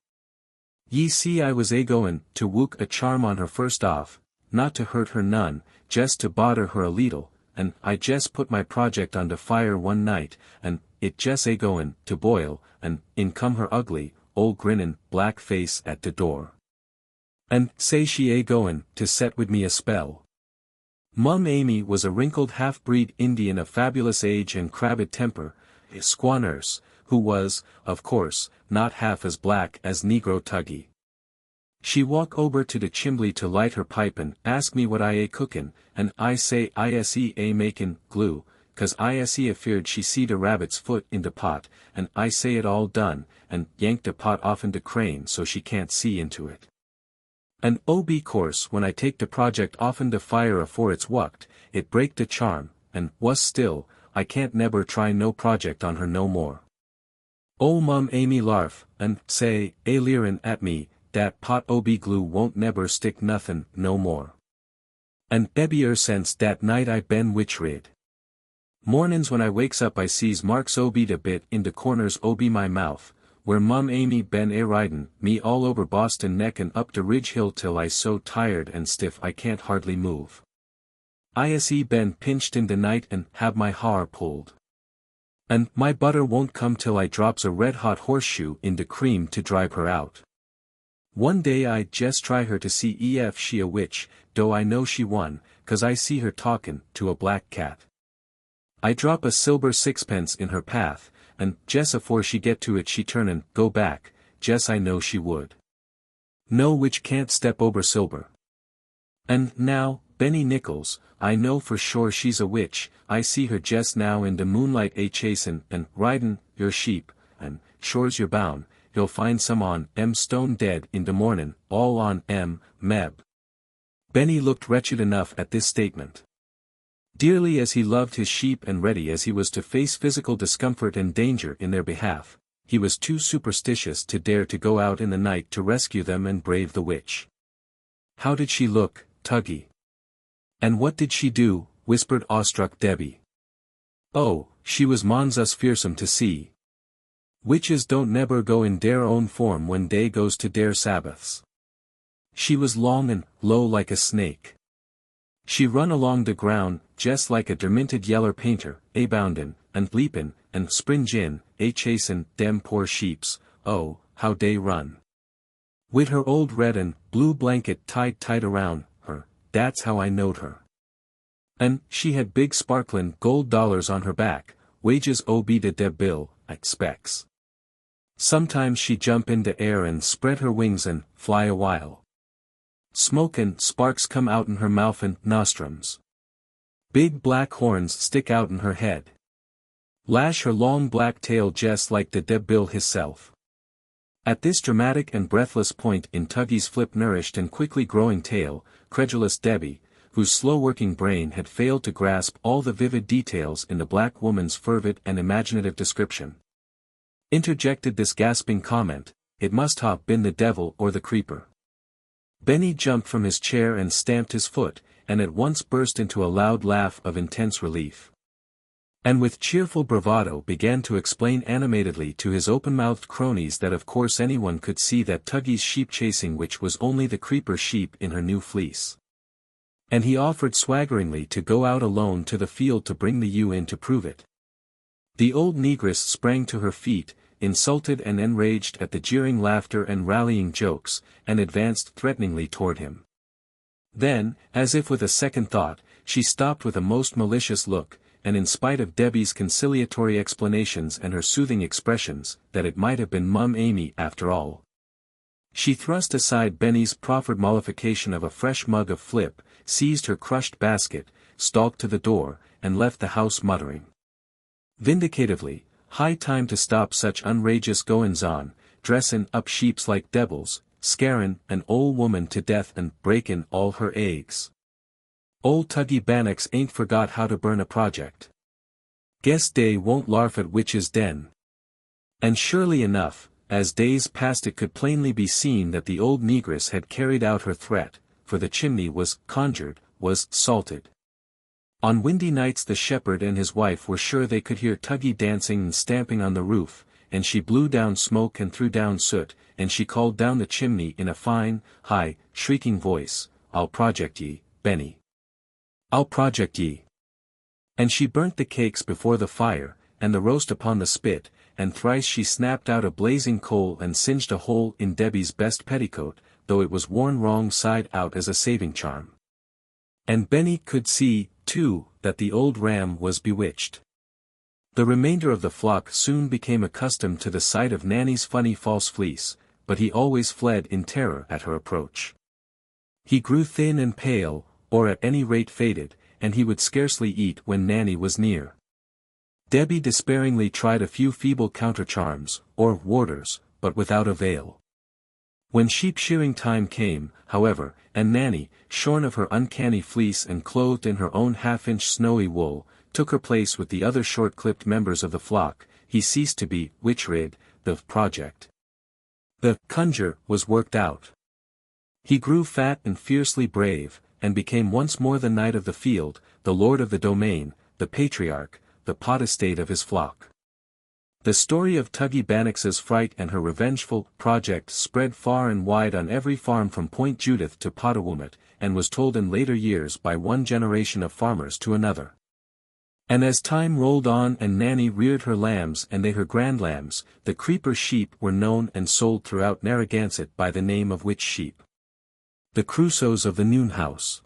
S1: Ye see I was a-goin' to wook a charm on her first off, not to hurt her none, jest to bodder her a leetle, and I jest put my project on de fire one night, and it jest a-goin' to boil, and in come her ugly, old grinnin', black face at de door. And say she a-goin' to set wid me a spell." Mum Amy was a wrinkled half-breed Indian of fabulous age and crabbed temper, a squaw nurse, who was, of course, not half as black as Negro Tuggie. She walk ober to de chimbly to light her pipe and ask me what I a cookin', and I say I.se. a makin' glue, 'cause I.se. afeared she see de rabbit's foot in de pot, and I say it all done, and yank de pot offen de crane so she can't see into it. And be course when I take de project offen de fire afore it's wucked, it break de charm, and, wuss still, I can't nebber try no project on her no more. Ol' Mum Amy larf, and say, leerin' at me, dat pot ob glue won't nebber stick nothin' no more. And ebbier since dat night I been witch-rid. Mornin's when I wakes up I sees marks ob de bit in de corners ob my mouth, where Mum Amy been a-ridin' me all over Boston Neck and up de Ridge Hill till I so tired and stiff I can't hardly move. I.se. been pinched in de night and have my har pulled. And my butter won't come till I drops a red-hot horseshoe in de cream to drive her out. One day I just try her to see if she a witch, dough I know she one, 'cause I see her talkin' to a black cat. I drop a silver sixpence in her path, and just afore she get to it she turn and go back, just I know she would. No witch can't step over silver. And now, Benny Nichols, I know for sure she's a witch. I see her just now in the moonlight a chasin' and ridin' your sheep, and, shore's you're bound, you'll find some on stone dead in the mornin', all on Meb. Benny looked wretched enough at this statement. Dearly as he loved his sheep and ready as he was to face physical discomfort and danger in their behalf, he was too superstitious to dare to go out in the night to rescue them and brave the witch. How did she look, Tuggie? And what did she do? Whispered awestruck Debbie. Oh, she was monstrous fearsome to see. Witches don't never go in their own form when they goes to their Sabbaths. She was long and low like a snake. She run along the ground, just like a demented yeller painter, a boundin', and leapin', and springin', a chasin' dem poor sheeps, oh, how they run. With her old red and blue blanket tied tight around her, that's how I knowed her. And she had big sparklin' gold dollars on her back, wages be the deb bill, I expects. Sometimes she jump in the air and spread her wings and fly a while. Smoke and sparks come out in her mouth and nostrums. Big black horns stick out in her head. Lash her long black tail just like the deb bill hisself. At this dramatic and breathless point in Tuggie's flip-nourished and quickly growing tale, credulous Debbie, whose slow-working brain had failed to grasp all the vivid details in the black woman's fervid and imaginative description, interjected this gasping comment, "It must have been the devil or the creeper." Benny jumped from his chair and stamped his foot, and at once burst into a loud laugh of intense relief. And with cheerful bravado began to explain animatedly to his open-mouthed cronies that of course anyone could see that Tuggie's sheep-chasing witch was only the creeper sheep in her new fleece. And he offered swaggeringly to go out alone to the field to bring the ewe in to prove it. The old negress sprang to her feet, insulted and enraged at the jeering laughter and rallying jokes, and advanced threateningly toward him. Then, as if with a second thought, she stopped with a most malicious look, and in spite of Debbie's conciliatory explanations and her soothing expressions, that it might have been Mum Amy after all, she thrust aside Benny's proffered mollification of a fresh mug of flip, seized her crushed basket, stalked to the door, and left the house muttering vindicatively, "High time to stop such unrageous goin's-on, dressin' up sheeps like devils, scarin' an old woman to death and breakin' all her eggs. Old Tuggie BANNOCK'S ain't forgot how to burn a project. Guess dey won't larf at witches den." And surely enough, as days passed it could plainly be seen that the old negress had carried out her threat, for the chimney was conjured, was salted. On windy nights the shepherd and his wife were sure they could hear Tuggie dancing and stamping on the roof, and she blew down smoke and threw down soot, and she called down the chimney in a fine, high, shrieking voice, "I'll project ye, Benny. I'll project ye." And she burnt the cakes before the fire, and the roast upon the spit, and thrice she snapped out a blazing coal and singed a hole in Debbie's best petticoat, though it was worn wrong side out as a saving charm. And Benny could see, too, that the old ram was bewitched. The remainder of the flock soon became accustomed to the sight of Nanny's funny false fleece, but he always fled in terror at her approach. He grew thin and pale, or at any rate faded, and he would scarcely eat when Nanny was near. Debbie despairingly tried a few feeble counter-charms, or warders, but without avail. When sheep-shearing time came, however, and Nanny, shorn of her uncanny fleece and clothed in her own half-inch snowy wool, took her place with the other short-clipped members of the flock, he ceased to be witch-rid, the project. The conjure was worked out. He grew fat and fiercely brave, and became once more the knight of the field, the lord of the domain, the patriarch, the potestate of his flock. The story of Tuggie BANNOCK'S fright and her revengeful project spread far and wide on every farm from Point Judith to Potawatomi, and was told in later years by one generation of farmers to another. And as time rolled on and Nanny reared her lambs and they her grand lambs, the creeper sheep were known and sold throughout Narragansett by the name of which sheep? The CRUSOES of the Noon House.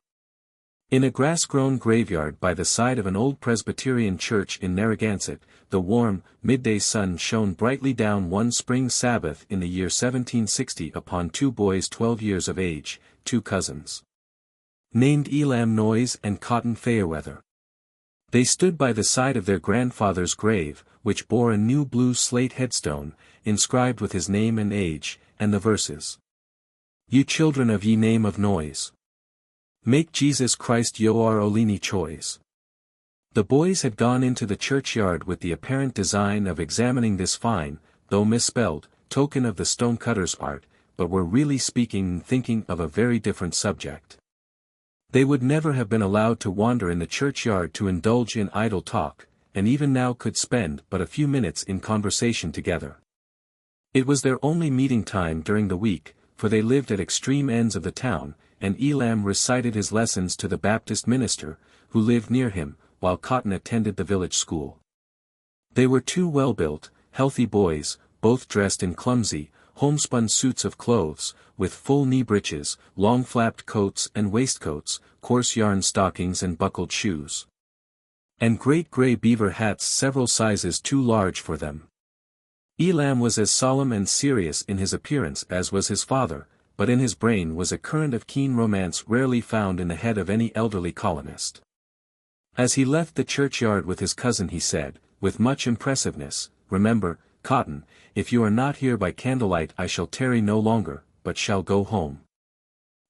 S1: In a grass-grown graveyard by the side of an old Presbyterian church in Narragansett, the warm, midday sun shone brightly down one spring Sabbath in the year 1760 upon two boys 12 years of age, two cousins, named Elam Noyes and Cotton Fairweather. They stood by the side of their grandfather's grave, which bore a new blue slate headstone, inscribed with his name and age, and the verses, "You children of ye name of Noyes, make Jesus Christ your only choice." The boys had gone into the churchyard with the apparent design of examining this fine, though misspelled, token of the stonecutter's art, but were really speaking and thinking of a very different subject. They would never have been allowed to wander in the churchyard to indulge in idle talk, and even now could spend but a few minutes in conversation together. It was their only meeting time during the week, for they lived at extreme ends of the town, and Elam recited his lessons to the Baptist minister, who lived near him, while Cotton attended the village school. They were two well-built, healthy boys, both dressed in clumsy, homespun suits of clothes, with full knee breeches, long flapped coats and waistcoats, coarse yarn stockings and buckled shoes, and great gray beaver hats several sizes too large for them. Elam was as solemn and serious in his appearance as was his father, but in his brain was a current of keen romance rarely found in the head of any elderly colonist. As he left the churchyard with his cousin he said, with much impressiveness, "Remember, Cotton, if you are not here by candlelight I shall tarry no longer, but shall go home."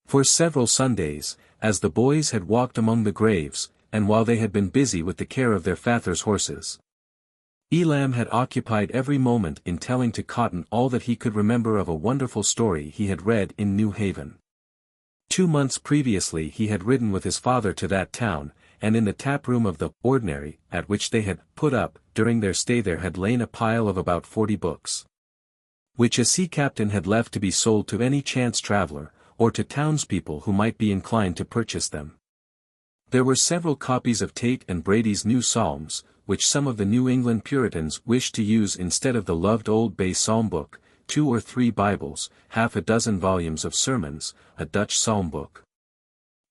S1: For several Sundays, as the boys had walked among the graves, and while they had been busy with the care of their father's horses, Elam had occupied every moment in telling to Cotton all that he could remember of a wonderful story he had read in New Haven. 2 months previously he had ridden with his father to that town, and in the tap room of the Ordinary, at which they had put up, during their stay there had lain a pile of about 40 books, which a sea captain had left to be sold to any chance traveler, or to townspeople who might be inclined to purchase them. There were several copies of Tate and Brady's New Psalms, which some of the New England Puritans wished to use instead of the loved Old Bay Psalm Book, 2 or 3 Bibles, half a dozen volumes of sermons, a Dutch psalm book,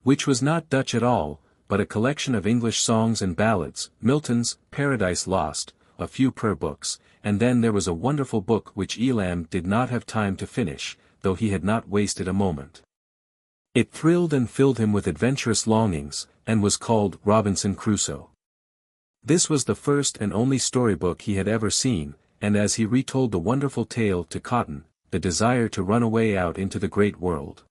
S1: which was not Dutch at all, but a collection of English songs and ballads, Milton's Paradise Lost, a few prayer books, and then there was a wonderful book which Elam did not have time to finish, though he had not wasted a moment. It thrilled and filled him with adventurous longings, and was called Robinson Crusoe. This was the first and only storybook he had ever seen, and as he retold the wonderful tale to Cotton, the desire to run away out into the great world,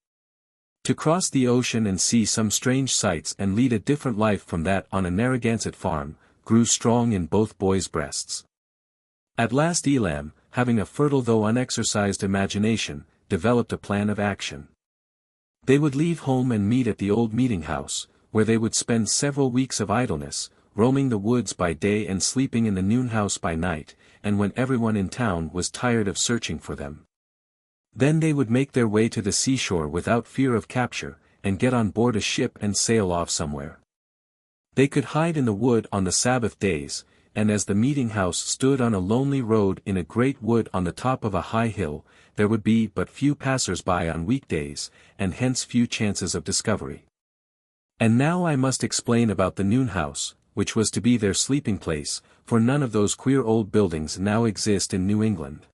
S1: to cross the ocean and see some strange sights and lead a different life from that on a Narragansett farm, grew strong in both boys' breasts. At last Elam, having a fertile though unexercised imagination, developed a plan of action. They would leave home and meet at the old meeting house, where they would spend several weeks of idleness, roaming the woods by day and sleeping in the noon house by night, and when everyone in town was tired of searching for them, then they would make their way to the seashore without fear of capture, and get on board a ship and sail off somewhere. They could hide in the wood on the Sabbath days, and as the meeting house stood on a lonely road in a great wood on the top of a high hill, there would be but few passers-by on weekdays, and hence few chances of discovery. And now I must explain about the noon house, which was to be their sleeping place, for none of those queer old buildings now exist in New England.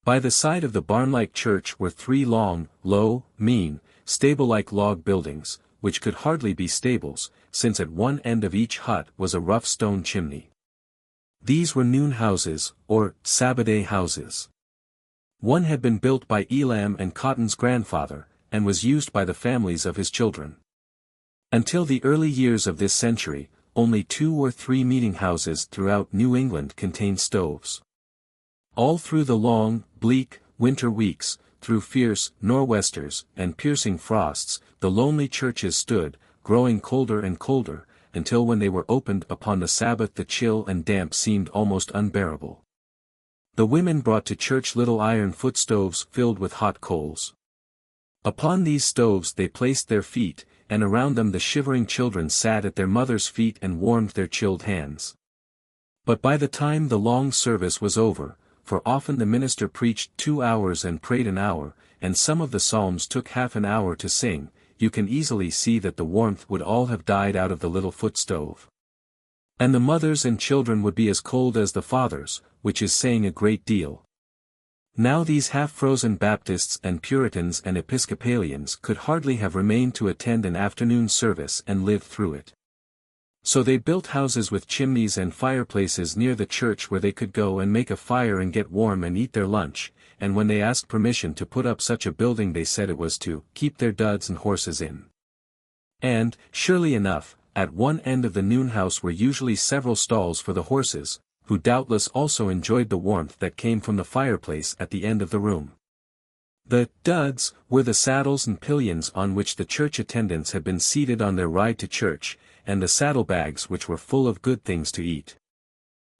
S1: By the side of the barn-like church were 3 long, low, mean, stable-like log buildings, which could hardly be stables, since at one end of each hut was a rough stone chimney. These were noon houses, or Sabbath houses. One had been built by Elam and Cotton's grandfather, and was used by the families of his children. Until the early years of this century, only 2 or 3 meeting houses throughout New England contained stoves. All through the long, bleak, winter weeks, through fierce nor'westers and piercing frosts, the lonely churches stood, growing colder and colder, until when they were opened upon the Sabbath the chill and damp seemed almost unbearable. The women brought to church little iron foot-stoves filled with hot coals. Upon these stoves they placed their feet, and around them the shivering children sat at their mother's feet and warmed their chilled hands. But by the time the long service was over, for often the minister preached 2 hours and prayed an hour, and some of the psalms took half an hour to sing, you can easily see that the warmth would all have died out of the little foot stove. And the mothers and children would be as cold as the fathers, which is saying a great deal. Now these half-frozen Baptists and Puritans and Episcopalians could hardly have remained to attend an afternoon service and live through it. So they built houses with chimneys and fireplaces near the church where they could go and make a fire and get warm and eat their lunch, and when they asked permission to put up such a building they said it was to keep their duds and horses in. And, surely enough, at one end of the noon house were usually several stalls for the horses, who doubtless also enjoyed the warmth that came from the fireplace at the end of the room. The duds were the saddles and pillions on which the church attendants had been seated on their ride to church, and the saddlebags which were full of good things to eat.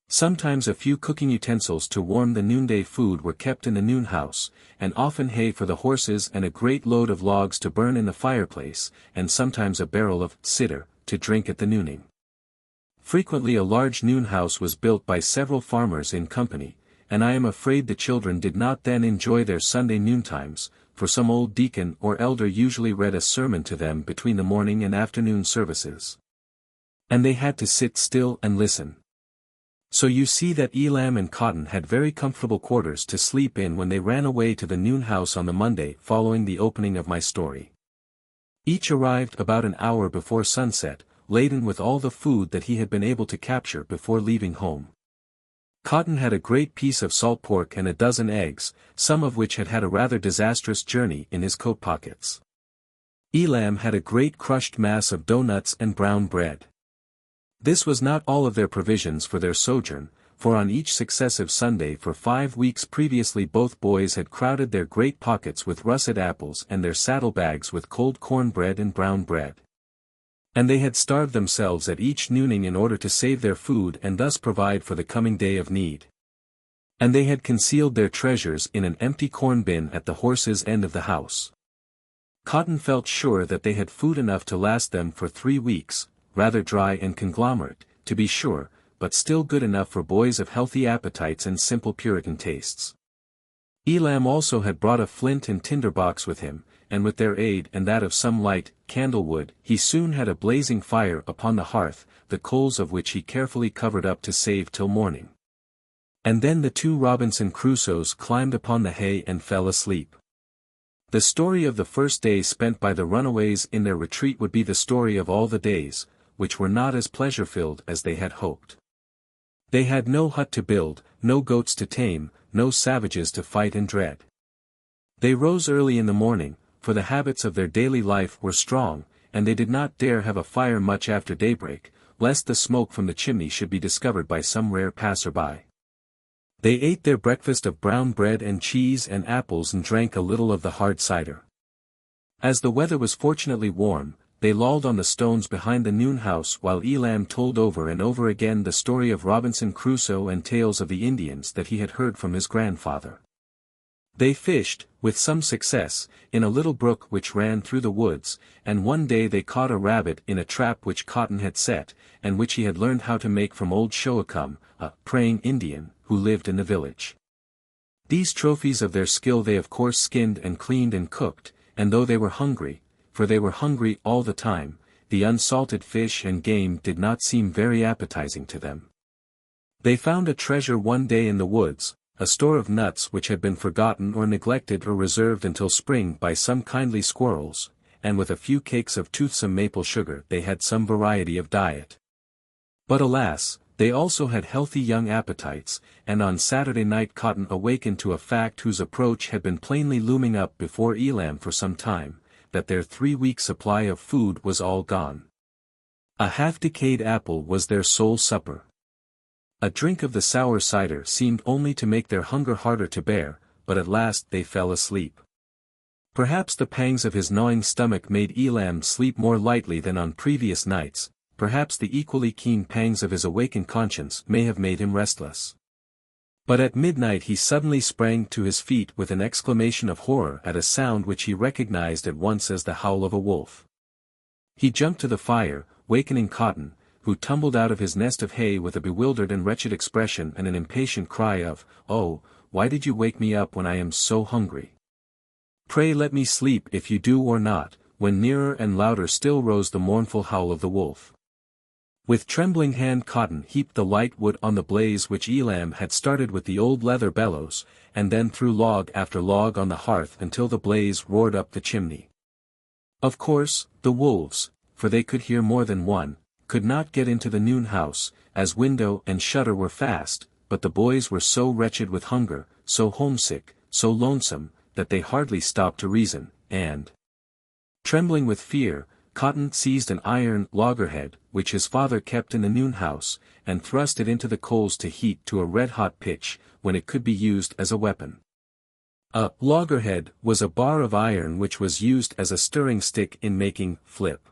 S1: Sometimes a few cooking utensils to warm the noonday food were kept in the noon house, and often hay for the horses and a great load of logs to burn in the fireplace, and sometimes a barrel of cider to drink at the nooning. Frequently a large noon house was built by several farmers in company, and I am afraid the children did not then enjoy their Sunday noontimes, for some old deacon or elder usually read a sermon to them between the morning and afternoon services. And they had to sit still and listen. So you see that Elam and Cotton had very comfortable quarters to sleep in when they ran away to the noon house on the Monday following the opening of my story. Each arrived about an hour before sunset, laden with all the food that he had been able to capture before leaving home. Cotton had a great piece of salt pork and a dozen eggs, some of which had had a rather disastrous journey in his coat pockets. Elam had a great crushed mass of doughnuts and brown bread. This was not all of their provisions for their sojourn, for on each successive Sunday for 5 weeks previously both boys had crowded their great pockets with russet apples and their saddlebags with cold corn bread and brown bread. And they had starved themselves at each nooning in order to save their food and thus provide for the coming day of need. And they had concealed their treasures in an empty corn bin at the horses' end of the house. Cotton felt sure that they had food enough to last them for 3 weeks, rather dry and conglomerate, to be sure, but still good enough for boys of healthy appetites and simple Puritan tastes. Elam also had brought a flint and tinder box with him, and with their aid and that of some light, candlewood, he soon had a blazing fire upon the hearth, the coals of which he carefully covered up to save till morning. And then the 2 Robinson Crusoes climbed upon the hay and fell asleep. The story of the first day spent by the runaways in their retreat would be the story of all the days, which were not as pleasure-filled as they had hoped. They had no hut to build, no goats to tame, no savages to fight and dread. They rose early in the morning, for the habits of their daily life were strong, and they did not dare have a fire much after daybreak, lest the smoke from the chimney should be discovered by some rare passer-by. They ate their breakfast of brown bread and cheese and apples and drank a little of the hard cider. As the weather was fortunately warm, they lolled on the stones behind the noon house while Elam told over and over again the story of Robinson Crusoe and tales of the Indians that he had heard from his grandfather. They fished, with some success, in a little brook which ran through the woods, and one day they caught a rabbit in a trap which Cotton had set, and which he had learned how to make from old Shoacum, a praying Indian, who lived in the village. These trophies of their skill they of course skinned and cleaned and cooked, and though they were hungry, for they were hungry all the time, the unsalted fish and game did not seem very appetizing to them. They found a treasure one day in the woods, a store of nuts which had been forgotten or neglected or reserved until spring by some kindly squirrels, and with a few cakes of toothsome maple sugar they had some variety of diet. But alas, they also had healthy young appetites, and on Saturday night Cotton awakened to a fact whose approach had been plainly looming up before Elam for some time, that their 3-week supply of food was all gone. A half-decayed apple was their sole supper. A drink of the sour cider seemed only to make their hunger harder to bear, but at last they fell asleep. Perhaps the pangs of his gnawing stomach made Elam sleep more lightly than on previous nights, perhaps the equally keen pangs of his awakened conscience may have made him restless. But at midnight he suddenly sprang to his feet with an exclamation of horror at a sound which he recognized at once as the howl of a wolf. He jumped to the fire, wakening Cotton, who tumbled out of his nest of hay with a bewildered and wretched expression and an impatient cry of, "Oh, why did you wake me up when I am so hungry? Pray let me sleep if you do or not," when nearer and louder still rose the mournful howl of the wolf. With trembling hand Cotton heaped the light wood on the blaze which Elam had started with the old leather bellows, and then threw log after log on the hearth until the blaze roared up the chimney. Of course, the wolves, for they could hear more than one, could not get into the noon house, as window and shutter were fast, but the boys were so wretched with hunger, so homesick, so lonesome, that they hardly stopped to reason, and, trembling with fear, Cotton seized an iron loggerhead, which his father kept in the noon house, and thrust it into the coals to heat to a red-hot pitch, when it could be used as a weapon. A loggerhead was a bar of iron which was used as a stirring stick in making flip.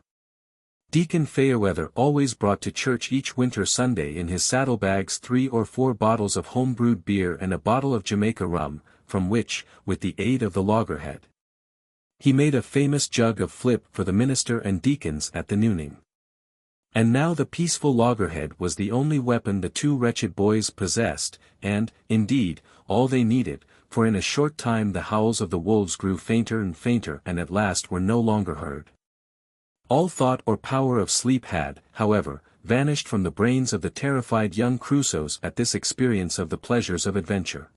S1: Deacon Fairweather always brought to church each winter Sunday in his saddlebags 3 or 4 bottles of home-brewed beer and a bottle of Jamaica rum, from which, with the aid of the loggerhead, he made a famous jug of flip for the minister and deacons at the nooning. And now the peaceful loggerhead was the only weapon the 2 wretched boys possessed, and, indeed, all they needed, for in a short time the howls of the wolves grew fainter and fainter and at last were no longer heard. All thought or power of sleep had, however, vanished from the brains of the terrified young CRUSOES at this experience of the pleasures of adventure.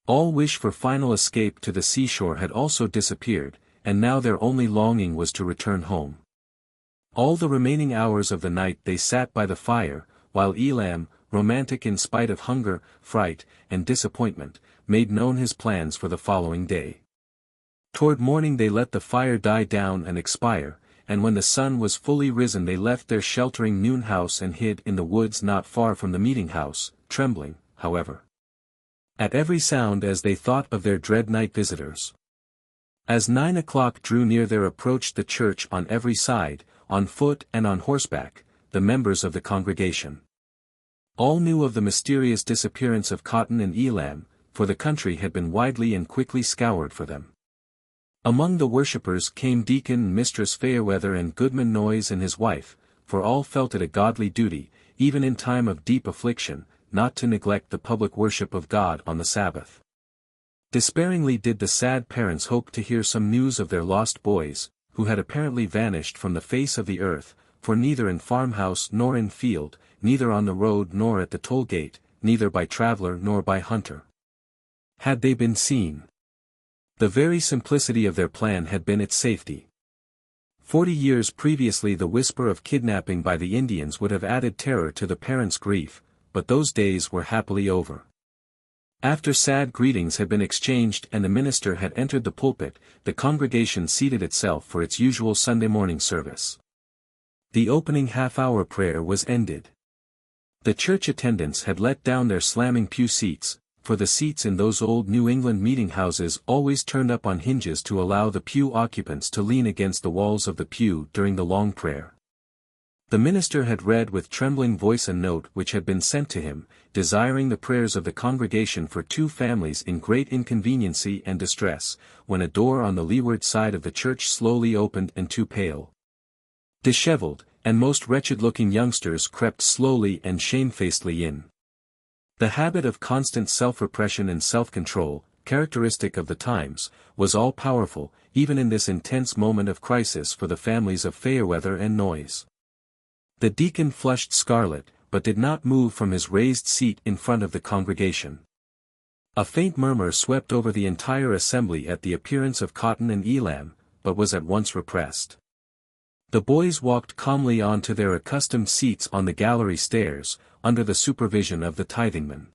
S1: All wish for final escape to the seashore had also disappeared, and now their only longing was to return home. All the remaining hours of the night they sat by the fire, while Elam, romantic in spite of hunger, fright, and disappointment, made known his plans for the following day. Toward morning they let the fire die down and expire, and when the sun was fully risen they left their sheltering noon house and hid in the woods not far from the meeting house, trembling, however, at every sound as they thought of their dread night visitors. As 9 o'clock drew near there approached the church on every side, on foot and on horseback, the members of the congregation. All knew of the mysterious disappearance of Cotton and Elam, for the country had been widely and quickly scoured for them. Among the worshippers came Deacon and Mistress Fairweather and Goodman Noyes and his wife, for all felt it a godly duty, even in time of deep affliction, not to neglect the public worship of God on the Sabbath. Despairingly did the sad parents hope to hear some news of their lost boys, who had apparently vanished from the face of the earth, for neither in farmhouse nor in field, neither on the road nor at the toll gate, neither by traveler nor by hunter, had they been seen. The very simplicity of their plan had been its safety. 40 years previously the whisper of kidnapping by the Indians would have added terror to the parents' grief, but those days were happily over. After sad greetings had been exchanged and the minister had entered the pulpit, the congregation seated itself for its usual Sunday morning service. The opening half-hour prayer was ended. The church attendants had let down their slamming pew seats, for the seats in those old New England meeting houses always turned up on hinges to allow the pew occupants to lean against the walls of the pew during the long prayer. The minister had read with trembling voice a note which had been sent to him, desiring the prayers of the congregation for 2 families in great inconveniency and distress, when a door on the leeward side of the church slowly opened and 2 pale, disheveled, and most wretched-looking youngsters crept slowly and shamefacedly in. The habit of constant self-repression and self-control, characteristic of the times, was all-powerful, even in this intense moment of crisis for the families of Fairweather and Noyes. The deacon flushed scarlet, but did not move from his raised seat in front of the congregation. A faint murmur swept over the entire assembly at the appearance of Cotton and Elam, but was at once repressed. The boys walked calmly on to their accustomed seats on the gallery stairs, under the supervision of the tithingman.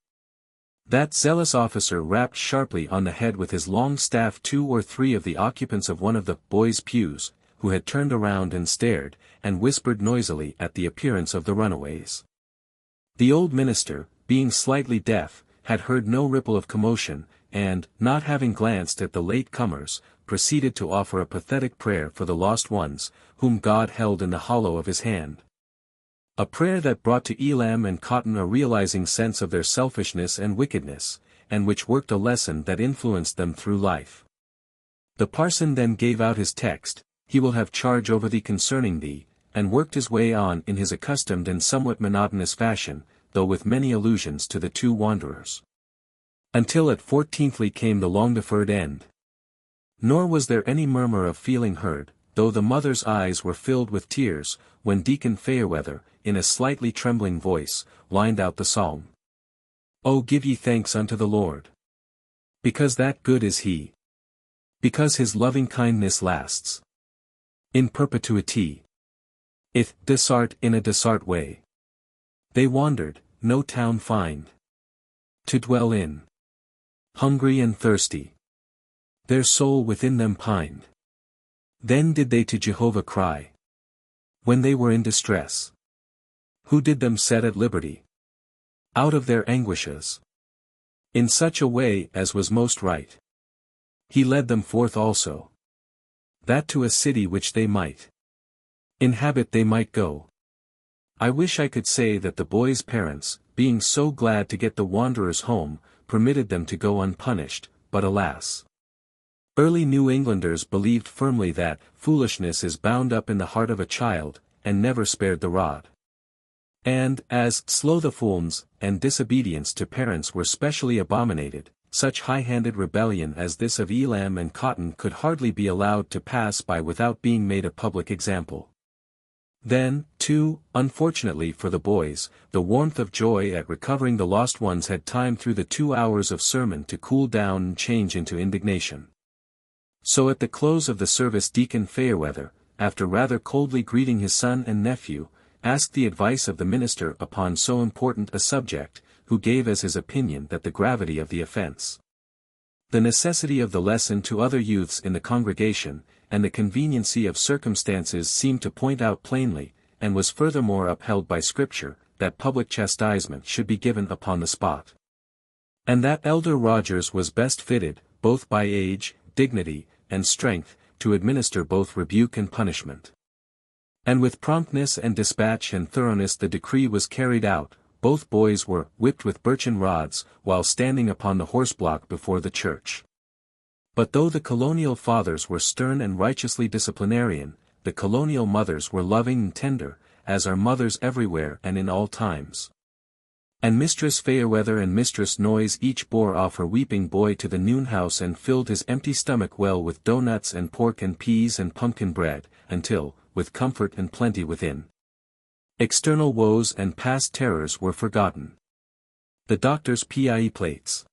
S1: That zealous officer rapped sharply on the head with his long staff 2 or 3 of the occupants of one of the boys' pews, who had turned around and stared, and whispered noisily at the appearance of the runaways. The old minister, being slightly deaf, had heard no ripple of commotion, and, not having glanced at the late comers, proceeded to offer a pathetic prayer for the lost ones, whom God held in the hollow of his hand. A prayer that brought to Elam and Cotton a realizing sense of their selfishness and wickedness, and which worked a lesson that influenced them through life. The parson then gave out his text, he will have charge over thee concerning thee, and worked his way on in his accustomed and somewhat monotonous fashion, though with many allusions to the two wanderers. Until at 14thly came the long-deferred end. Nor was there any murmur of feeling heard, though the mother's eyes were filled with tears, when Deacon Fairweather, in a slightly trembling voice, lined out the psalm. O give ye thanks unto the Lord. Because that good is he. Because his loving kindness lasts in perpetuity. If desart in a desart way. They wandered, no town find to dwell in. Hungry and thirsty. Their soul within them pined. Then did they to Jehovah cry. When they were in distress. Who did them set at liberty out of their anguishes. In such a way as was most right. He led them forth also. That to a city which they might inhabit they might go. I wish I could say that the boys' parents, being so glad to get the wanderers home, permitted them to go unpunished, but alas. Early New Englanders believed firmly that foolishness is bound up in the heart of a child, and never spared the rod. And, as slothfulness and disobedience to parents were specially abominated, such high-handed rebellion as this of Elam and Cotton could hardly be allowed to pass by without being made a public example. Then, too, unfortunately for the boys, the warmth of joy at recovering the lost ones had time through the 2 hours of sermon to cool down and change into indignation. So at the close of the service Deacon Fairweather, after rather coldly greeting his son and nephew, asked the advice of the minister upon so important a subject, who gave as his opinion that the gravity of the offense, the necessity of the lesson to other youths in the congregation, and the conveniency of circumstances seemed to point out plainly, and was furthermore upheld by Scripture, that public chastisement should be given upon the spot. And that Elder Rogers was best fitted, both by age, dignity, and strength, to administer both rebuke and punishment. And with promptness and dispatch and thoroughness the decree was carried out. Both boys were whipped with birchen rods, while standing upon the horse-block before the church. But though the colonial fathers were stern and righteously disciplinarian, the colonial mothers were loving and tender, as are mothers everywhere and in all times. And Mistress Fairweather and Mistress Noyes each bore off her weeping boy to the noon house and filled his empty stomach well with doughnuts and pork and peas and pumpkin bread, until, with comfort and plenty within, external woes and past terrors were forgotten. The doctor's PIE plates.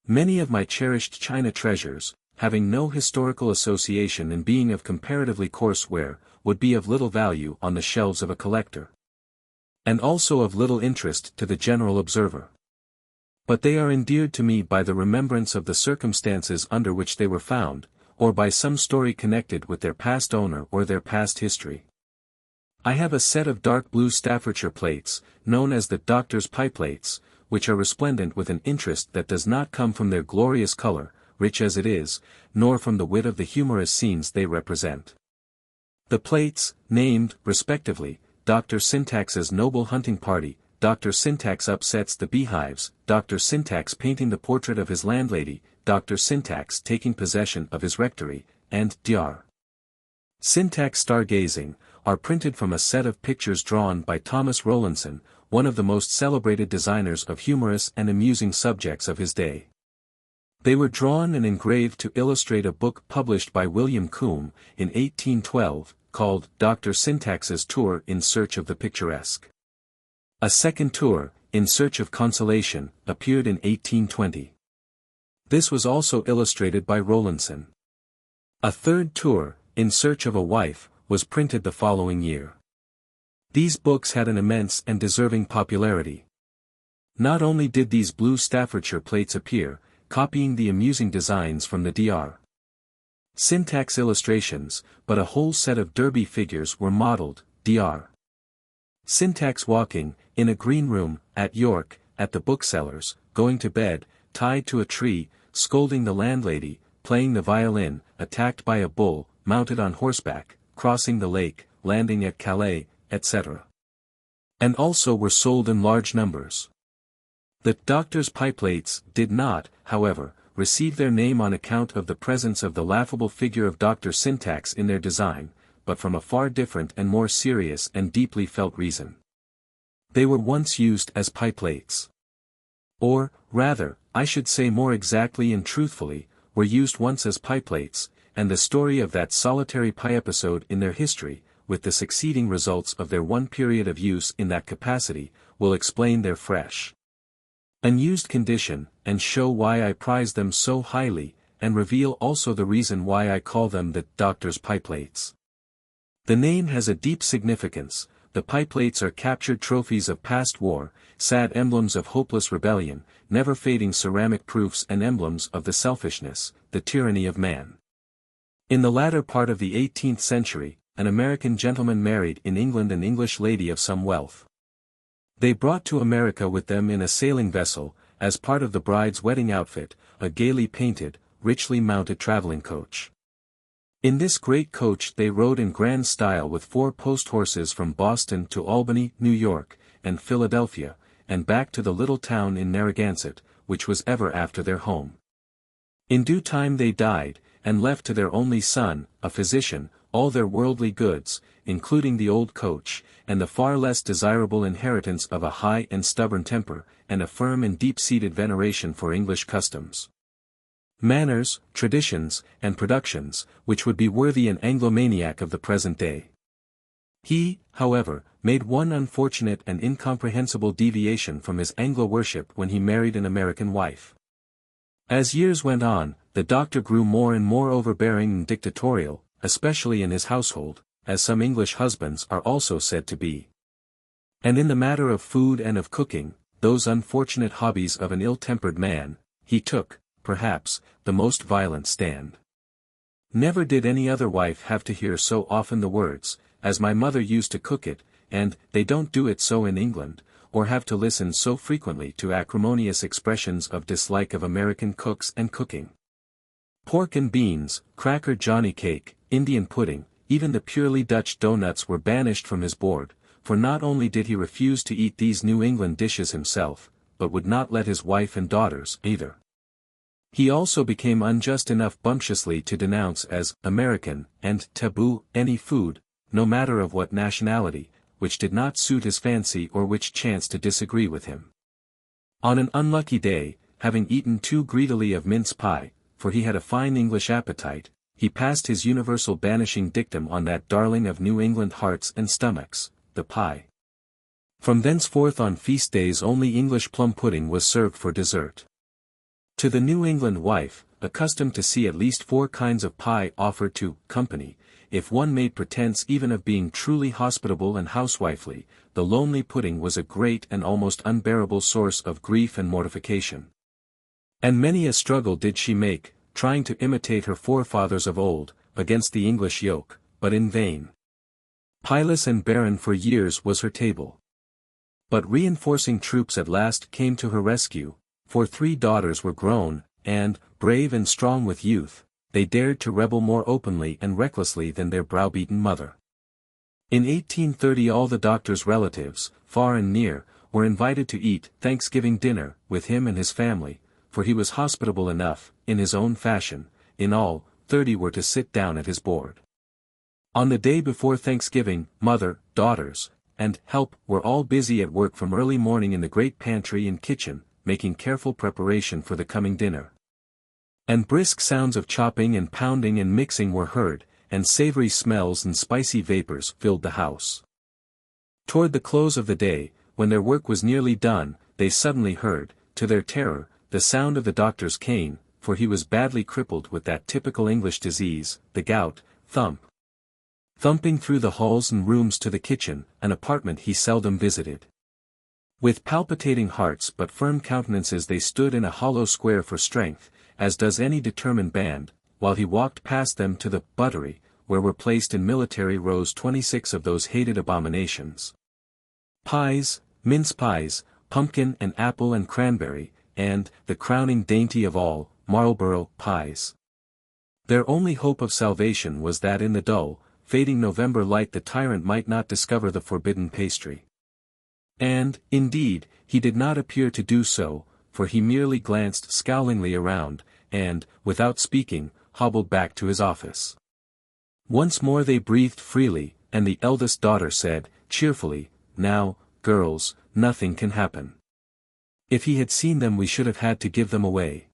S1: Many of my cherished china treasures, having no historical association and being of comparatively coarse ware, would be of little value on the shelves of a collector, and also of little interest to the general observer. But they are endeared to me by the remembrance of the circumstances under which they were found, or by some story connected with their past owner or their past history. I have a set of dark blue Staffordshire plates, known as the doctor's pie plates, which are resplendent with an interest that does not come from their glorious color, rich as it is, nor from the wit of the humorous scenes they represent. The plates, named, respectively, Dr. Syntax's Noble Hunting Party, Dr. Syntax Upsets the Beehives, Dr. Syntax Painting the Portrait of His Landlady, Dr. Syntax Taking Possession of His Rectory, and Dr. Syntax Stargazing, are printed from a set of pictures drawn by Thomas Rowlandson, one of the most celebrated designers of humorous and amusing subjects of his day. They were drawn and engraved to illustrate a book published by William Coombe, in 1812, called Dr. Syntax's Tour in Search of the Picturesque. A second tour, In Search of Consolation, appeared in 1820. This was also illustrated by Rowlandson. A third tour, In Search of a Wife, was printed the following year. These books had an immense and deserving popularity. Not only did these blue Staffordshire plates appear, copying the amusing designs from the Dr. Syntax illustrations, but a whole set of Derby figures were modeled, Dr. Syntax walking, in a green room, at York, at the bookseller's, going to bed, tied to a tree, scolding the landlady, playing the violin, attacked by a bull, mounted on horseback, crossing the lake, landing at Calais, etc. And also were sold in large numbers. The doctor's pie plates did not, however, received their name on account of the presence of the laughable figure of Dr. Syntax in their design, but from a far different and more serious and deeply felt reason. They were once used as pie plates. Or, rather, I should say more exactly and truthfully, were used once as pie plates, and the story of that solitary pie episode in their history, with the succeeding results of their one period of use in that capacity, will explain their fresh, unused condition, and show why I prize them so highly, and reveal also the reason why I call them the doctor's pie plates. The name has a deep significance. The pie plates are captured trophies of past war, sad emblems of hopeless rebellion, never-fading ceramic proofs and emblems of the selfishness, the tyranny of man. In the latter part of the 18th century, an American gentleman married in England an English lady of some wealth. They brought to America with them in a sailing vessel, as part of the bride's wedding outfit, a gaily painted, richly mounted traveling coach. In this great coach they rode in grand style with 4 post horses from Boston to Albany, New York, and Philadelphia, and back to the little town in Narragansett, which was ever after their home. In due time they died, and left to their only son, a physician, all their worldly goods, including the old coach, and the far less desirable inheritance of a high and stubborn temper, and a firm and deep-seated veneration for English customs, manners, traditions, and productions, which would be worthy an Anglomaniac of the present day. He, however, made one unfortunate and incomprehensible deviation from his Anglo-worship when he married an American wife. As years went on, the doctor grew more and more overbearing and dictatorial, especially in his household, as some English husbands are also said to be. And in the matter of food and of cooking, those unfortunate hobbies of an ill-tempered man, he took, perhaps, the most violent stand. Never did any other wife have to hear so often the words, "As my mother used to cook it," and "They don't do it so in England," or have to listen so frequently to acrimonious expressions of dislike of American cooks and cooking. Pork and beans, cracker Johnny cake, Indian pudding, even the purely Dutch doughnuts were banished from his board, for not only did he refuse to eat these New England dishes himself, but would not let his wife and daughters either. He also became unjust enough bumptiously to denounce as American and taboo any food, no matter of what nationality, which did not suit his fancy or which chanced to disagree with him. On an unlucky day, having eaten too greedily of mince pie, for he had a fine English appetite, he passed his universal banishing dictum on that darling of New England hearts and stomachs, the pie. From thenceforth on feast days only English plum pudding was served for dessert. To the New England wife, accustomed to see at least 4 kinds of pie offered to company, if one made pretense even of being truly hospitable and housewifely, the lonely pudding was a great and almost unbearable source of grief and mortification. And many a struggle did she make, trying to imitate her forefathers of old, against the English yoke, but in vain. Pieless and barren for years was her table. But reinforcing troops at last came to her rescue, for 3 daughters were grown, and, brave and strong with youth, they dared to rebel more openly and recklessly than their browbeaten mother. In 1830 all the doctor's relatives, far and near, were invited to eat Thanksgiving dinner with him and his family, for he was hospitable enough, in his own fashion. In all, 30 were to sit down at his board. On the day before Thanksgiving, mother, daughters, and help were all busy at work from early morning in the great pantry and kitchen, making careful preparation for the coming dinner. And brisk sounds of chopping and pounding and mixing were heard, and savory smells and spicy vapors filled the house. Toward the close of the day, when their work was nearly done, they suddenly heard, to their terror, the sound of the doctor's cane, for he was badly crippled with that typical English disease, the gout, thumping through the halls and rooms to the kitchen, an apartment he seldom visited. With palpitating hearts but firm countenances they stood in a hollow square for strength, as does any determined band, while he walked past them to the buttery, where were placed in military rows 26 of those hated abominations. Pies, mince pies, pumpkin and apple and cranberry, and, the crowning dainty of all, Marlborough pies. Their only hope of salvation was that in the dull, fading November light the tyrant might not discover the forbidden pastry. And, indeed, he did not appear to do so, for he merely glanced scowlingly around, and, without speaking, hobbled back to his office. Once more they breathed freely, and the eldest daughter said, cheerfully, "Now, girls, nothing can happen. If he had seen them we should have had to give them away.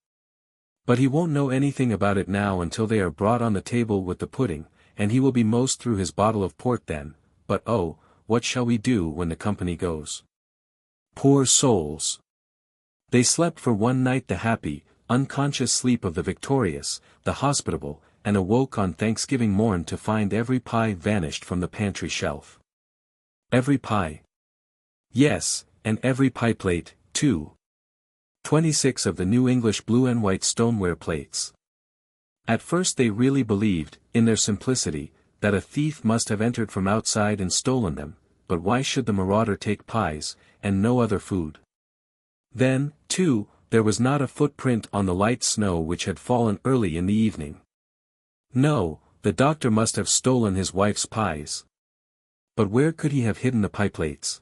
S1: But he won't know anything about it now until they are brought on the table with the pudding, and he will be most through his bottle of port then, but oh, what shall we do when the company goes? Poor souls! They slept for one night the happy, unconscious sleep of the victorious, the hospitable, and awoke on Thanksgiving morn to find every pie vanished from the pantry shelf. Every pie. Yes, and every pie plate, too. 26 of the New English blue and white stoneware plates. At first they really believed, in their simplicity, that a thief must have entered from outside and stolen them, but why should the marauder take pies, and no other food? Then, too, there was not a footprint on the light snow which had fallen early in the evening. No, the doctor must have stolen his wife's pies. But where could he have hidden the pie plates?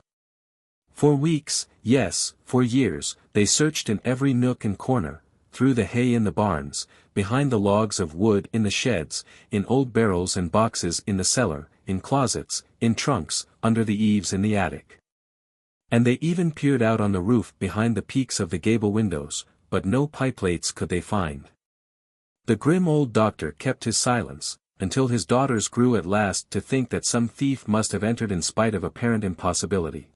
S1: For weeks, yes, for years, they searched in every nook and corner, through the hay in the barns, behind the logs of wood in the sheds, in old barrels and boxes in the cellar, in closets, in trunks, under the eaves in the attic. And they even peered out on the roof behind the peaks of the gable windows, but no pie plates could they find. The grim old doctor kept his silence, until his daughters grew at last to think that some thief must have entered in spite of apparent impossibility.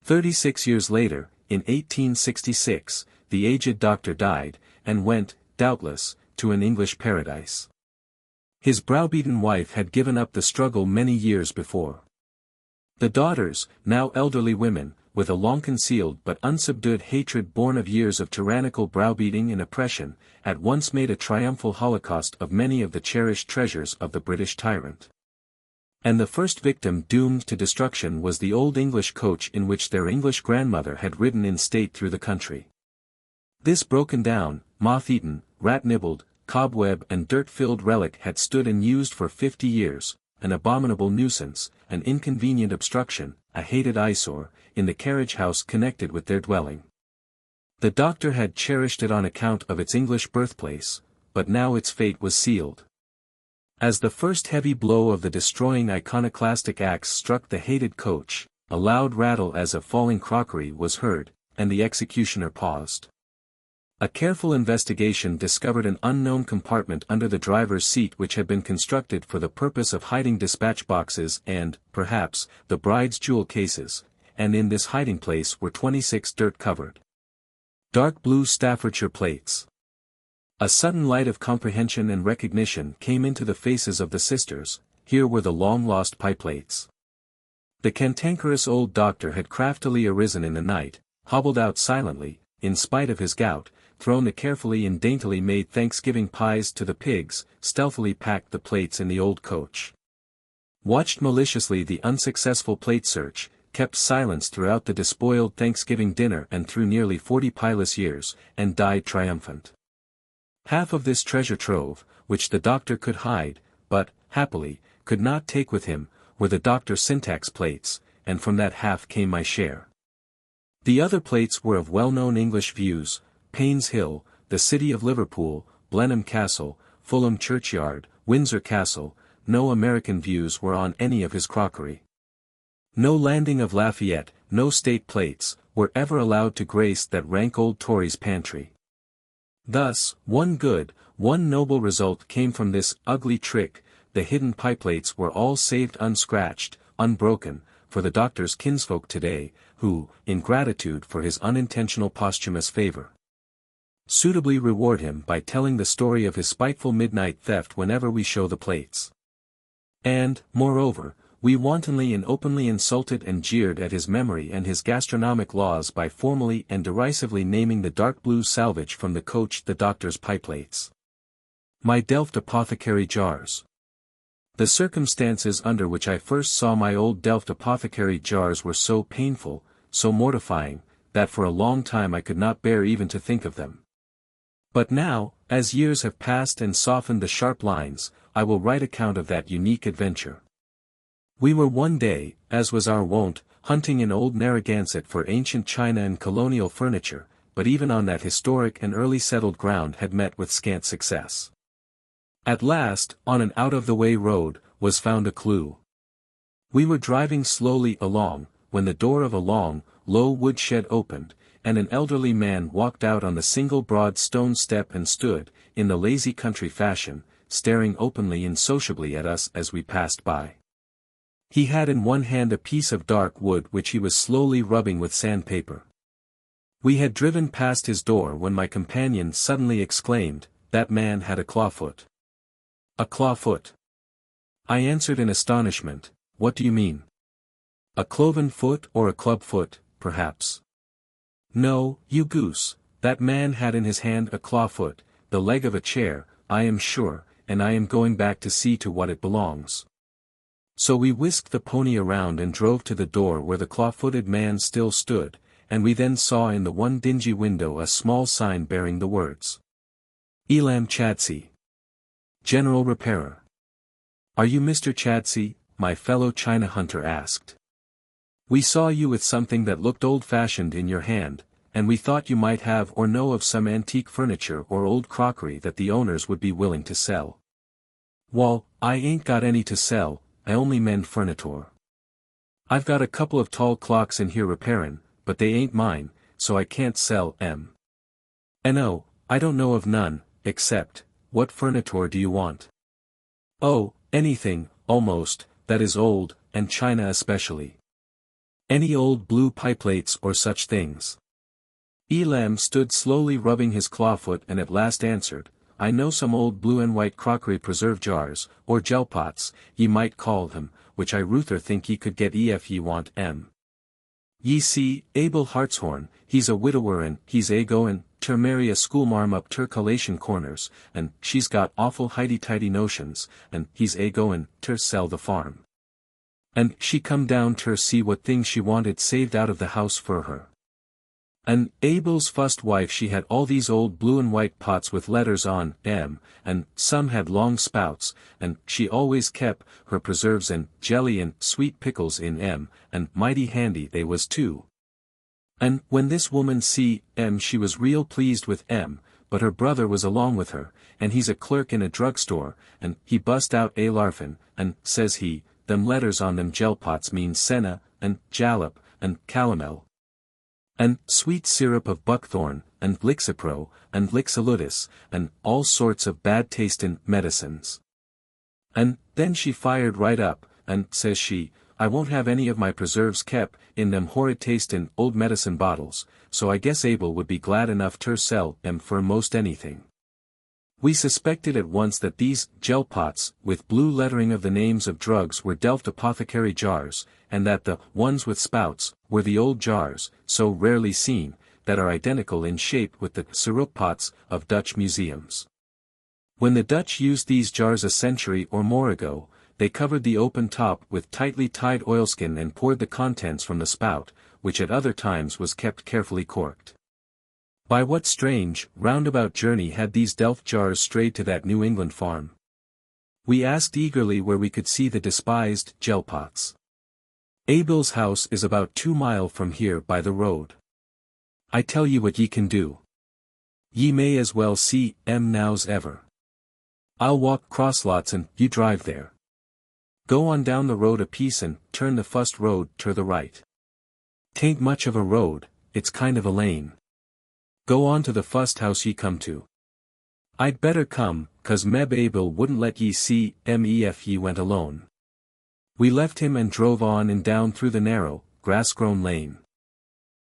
S1: 36 years later, in 1866, the aged doctor died, and went, doubtless, to an English paradise. His browbeaten wife had given up the struggle many years before. The daughters, now elderly women, with a long-concealed but unsubdued hatred born of years of tyrannical browbeating and oppression, at once made a triumphal holocaust of many of the cherished treasures of the British tyrant. And the first victim doomed to destruction was the old English coach in which their English grandmother had ridden in state through the country. This broken down, moth-eaten, rat-nibbled, cobweb and dirt-filled relic had stood unused for 50 years, an abominable nuisance, an inconvenient obstruction, a hated eyesore, in the carriage house connected with their dwelling. The doctor had cherished it on account of its English birthplace, but now its fate was sealed. As the first heavy blow of the destroying iconoclastic axe struck the hated coach, a loud rattle as of falling crockery was heard, and the executioner paused. A careful investigation discovered an unknown compartment under the driver's seat which had been constructed for the purpose of hiding dispatch boxes and, perhaps, the bride's jewel cases, and in this hiding place were 26 dirt-covered, dark blue Staffordshire plates. A sudden light of comprehension and recognition came into the faces of the sisters. Here were the long-lost pie plates. The cantankerous old doctor had craftily arisen in the night, hobbled out silently, in spite of his gout, thrown the carefully and daintily made Thanksgiving pies to the pigs, stealthily packed the plates in the old coach, watched maliciously the unsuccessful plate search, kept silence throughout the despoiled Thanksgiving dinner and through nearly 40 pieless years, and died triumphant. Half of this treasure trove, which the doctor could hide, but, happily, could not take with him, were the doctor's syntax plates, and from that half came my share. The other plates were of well-known English views: Payne's Hill, the city of Liverpool, Blenheim Castle, Fulham Churchyard, Windsor Castle. No American views were on any of his crockery. No landing of Lafayette, no state plates, were ever allowed to grace that rank old Tory's pantry. Thus, one noble result came from this ugly trick: the hidden pie plates were all saved unscratched, unbroken, for the doctor's kinsfolk today, who, in gratitude for his unintentional posthumous favor, suitably reward him by telling the story of his spiteful midnight theft whenever we show the plates. And, moreover, we wantonly and openly insulted and jeered at his memory and his gastronomic laws by formally and derisively naming the dark blue salvage from the coach the doctor's pie plates. My DELFT apothecary jars. The circumstances under which I first saw my old DELFT apothecary jars were so painful, so mortifying, that for a long time I could not bear even to think of them. But now, as years have passed and softened the sharp lines, I will write account of that unique adventure. We were one day, as was our wont, hunting in Old Narragansett for ancient china and colonial furniture, but even on that historic and early settled ground had met with scant success. At last, on an out-of-the-way road, was found a clue. We were driving slowly along, when the door of a long, low woodshed opened, and an elderly man walked out on the single broad stone step and stood, in the lazy country fashion, staring openly and sociably at us as we passed by. He had in one hand a piece of dark wood which he was slowly rubbing with sandpaper. We had driven past his door when my companion suddenly exclaimed, "That man had a clawfoot." "A clawfoot?" I answered in astonishment, "What do you mean? A cloven foot or a club foot, perhaps?" "No, you goose, that man had in his hand a clawfoot, the leg of a chair, I am sure, and I am going back to see to what it belongs." So we whisked the pony around and drove to the door where the claw-footed man still stood, and we then saw in the one dingy window a small sign bearing the words, "ELAM CHADSEY, General Repairer." "Are you Mr. Chadsey?" my fellow China hunter asked. "We saw you with something that looked old-fashioned in your hand, and we thought you might have or know of some antique furniture or old crockery that the owners would be willing to sell." "Wall, I ain't got any to sell, I only mend furniture. I've got a couple of tall clocks in here repairin', but they ain't mine, so I can't sell 'em. And oh, I don't know of none, except, what furniture do you want?" "Oh, anything, almost, that is old, and china especially. Any old blue pie-plates or such things." Elam stood slowly rubbing his clawfoot and at last answered, "I know some old blue and white crockery preserve jars, or gel pots, ye might call them, which I ruther think ye could get if ye want 'em. Ye see, Abel Hartshorn, he's a widower and he's a-goin' ter marry a schoolmarm up ter Collation Corners, and she's got awful highty-tighty notions, and he's a-goin' ter sell the farm. And she come down ter see what things she wanted saved out of the house fur her. And Abel's fust wife she had all these old blue and white pots with letters on 'em, and some had long spouts, and she always kep' her preserves and jelly and sweet pickles in 'em, and mighty handy they was too. And when this woman see 'em she was real pleased with 'em, but her brother was along with her, and he's a clerk in a drugstore, and he bust out a larfin, and says he, them letters on them gel pots mean senna, and jalap, and calomel, and sweet syrup of buckthorn, and lixipro, and lixalutis, and all sorts of bad-tastin' medicines. And then she fired right up, and says she, I won't have any of my preserves kep' in them horrid-tastin' old medicine bottles, so I guess Abel would be glad enough ter sell 'em for most anything. We suspected at once that these gel pots, with blue lettering of the names of drugs, were DELFT apothecary jars, and that the ones with spouts were the old jars, so rarely seen, that are identical in shape with the syrup pots of Dutch museums. When the Dutch used these jars a century or more ago, they covered the open top with tightly tied oilskin and poured the contents from the spout, which at other times was kept carefully corked. By what strange, roundabout journey had these DELFT jars strayed to that New England farm? We asked eagerly where we could see the despised gel pots. Abel's house is about 2 mile from here by the road. I tell ye what ye can do. Ye may as well see 'em now's ever. I'll walk cross lots and you drive there. Go on down the road a piece and turn the fust road ter the right. 'Tain't much of a road, it's kind of a lane. Go on to the fust house ye come to. I'd better come, 'cause Meb Abel wouldn't let ye see 'em ef ye went alone.' We left him and drove on and down through the narrow, grass-grown lane.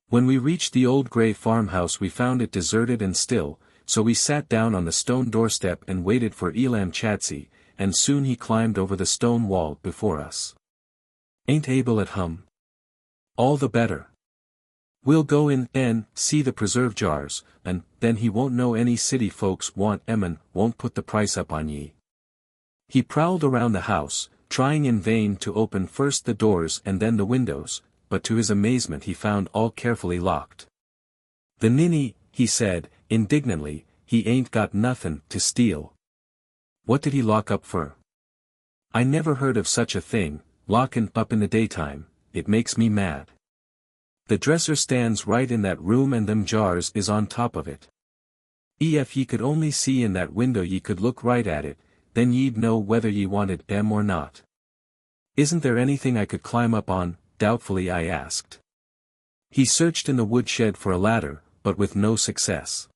S1: When we reached the old gray farmhouse we found it deserted and still, so we sat down on the stone doorstep and waited for Elam Chadsey, and soon he climbed over the stone wall before us. Ain't Abel at home? All the better. We'll go in and see the preserve jars, and then he won't know any city folks want 'em and won't put the price up on ye. He prowled around the house, trying in vain to open first the doors and then the windows, but to his amazement he found all carefully locked. The ninny, he said, indignantly, he ain't got nothin' to steal. What did he lock up for? I never heard of such a thing, lockin' up in the daytime, it makes me mad. The dresser stands right in that room and them jars is on top of it. If ye could only see in that window ye could look right at it, then ye'd know whether ye wanted 'em or not. Isn't there anything I could climb up on, doubtfully I asked. He searched in the woodshed for a ladder, but with no success.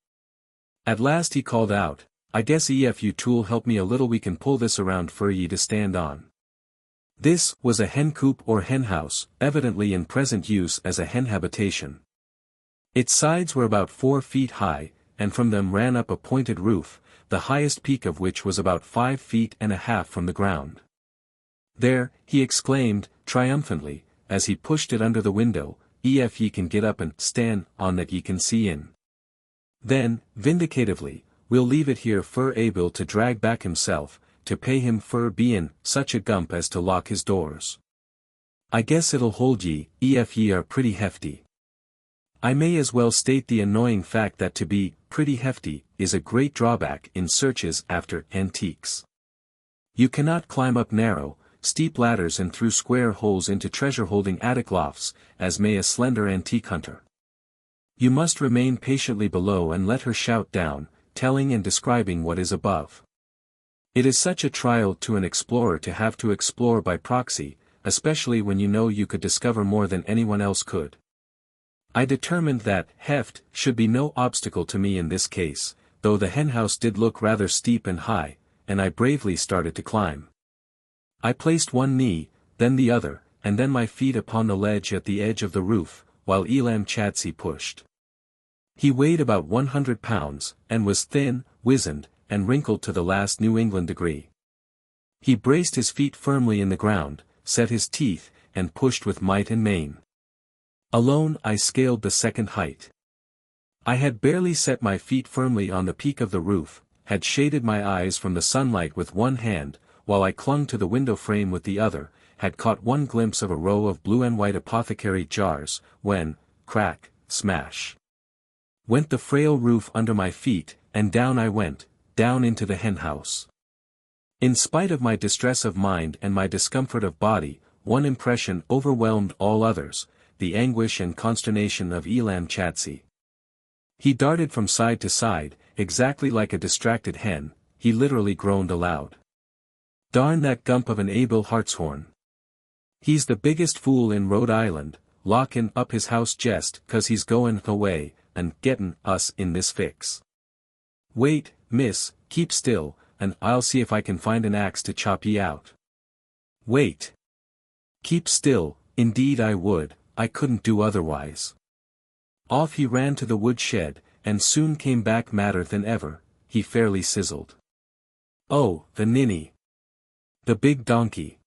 S1: At last he called out, I guess if you two'll help me a little we can pull this around for ye to stand on. This was a hen coop or hen house, evidently in present use as a hen habitation. Its sides were about 4 feet high, and from them ran up a pointed roof, the highest peak of which was about 5 feet and a half from the ground. There, he exclaimed, triumphantly, as he pushed it under the window, if ye can get up and stand on that ye can see in. Then, vindicatively, we'll leave it here fur able to drag back himself, to pay him fur bein' such a gump as to lock his doors. I guess it'll hold ye, if ye are pretty hefty. I may as well state the annoying fact that to be pretty hefty is a great drawback in searches after antiques. You cannot climb up narrow, steep ladders and through square holes into treasure-holding attic lofts, as may a slender antique hunter. You must remain patiently below and let her shout down, telling and describing what is above. It is such a trial to an explorer to have to explore by proxy, especially when you know you could discover more than anyone else could. I determined that heft should be no obstacle to me in this case, though the henhouse did look rather steep and high, and I bravely started to climb. I placed one knee, then the other, and then my feet upon the ledge at the edge of the roof, while ELAM CHADSEY pushed. He weighed about 100 pounds, and was thin, wizened, and wrinkled to the last New England degree. He braced his feet firmly in the ground, set his teeth, and pushed with might and main. Alone I scaled the second height. I had barely set my feet firmly on the peak of the roof, had shaded my eyes from the sunlight with one hand, while I clung to the window frame with the other, had caught one glimpse of a row of blue and white apothecary jars, when, crack, smash, went the frail roof under my feet, and down I went, down into the henhouse. In spite of my distress of mind and my discomfort of body, one impression overwhelmed all others, the anguish and consternation of ELAM CHADSEY. He darted from side to side, exactly like a distracted hen, he literally groaned aloud. Darn that gump of an Abel Hartshorn. He's the biggest fool in Rhode Island, lockin' up his house jest 'cause he's goin' away, and gettin' us in this fix. Wait, miss, keep still, and I'll see if I can find an axe to chop ye out. Wait. Keep still, indeed I would, I couldn't do otherwise. Off he ran to the woodshed, and soon came back madder than ever, he fairly sizzled. Oh, the ninny. The big donkey.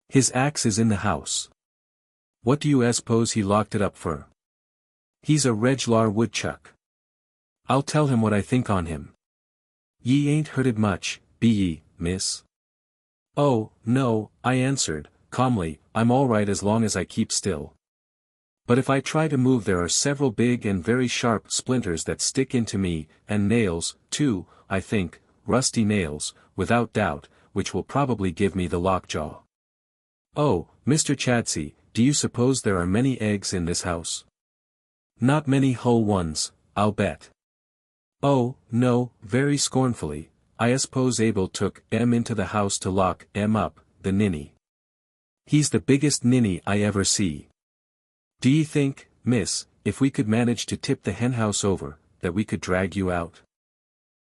S1: His axe is in the house. What do you suppose he locked it up for? He's a reg'lar woodchuck. I'll tell him what I think on him. Ye ain't hurted much, be ye, miss? Oh, no, I answered, calmly, I'm all right as long as I keep still. But if I try to move there are several big and very sharp splinters that stick into me, and nails, too, I think, rusty nails, without doubt, which will probably give me the lockjaw. Oh, Mr. Chadsey, do you suppose there are many eggs in this house? Not many whole ones, I'll bet. Oh, no, very scornfully, I suppose Abel took 'em into the house to lock 'em up, the ninny. He's the biggest ninny I ever see. Do ye think, miss, if we could manage to tip the henhouse over, that we could drag you out?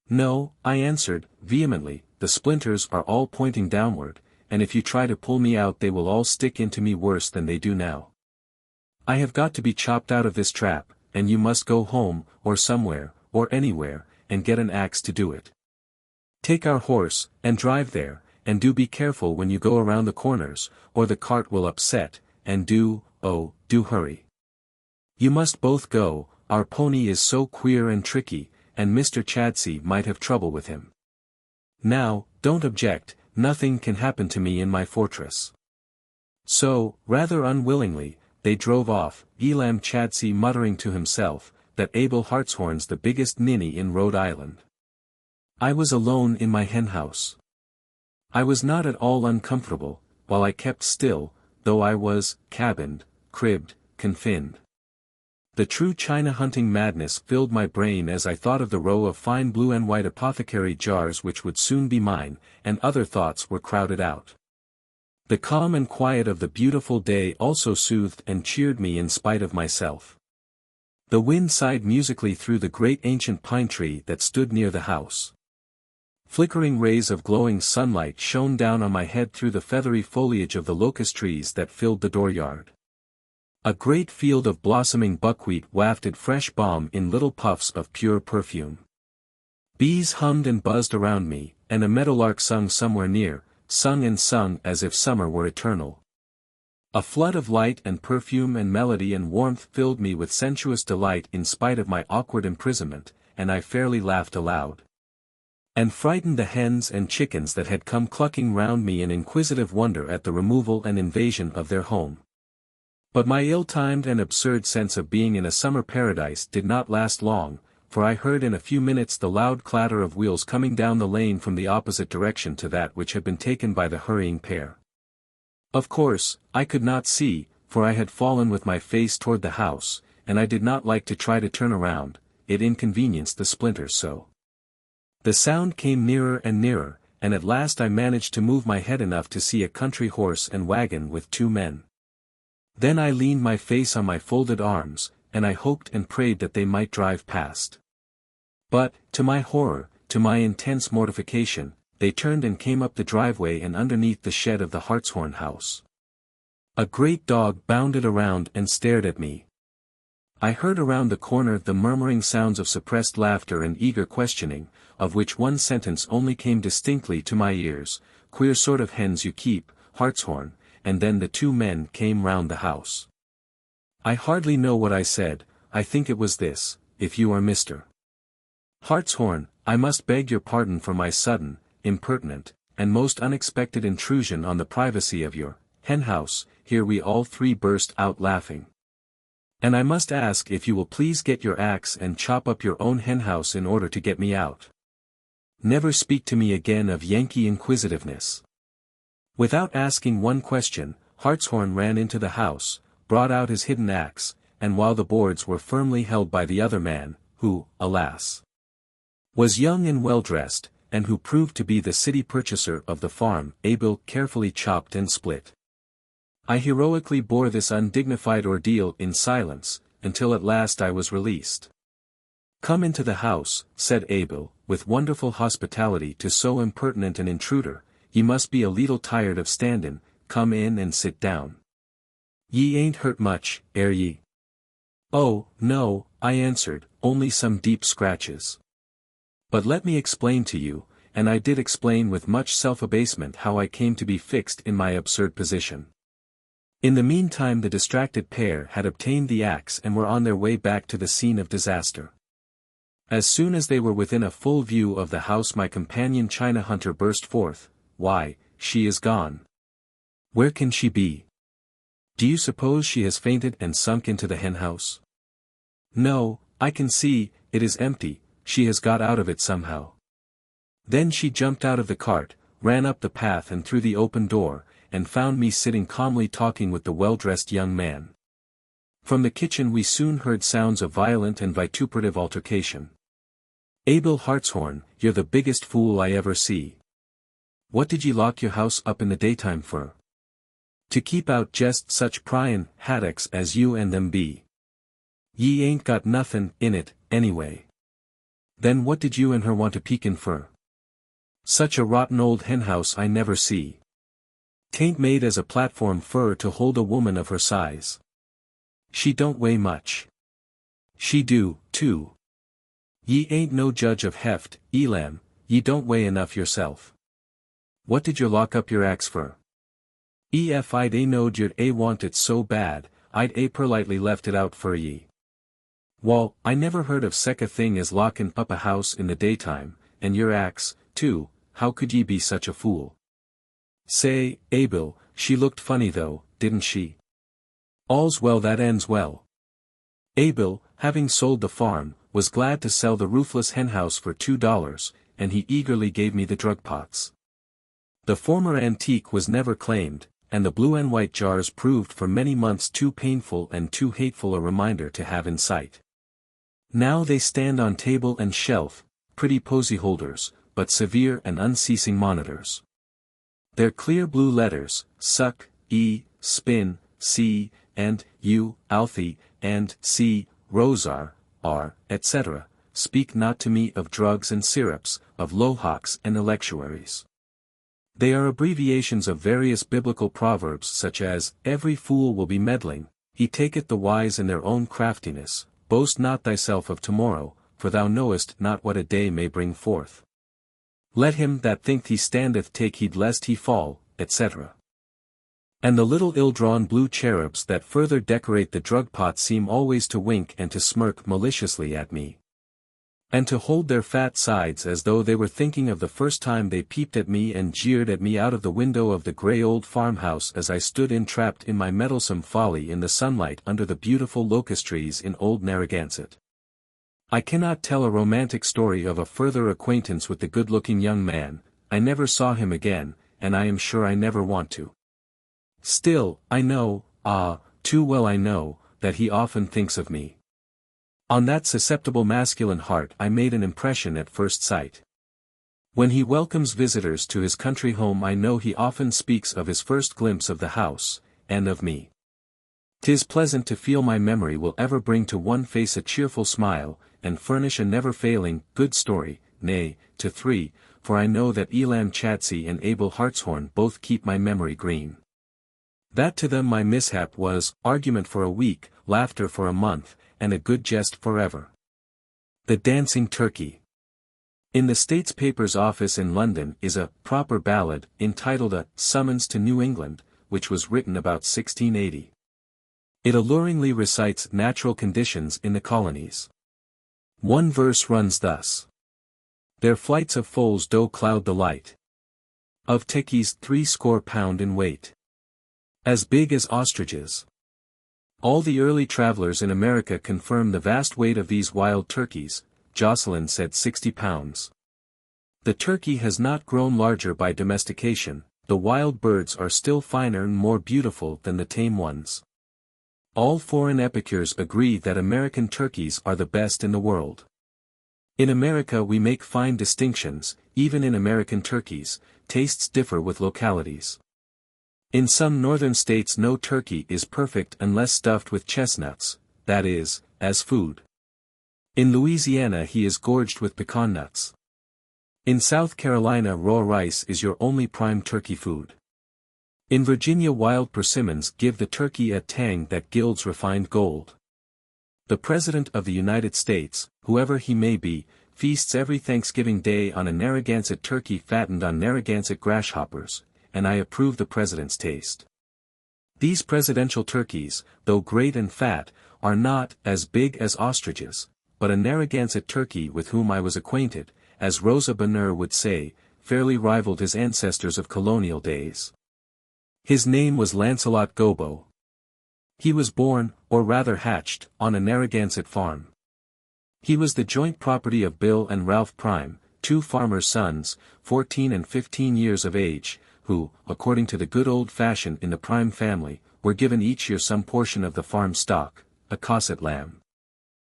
S1: No, I answered, vehemently, the splinters are all pointing downward, and if you try to pull me out they will all stick into me worse than they do now. I have got to be chopped out of this trap, and you must go home, or somewhere, or anywhere, and get an axe to do it. Take our horse, and drive there, and do be careful when you go around the corners, or the cart will upset, and do hurry. You must both go, our pony is so queer and tricky, and Mr. Chadsey might have trouble with him. Now, don't object, nothing can happen to me in my fortress. So, rather unwillingly, they drove off, ELAM CHADSEY muttering to himself, that Abel Hartshorn's the biggest ninny in Rhode Island. I was alone in my henhouse. I was not at all uncomfortable, while I kept still, though I was cabined, cribbed, confined. The true China hunting madness filled my brain as I thought of the row of fine blue and white apothecary jars which would soon be mine, and other thoughts were crowded out. The calm and quiet of the beautiful day also soothed and cheered me in spite of myself. The wind sighed musically through the great ancient pine tree that stood near the house. Flickering rays of glowing sunlight shone down on my head through the feathery foliage of the locust trees that filled the dooryard. A great field of blossoming buckwheat wafted fresh balm in little puffs of pure perfume. Bees hummed and buzzed around me, and a meadowlark sung somewhere near, sung and sung as if summer were eternal. A flood of light and perfume and melody and warmth filled me with sensuous delight in spite of my awkward imprisonment, and I fairly laughed aloud. And frightened the hens and chickens that had come clucking round me in inquisitive wonder at the removal and invasion of their home. But my ill-timed and absurd sense of being in a summer paradise did not last long, for I heard in a few minutes the loud clatter of wheels coming down the lane from the opposite direction to that which had been taken by the hurrying pair. Of course, I could not see, for I had fallen with my face toward the house, and I did not like to try to turn around, it inconvenienced the splinters so. The sound came nearer and nearer, and at last I managed to move my head enough to see a country horse and wagon with 2 men. Then I leaned my face on my folded arms, and I hoped and prayed that they might drive past. But, to my horror, to my intense mortification, they turned and came up the driveway and underneath the shed of the Hartshorn house. A great dog bounded around and stared at me. I heard around the corner the murmuring sounds of suppressed laughter and eager questioning, of which one sentence only came distinctly to my ears, "Queer sort of hens you keep, Hartshorn," and then the 2 men came round the house. I hardly know what I said, I think it was this: "If you are Mr. Hartshorn, I must beg your pardon for my sudden, impertinent, and most unexpected intrusion on the privacy of your hen-house." Here we all 3 burst out laughing. "And I must ask if you will please get your axe and chop up your own hen-house in order to get me out. Never speak to me again of Yankee inquisitiveness." Without asking one question, Hartshorn ran into the house, brought out his hidden axe, and while the boards were firmly held by the other man, who, alas, was young and well-dressed, and who proved to be the city purchaser of the farm, Abel carefully chopped and split. I heroically bore this undignified ordeal in silence, until at last I was released. "Come into the house," said Abel, with wonderful hospitality to so impertinent an intruder. "Ye must be a leetle tired of standin', come in and sit down. Ye ain't hurt much, air ye?" "Oh, no," I answered, "only some deep scratches. But let me explain to you," and I did explain with much self-abasement how I came to be fixed in my absurd position. In the meantime the distracted pair had obtained the axe and were on their way back to the scene of disaster. As soon as they were within a full view of the house my companion China hunter burst forth, "Why, she is gone. Where can she be? Do you suppose she has fainted and sunk into the hen-house?" "No, I can see, it is empty, she has got out of it somehow." Then she jumped out of the cart, ran up the path and through the open door, and found me sitting calmly talking with the well-dressed young man. From the kitchen we soon heard sounds of violent and vituperative altercation. "Abel Hartshorn, you're the biggest fool I ever see. What did ye lock your house up in the daytime for? To keep out jest such pryin' haddocks as you and them be. Ye ain't got nothin' in it, anyway. Then what did you and her want to peekin' fur? Such a rotten old henhouse I never see. 'Tain't made as a platform fur to hold a woman of her size. She don't weigh much. She do, too. Ye ain't no judge of heft, ELAM, ye don't weigh enough yourself. What did you lock up your axe for? If I'd knowed you'd want it so bad, I'd politely left it out for ye. Wall, I never heard of sech a thing as lockin' up a house in the daytime, and your axe, too, how could ye be such a fool? Say, Abel, she looked funny though, didn't she? All's well that ends well." Abel, having sold the farm, was glad to sell the roofless henhouse for $2, and he eagerly gave me the drug pots. The former antique was never claimed, and the blue and white jars proved for many months too painful and too hateful a reminder to have in sight. Now they stand on table and shelf, pretty posy holders, but severe and unceasing monitors. Their clear blue letters, suck, E, spin, C, and U, Alfie, and C, Rosar, R, etc., speak not to me of drugs and syrups, of lohawks and electuaries. They are abbreviations of various biblical proverbs such as, every fool will be meddling, he taketh the wise in their own craftiness, boast not thyself of tomorrow, for thou knowest not what a day may bring forth. Let him that thinketh he standeth take heed lest he fall, etc. And the little ill-drawn blue cherubs that further decorate the drug pot seem always to wink and to smirk maliciously at me, and to hold their fat sides as though they were thinking of the first time they peeped at me and jeered at me out of the window of the grey old farmhouse as I stood entrapped in my meddlesome folly in the sunlight under the beautiful locust trees in Old Narragansett. I cannot tell a romantic story of a further acquaintance with the good-looking young man. I never saw him again, and I am sure I never want to. Still, I know, too well I know, that he often thinks of me. On that susceptible masculine heart I made an impression at first sight. When he welcomes visitors to his country home I know he often speaks of his first glimpse of the house, and of me. 'Tis pleasant to feel my memory will ever bring to one face a cheerful smile, and furnish a never-failing, good story, nay, to three, for I know that Elam CHADSEY and Abel Hartshorn both keep my memory green. That to them my mishap was, argument for a week, laughter for a month, and a good jest forever. The Dancing Turkey. In the States Papers office in London is a proper ballad, entitled A Summons to New England, which was written about 1680. It alluringly recites natural conditions in the colonies. One verse runs thus. Their flights of foals do cloud the light. Of tickies 60 pound in weight. As big as ostriches. All the early travelers in America confirm the vast weight of these wild turkeys. Jocelyn said 60 pounds. The turkey has not grown larger by domestication, the wild birds are still finer and more beautiful than the tame ones. All foreign epicures agree that American turkeys are the best in the world. In America we make fine distinctions, even in American turkeys, tastes differ with localities. In some northern states no turkey is perfect unless stuffed with chestnuts, that is, as food. In Louisiana he is gorged with pecan nuts. In South Carolina raw rice is your only prime turkey food. In Virginia wild persimmons give the turkey a tang that gilds refined gold. The President of the United States, whoever he may be, feasts every Thanksgiving Day on a Narragansett turkey fattened on Narragansett grasshoppers, and I approve the President's taste. These presidential turkeys, though great and fat, are not as big as ostriches, but a Narragansett turkey with whom I was acquainted, as Rosa Bonheur would say, fairly rivaled his ancestors of colonial days. His name was Lancelot Gobbo. He was born, or rather hatched, on a Narragansett farm. He was the joint property of Bill and Ralph Prime, two farmers' sons, 14 and 15 years of age, who, according to the good old fashion in the Prime family, were given each year some portion of the farm stock, a cosset lamb,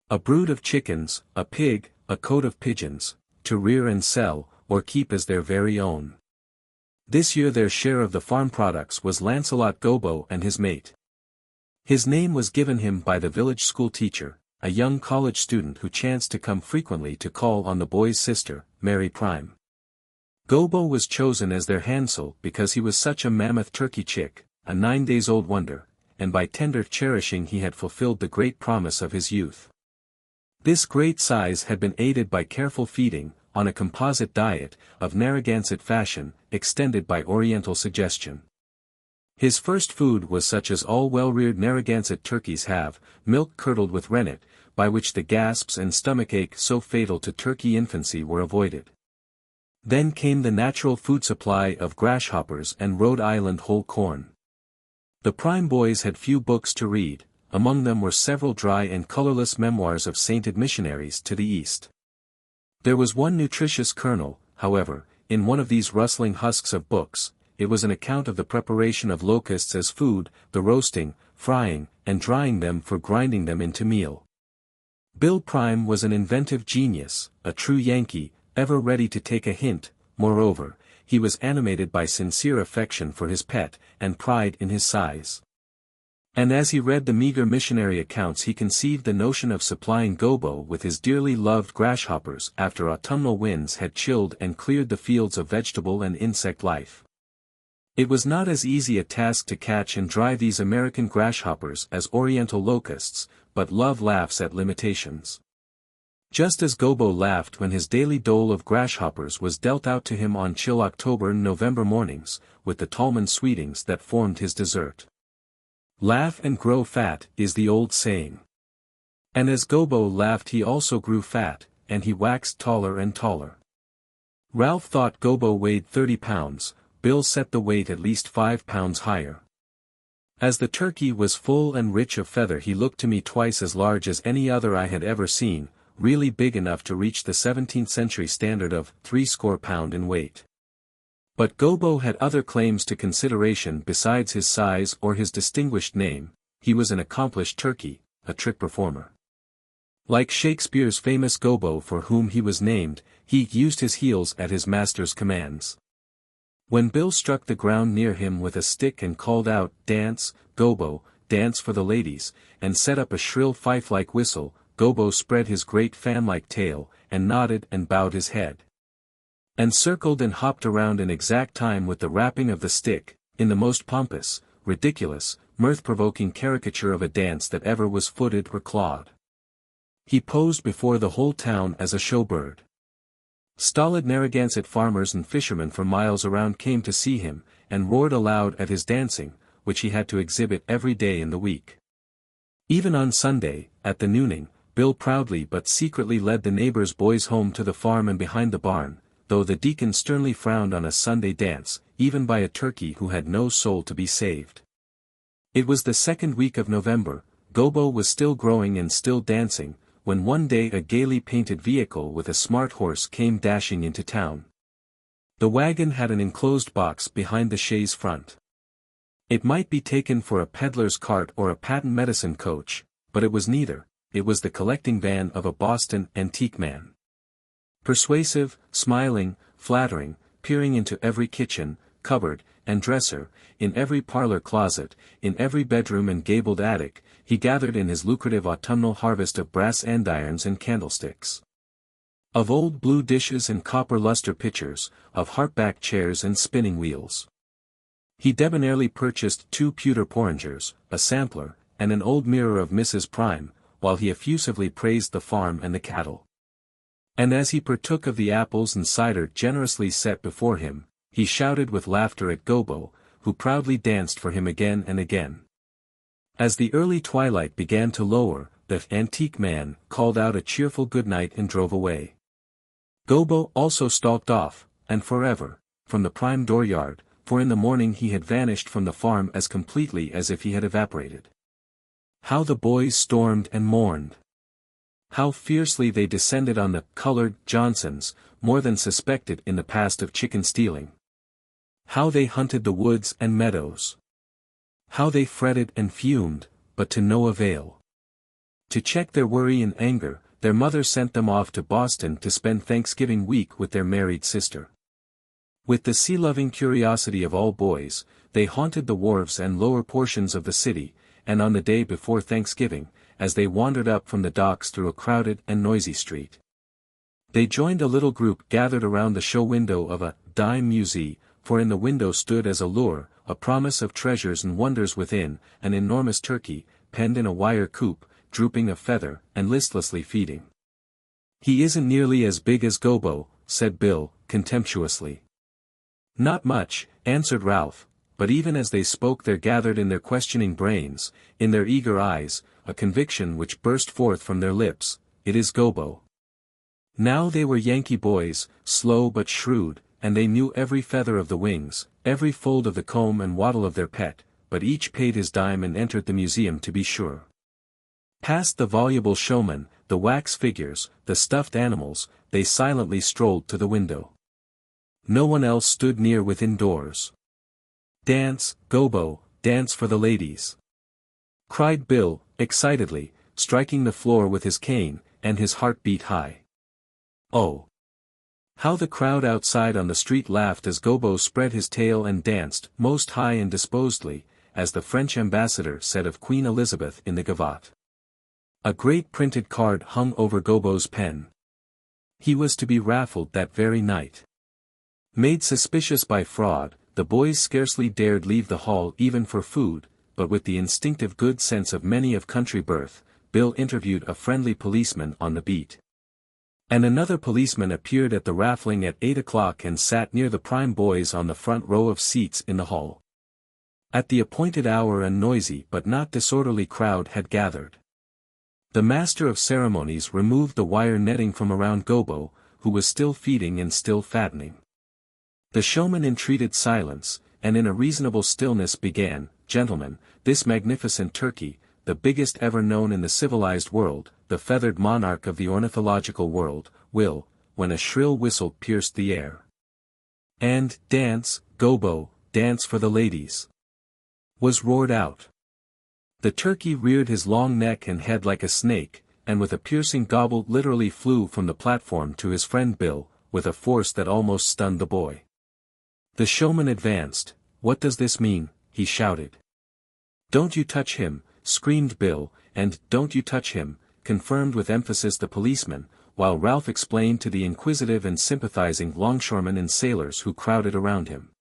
S1: a brood of chickens, a pig, a cote of pigeons, to rear and sell, or keep as their very own. This year their share of the farm products was Lancelot Gobbo and his mate. His name was given him by the village school teacher, a young college student who chanced to come frequently to call on the boy's sister, Mary Prime. Gobbo was chosen as their handsel because he was such a mammoth turkey chick, a 9-days-old wonder, and by tender cherishing he had fulfilled the great promise of his youth. This great size had been aided by careful feeding, on a composite diet, of Narragansett fashion, extended by Oriental suggestion. His first food was such as all well-reared Narragansett turkeys have, milk curdled with rennet, by which the gasps and stomachache so fatal to turkey infancy were avoided. Then came the natural food supply of grasshoppers and Rhode Island whole corn. The Prime boys had few books to read, among them were several dry and colorless memoirs of sainted missionaries to the East. There was one nutritious kernel, however, in one of these rustling husks of books, it was an account of the preparation of locusts as food, the roasting, frying, and drying them for grinding them into meal. Bill Prime was an inventive genius, a true Yankee, ever ready to take a hint. Moreover, he was animated by sincere affection for his pet, and pride in his size. And as he read the meager missionary accounts he conceived the notion of supplying Gobbo with his dearly loved grasshoppers after autumnal winds had chilled and cleared the fields of vegetable and insect life. It was not as easy a task to catch and dry these American grasshoppers as Oriental locusts, but love laughs at limitations. Just as Gobbo laughed when his daily dole of grasshoppers was dealt out to him on chill October and November mornings, with the Tallman sweetings that formed his dessert. Laugh and grow fat, is the old saying. And as Gobbo laughed he also grew fat, and he waxed taller and taller. Ralph thought Gobbo weighed 30 pounds, Bill set the weight at least 5 pounds higher. As the turkey was full and rich of feather he looked to me twice as large as any other I had ever seen, really big enough to reach the 17th century standard of 60 pounds in weight. But Gobbo had other claims to consideration besides his size or his distinguished name. He was an accomplished turkey, a trick performer. Like Shakespeare's famous Gobbo for whom he was named, he used his heels at his master's commands. When Bill struck the ground near him with a stick and called out, "Dance, Gobbo, dance for the ladies," and set up a shrill fife-like whistle, Gobbo spread his great fan-like tail, and nodded and bowed his head. And circled and hopped around in exact time with the rapping of the stick, in the most pompous, ridiculous, mirth-provoking caricature of a dance that ever was footed or clawed. He posed before the whole town as a show-bird. Stolid Narragansett farmers and fishermen for miles around came to see him, and roared aloud at his dancing, which he had to exhibit every day in the week. Even on Sunday, at the nooning, Bill proudly but secretly led the neighbors' boys home to the farm and behind the barn, though the deacon sternly frowned on a Sunday dance, even by a turkey who had no soul to be saved. It was the second week of November, Gobbo was still growing and still dancing, when one day a gaily painted vehicle with a smart horse came dashing into town. The wagon had an enclosed box behind the chaise front. It might be taken for a peddler's cart or a patent medicine coach, but it was neither. It was the collecting van of a Boston antique man. Persuasive, smiling, flattering, peering into every kitchen, cupboard, and dresser, in every parlor closet, in every bedroom and gabled attic, he gathered in his lucrative autumnal harvest of brass andirons and candlesticks. Of old blue dishes and copper luster pitchers, of harp-back chairs and spinning wheels. He debonairly purchased 2 pewter porringers, a sampler, and an old mirror of Mrs. Prime, while he effusively praised the farm and the cattle. And as he partook of the apples and cider generously set before him, he shouted with laughter at Gobbo, who proudly danced for him again and again. As the early twilight began to lower, the antique man called out a cheerful good night and drove away. Gobbo also stalked off, and forever, from the Prime dooryard, for in the morning he had vanished from the farm as completely as if he had evaporated. How the boys stormed and mourned! How fiercely they descended on the colored Johnsons, more than suspected in the past of chicken stealing. How they hunted the woods and meadows! How they fretted and fumed, but to no avail. To check their worry and anger, their mother sent them off to Boston to spend Thanksgiving week with their married sister. With the sea-loving curiosity of all boys, they haunted the wharves and lower portions of the city, and on the day before Thanksgiving, as they wandered up from the docks through a crowded and noisy street, they joined a little group gathered around the show window of a dime museum, for in the window stood as a lure, a promise of treasures and wonders within, an enormous turkey, penned in a wire coop, drooping a feather, and listlessly feeding. "He isn't nearly as big as Gobbo," said Bill, contemptuously. "Not much," answered Ralph, but even as they spoke there gathered in their questioning brains, in their eager eyes, a conviction which burst forth from their lips: "It is Gobbo." Now they were Yankee boys, slow but shrewd, and they knew every feather of the wings, every fold of the comb and wattle of their pet, but each paid his dime and entered the museum to be sure. Past the voluble showman, the wax figures, the stuffed animals, they silently strolled to the window. No one else stood near within doors. Dance, Gobo, dance for the ladies!" cried Bill, excitedly, striking the floor with his cane, and his heart beat high. Oh! How the crowd outside on the street laughed as Gobo spread his tail and danced, most high and disposedly, as the French ambassador said of Queen Elizabeth in the Gavotte. A great printed card hung over Gobo's pen. He was to be raffled that very night. Made suspicious by fraud, the boys scarcely dared leave the hall even for food, but with the instinctive good sense of many of country birth, Bill interviewed a friendly policeman on the beat. And another policeman appeared at the raffling at 8 o'clock and sat near the prime boys on the front row of seats in the hall. At the appointed hour a noisy but not disorderly crowd had gathered. The master of ceremonies removed the wire netting from around Gobo, who was still feeding and still fattening. The showman entreated silence, and in a reasonable stillness began, "Gentlemen, this magnificent turkey, the biggest ever known in the civilized world, the feathered monarch of the ornithological world, will," when a shrill whistle pierced the air. And, "Dance, Gobo, dance for the ladies!" was roared out. The turkey reared his long neck and head like a snake, and with a piercing gobble literally flew from the platform to his friend Bill, with a force that almost stunned the boy. The showman advanced. "What does this mean?" he shouted. "Don't you touch him," screamed Bill, and "Don't you touch him," confirmed with emphasis the policeman, while Ralph explained to the inquisitive and sympathizing longshoremen and sailors who crowded around him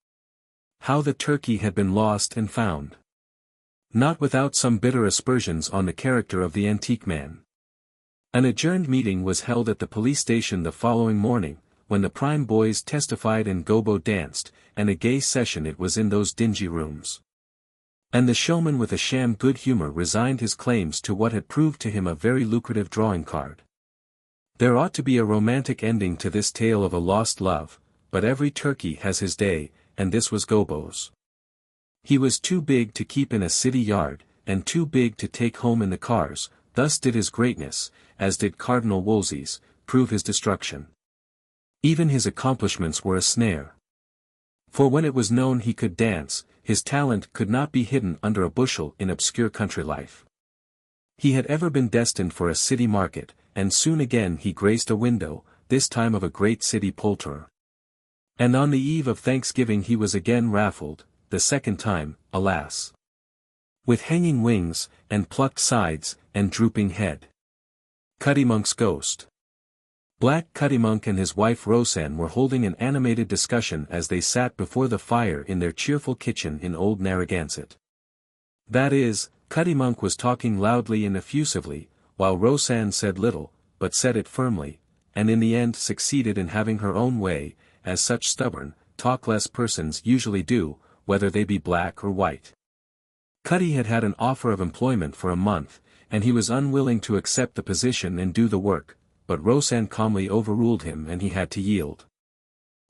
S1: how the turkey had been lost and found. Not without some bitter aspersions on the character of the antique man. An adjourned meeting was held at the police station the following morning, when the prime boys testified and Gobo danced, and a gay session it was in those dingy rooms. And the showman with a sham good humor resigned his claims to what had proved to him a very lucrative drawing card. There ought to be a romantic ending to this tale of a lost love, but every turkey has his day, and this was Gobo's. He was too big to keep in a city yard, and too big to take home in the cars. Thus did his greatness, as did Cardinal Wolsey's, prove his destruction. Even his accomplishments were a snare. For when it was known he could dance, his talent could not be hidden under a bushel in obscure country life. He had ever been destined for a city market, and soon again he graced a window, this time of a great city poulterer. And on the eve of Thanksgiving he was again raffled, the second time, alas. With hanging wings, and plucked sides, and drooping head. CUDDYMONK'S ghost. Black CUDDYMONK and his wife Roseanne were holding an animated discussion as they sat before the fire in their cheerful kitchen in Old Narragansett. That is, CUDDYMONK was talking loudly and effusively, while Roseanne said little, but said it firmly, and in the end succeeded in having her own way, as such stubborn, talk-less persons usually do, whether they be black or white. Cuddy had had an offer of employment for a month, and he was unwilling to accept the position and do the work, but Roseanne calmly overruled him and he had to yield.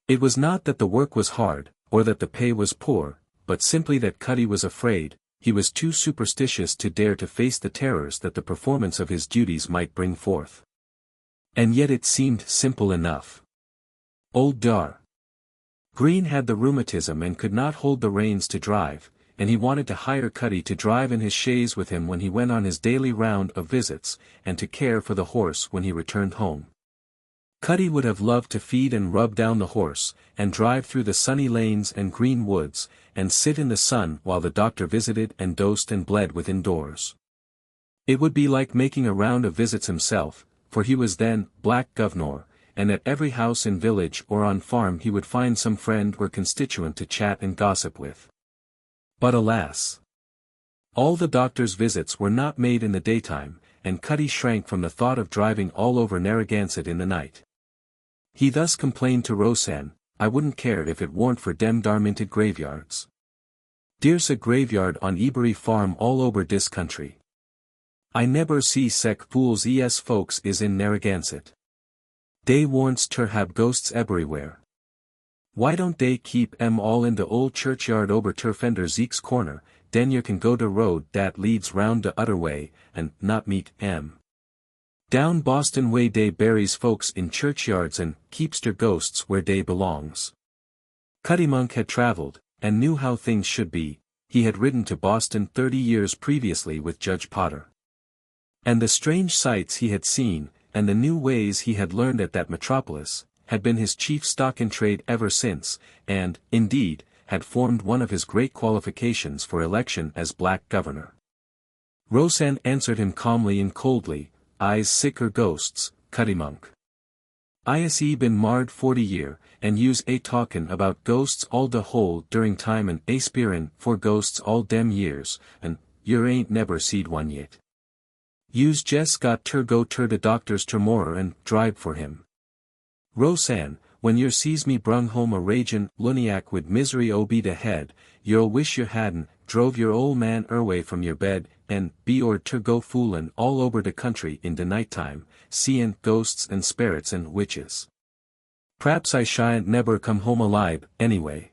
S1: It was not that the work was hard, or that the pay was poor, but simply that Cuddy was afraid, he was too superstitious to dare to face the terrors that the performance of his duties might bring forth. And yet it seemed simple enough. Old Dar. Green had the rheumatism and could not hold the reins to drive, and he wanted to hire Cuddy to drive in his chaise with him when he went on his daily round of visits, and to care for the horse when he returned home. Cuddy would have loved to feed and rub down the horse, and drive through the sunny lanes and green woods, and sit in the sun while the doctor visited and dosed and bled within doors. It would be like making a round of visits himself, for he was then black governor, and at every house in village or on farm he would find some friend or constituent to chat and gossip with. But alas! All the doctor's visits were not made in the daytime, and Cuddy shrank from the thought of driving all over Narragansett in the night. He thus complained to Roseanne, "I wouldn't care if it warn't for dem darminted graveyards. Dere's a graveyard on Ivory farm all over dis country. I neber see sec fools es folks is in Narragansett. Dey warnts ter hab ghosts eberywhere. Why don't dey keep em all in de old churchyard ober ter fender Zeke's corner, den yer can go de road dat leads round de udder way, and not meet em. Down Boston way dey buries folks in churchyards and keeps der ghosts where dey belongs." CUDDYMONK had traveled, and knew how things should be. He had ridden to Boston 30 years previously with Judge Potter. And the strange sights he had seen, and the new ways he had learned at that metropolis, had been his chief stock in trade ever since, and, indeed, had formed one of his great qualifications for election as black governor. Roseanne answered him calmly and coldly, "I's sick or ghosts, CUDDYMONK. I's been marred 40 year, and you's a talkin' about ghosts all de whole during time and a spearin' for ghosts all dem years, and yer ain't never seed one yet. You's jes got ter go ter de doctor's termorrer and drive for him. Roseanne, when yer sees me brung home a ragin' luniac wid misery obe de head, yer'll wish yer hadn't drove yer ol' man erway from yer bed, and be or ter go foolin' all over de country in de night time, seein' ghosts and sperits and witches. P'raps I shan't neber come home alive, anyway.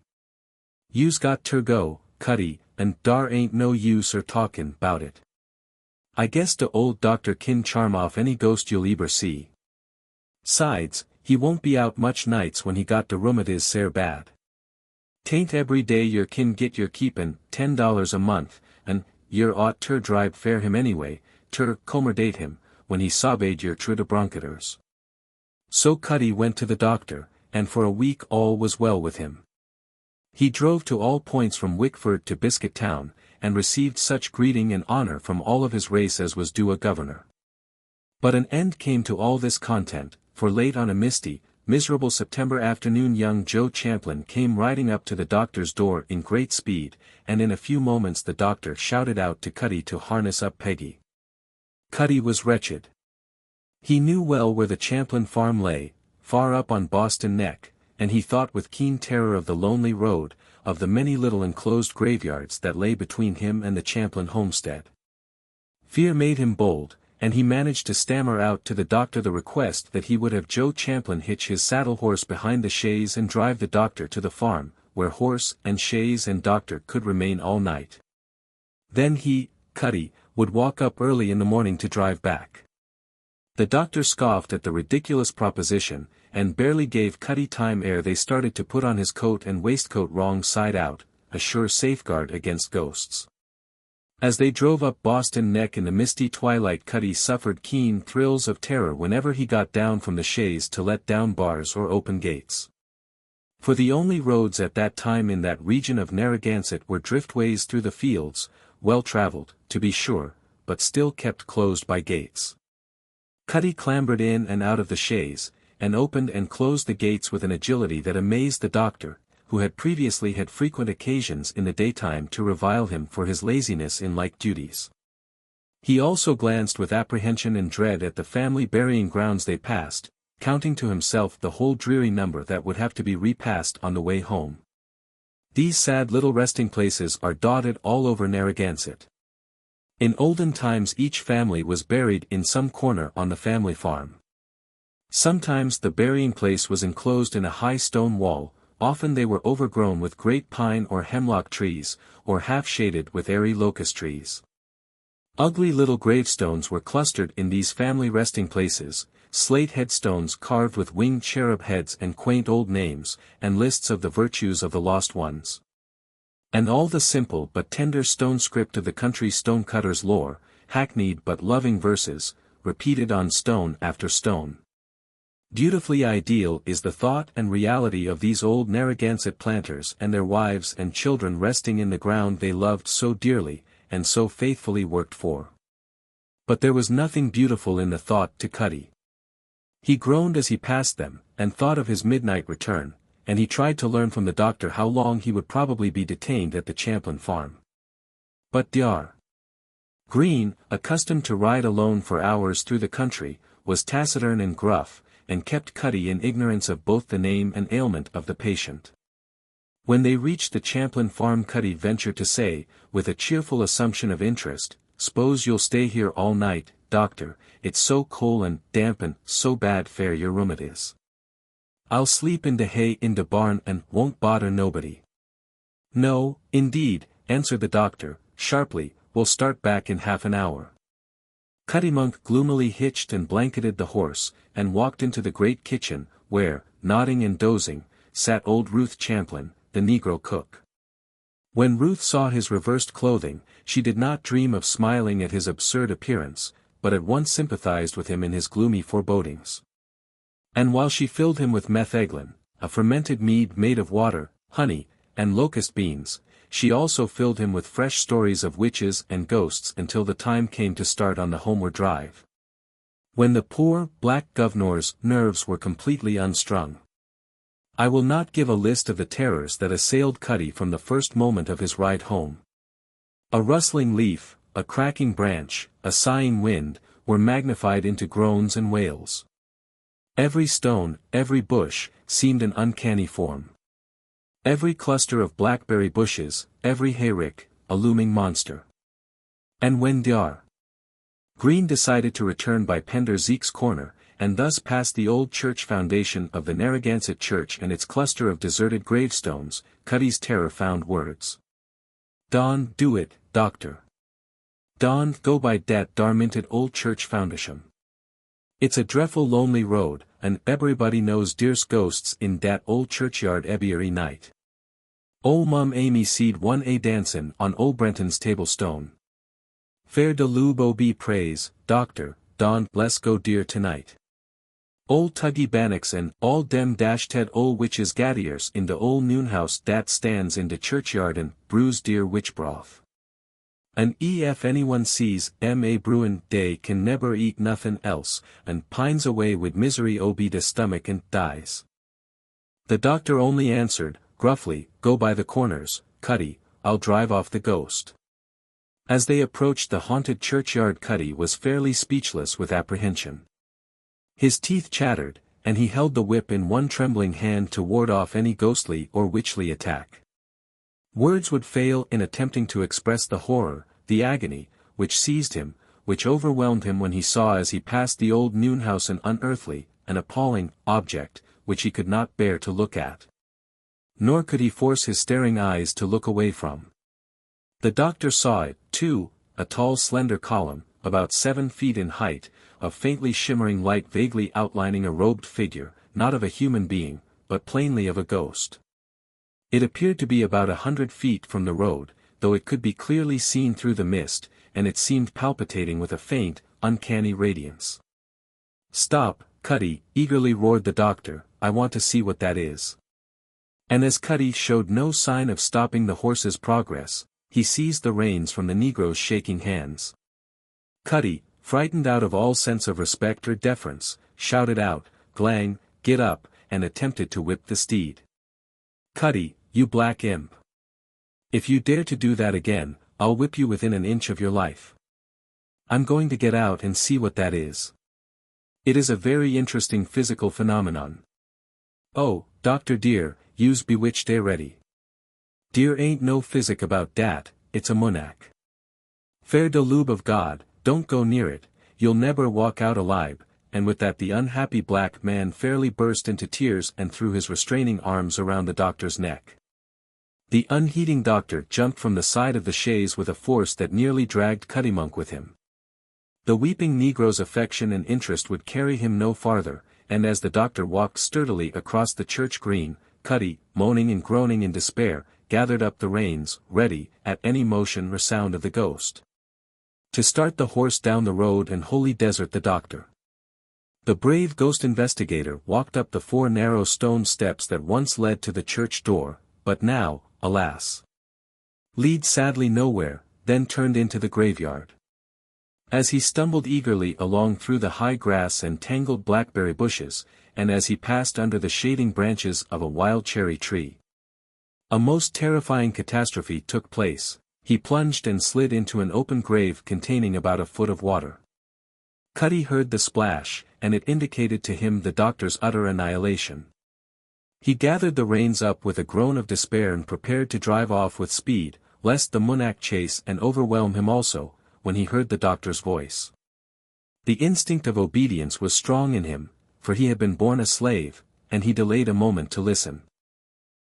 S1: You's got ter go, Cuddy, and dar ain't no use er talkin' 'bout it. I guess de old doctor kin charm off any ghost you'll eber see. 'Sides, he won't be out much nights when he got de rheumatiz sair bad. 'Tain't ebry day yer kin git yer keepin' $10 a month, and yer ought ter drive fare him anyway, ter commerdate him, when he sobbed yer tru de bronkiters.' So Cuddy went to the doctor, and for a week all was well with him. He drove to all points from Wickford to Biscuit Town, and received such greeting and honor from all of his race as was due a governor. But an end came to all this content, for late on a misty, miserable September afternoon young Joe Champlin came riding up to the doctor's door in great speed, and in a few moments the doctor shouted out to Cuddy to harness up Peggy. Cuddy was wretched. He knew well where the Champlin farm lay, far up on Boston Neck, and he thought with keen terror of the lonely road, of the many little enclosed graveyards that lay between him and the Champlin homestead. Fear made him bold, and he managed to stammer out to the doctor the request that he would have Joe Champlin hitch his saddle horse behind the chaise and drive the doctor to the farm, where horse and chaise and doctor could remain all night. Then he, Cuddy, would walk up early in the morning to drive back. The doctor scoffed at the ridiculous proposition, and barely gave Cuddy time ere they started to put on his coat and waistcoat wrong side out, a sure safeguard against ghosts. As they drove up Boston Neck in the misty twilight, Cuddy suffered keen thrills of terror whenever he got down from the chaise to let down bars or open gates. For the only roads at that time in that region of Narragansett were driftways through the fields, well traveled, to be sure, but still kept closed by gates. Cuddy clambered in and out of the chaise, and opened and closed the gates with an agility that amazed the doctor, who had previously had frequent occasions in the daytime to revile him for his laziness in like duties. He also glanced with apprehension and dread at the family burying grounds they passed, counting to himself the whole dreary number that would have to be repassed on the way home. These sad little resting places are dotted all over Narragansett. In olden times each family was buried in some corner on the family farm. Sometimes the burying place was enclosed in a high stone wall, often they were overgrown with great pine or hemlock trees, or half-shaded with airy locust trees. Ugly little gravestones were clustered in these family resting places, slate headstones carved with winged cherub heads and quaint old names, and lists of the virtues of the lost ones. And all the simple but tender stone script of the country stone-cutter's lore, hackneyed but loving verses, repeated on stone after stone. Beautifully ideal is the thought and reality of these old Narragansett planters and their wives and children resting in the ground they loved so dearly, and so faithfully worked for. But there was nothing beautiful in the thought to Cuddy. He groaned as he passed them, and thought of his midnight return, and he tried to learn from the doctor how long he would probably be detained at the Champlin farm. But Dr. Green, accustomed to ride alone for hours through the country, was taciturn and gruff, and kept Cuddy in ignorance of both the name and ailment of the patient. When they reached the Champlin farm, Cuddy ventured to say, with a cheerful assumption of interest, "S'pose you'll stay here all night, doctor, it's so cold and damp and so bad fare your rheumatiz. I'll sleep in de hay in de barn and won't bother nobody." "No, indeed," answered the doctor, sharply, "we'll start back in half an hour." CUDDYMONK gloomily hitched and blanketed the horse, and walked into the great kitchen, where, nodding and dozing, sat old Ruth Champlin, the negro cook. When Ruth saw his reversed clothing, she did not dream of smiling at his absurd appearance, but at once sympathized with him in his gloomy forebodings. And while she filled him with metheglin, a fermented mead made of water, honey, and locust beans, she also filled him with fresh stories of witches and ghosts until the time came to start on the homeward drive. When the poor, black governor's nerves were completely unstrung. I will not give a list of the terrors that assailed Cuddy from the first moment of his ride home. A rustling leaf, a cracking branch, a sighing wind, were magnified into groans and wails. Every stone, every bush, seemed an uncanny form. Every cluster of blackberry bushes, every hayrick, a looming monster. And when Dr. Green decided to return by Pender Zeke's Corner, and thus past the old church foundation of the Narragansett Church and its cluster of deserted gravestones, Cuddy's terror found words. "Don, do it, doctor. Don, go by dat darminted old church foundation. It's a drefful lonely road, and everybody knows dere's ghosts in dat old churchyard every night. Ol' Mum Amy seed one a dancin' on Old Brenton's table stone. Fair de lube be praise, doctor, Don, bless go dear tonight. Old TUGGIE BANNOCK'S and all dem ted ol' witches gaddiers in de ol' noonhouse dat stands in de churchyard and brews dear witch broth. And if anyone sees a brewin' dey can neber eat nothin' else, and pines away wid misery obe de stomach and dies." The doctor only answered, gruffly, "Go by the corners, Cuddy, I'll drive off the ghost." As they approached the haunted churchyard, Cuddy was fairly speechless with apprehension. His teeth chattered, and he held the whip in one trembling hand to ward off any ghostly or witchly attack. Words would fail in attempting to express the horror, the agony, which seized him, which overwhelmed him when he saw as he passed the old noonhouse an unearthly, an appalling, object, which he could not bear to look at. Nor could he force his staring eyes to look away from. The doctor saw it, too, a tall slender column, about 7 feet in height, of faintly shimmering light vaguely outlining a robed figure, not of a human being, but plainly of a ghost. It appeared to be about 100 feet from the road, though it could be clearly seen through the mist, and it seemed palpitating with a faint, uncanny radiance. "Stop, Cuddy," eagerly roared the doctor, "I want to see what that is." And as Cuddy showed no sign of stopping the horse's progress, he seized the reins from the negro's shaking hands. Cuddy, frightened out of all sense of respect or deference, shouted out, "Glang, get up," and attempted to whip the steed. "Cuddy, you black imp. If you dare to do that again, I'll whip you within an inch of your life. I'm going to get out and see what that is. It is a very interesting physical phenomenon. Oh, doctor dear, you's bewitched already. Dear ain't no physic about dat, it's a MOONACK. Fair de lube of God, don't go near it, you'll neber walk out alive," and with that the unhappy black man fairly burst into tears and threw his restraining arms around the doctor's neck. The unheeding doctor jumped from the side of the chaise with a force that nearly dragged CUDDYMONK with him. The weeping negro's affection and interest would carry him no farther, and as the doctor walked sturdily across the church green, Cuddy, moaning and groaning in despair, gathered up the reins, ready, at any motion or sound of the ghost, to start the horse down the road and wholly desert the doctor. The brave ghost investigator walked up the 4 narrow stone steps that once led to the church door, but now, alas, lead sadly nowhere, then turned into the graveyard. As he stumbled eagerly along through the high grass and tangled blackberry bushes, and as he passed under the shading branches of a wild cherry tree, a most terrifying catastrophe took place. He plunged and slid into an open grave containing about a foot of water. Cuddy heard the splash, and it indicated to him the doctor's utter annihilation. He gathered the reins up with a groan of despair and prepared to drive off with speed, lest the MOONACK chase and overwhelm him also, when he heard the doctor's voice. The instinct of obedience was strong in him, for he had been born a slave, and he delayed a moment to listen.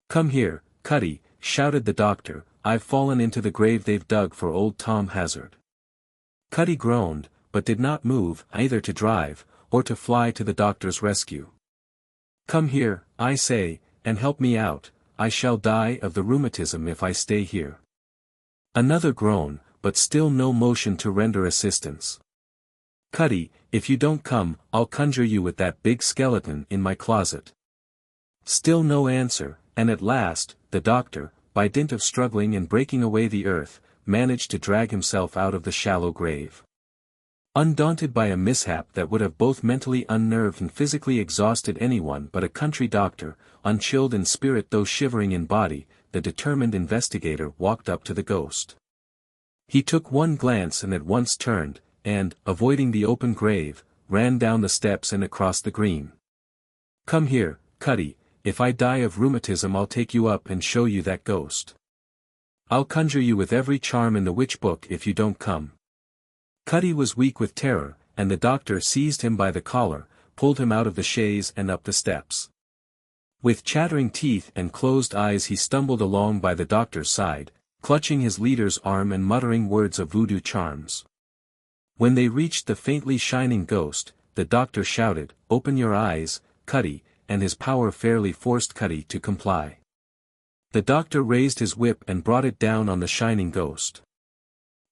S1: "Come here, Cuddy," shouted the doctor, "I've fallen into the grave they've dug for old Tom Hazard." Cuddy groaned, but did not move either to drive, or to fly to the doctor's rescue. "Come here, I say, and help me out, I shall die of the rheumatism if I stay here. Another groan, but still no motion to render assistance. Cuddy, if you don't come, I'll conjure you with that big skeleton in my closet. Still no answer, and at last, the doctor, by dint of struggling and breaking away the earth, managed to drag himself out of the shallow grave. Undaunted by a mishap that would have both mentally unnerved and physically exhausted anyone but a country doctor, unchilled in spirit though shivering in body, the determined investigator walked up to the ghost. He took one glance and at once turned, and, avoiding the open grave, ran down the steps and across the green. Come here, Cuddy, if I die of rheumatism I'll take you up and show you that ghost. I'll conjure you with every charm in the witch book if you don't come. Cuddy was weak with terror, and the doctor seized him by the collar, pulled him out of the chaise and up the steps. With chattering teeth and closed eyes he stumbled along by the doctor's side, clutching his leader's arm and muttering words of voodoo charms. When they reached the faintly shining ghost, the doctor shouted, "Open your eyes, Cuddy," and his power fairly forced Cuddy to comply. The doctor raised his whip and brought it down on the shining ghost.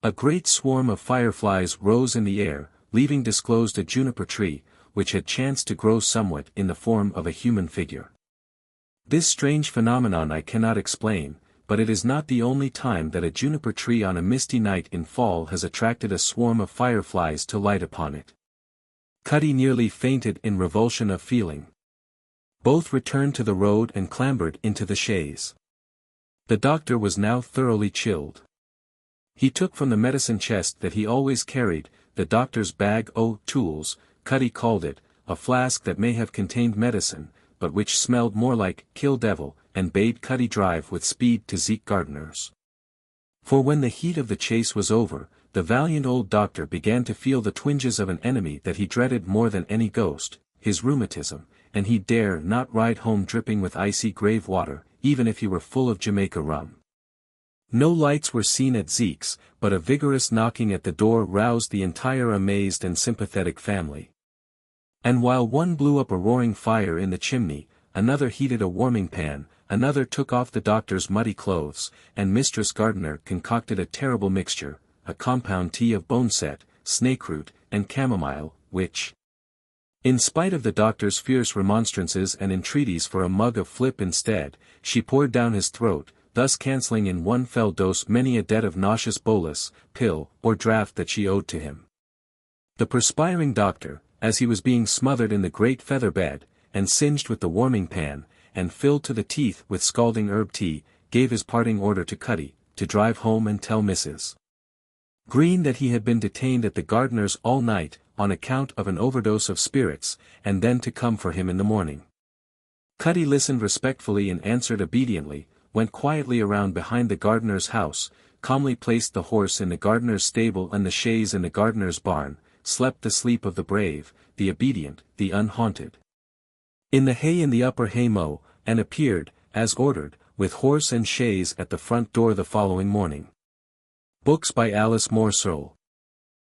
S1: A great swarm of fireflies rose in the air, leaving disclosed a juniper tree, which had chanced to grow somewhat in the form of a human figure. This strange phenomenon I cannot explain, but it is not the only time that a juniper tree on a misty night in fall has attracted a swarm of fireflies to light upon it. Cuddy nearly fainted in revulsion of feeling. Both returned to the road and clambered into the chaise. The doctor was now thoroughly chilled. He took from the medicine chest that he always carried, the doctor's bag o' tools, Cuddy called it, a flask that may have contained medicine, but which smelled more like kill devil, and bade Cuddy drive with speed to Zeke Gardner's. For when the heat of the chase was over, the valiant old doctor began to feel the twinges of an enemy that he dreaded more than any ghost, his rheumatism, and he dare not ride home dripping with icy grave water, even if he were full of Jamaica rum. No lights were seen at Zeke's, but a vigorous knocking at the door roused the entire amazed and sympathetic family. And while one blew up a roaring fire in the chimney, another heated a warming pan, another took off the doctor's muddy clothes, and Mistress Gardner concocted a terrible mixture, a compound tea of boneset, snakeroot, and chamomile, which, in spite of the doctor's fierce remonstrances and entreaties for a mug of flip instead, she poured down his throat, thus cancelling in one fell dose many a debt of nauseous bolus, pill, or draught that she owed to him. The perspiring doctor, as he was being smothered in the great feather bed, and singed with the warming pan, and filled to the teeth with scalding herb tea, gave his parting order to Cuddy, to drive home and tell Mrs. Green that he had been detained at the gardener's all night, on account of an overdose of spirits, and then to come for him in the morning. Cuddy listened respectfully and answered obediently, went quietly around behind the gardener's house, calmly placed the horse in the gardener's stable and the chaise in the gardener's barn, slept the sleep of the brave, the obedient, the unhaunted. In the hay in the upper haymow, and appeared, as ordered, with horse and chaise at the front door the following morning. Books by Alice Morse Earle.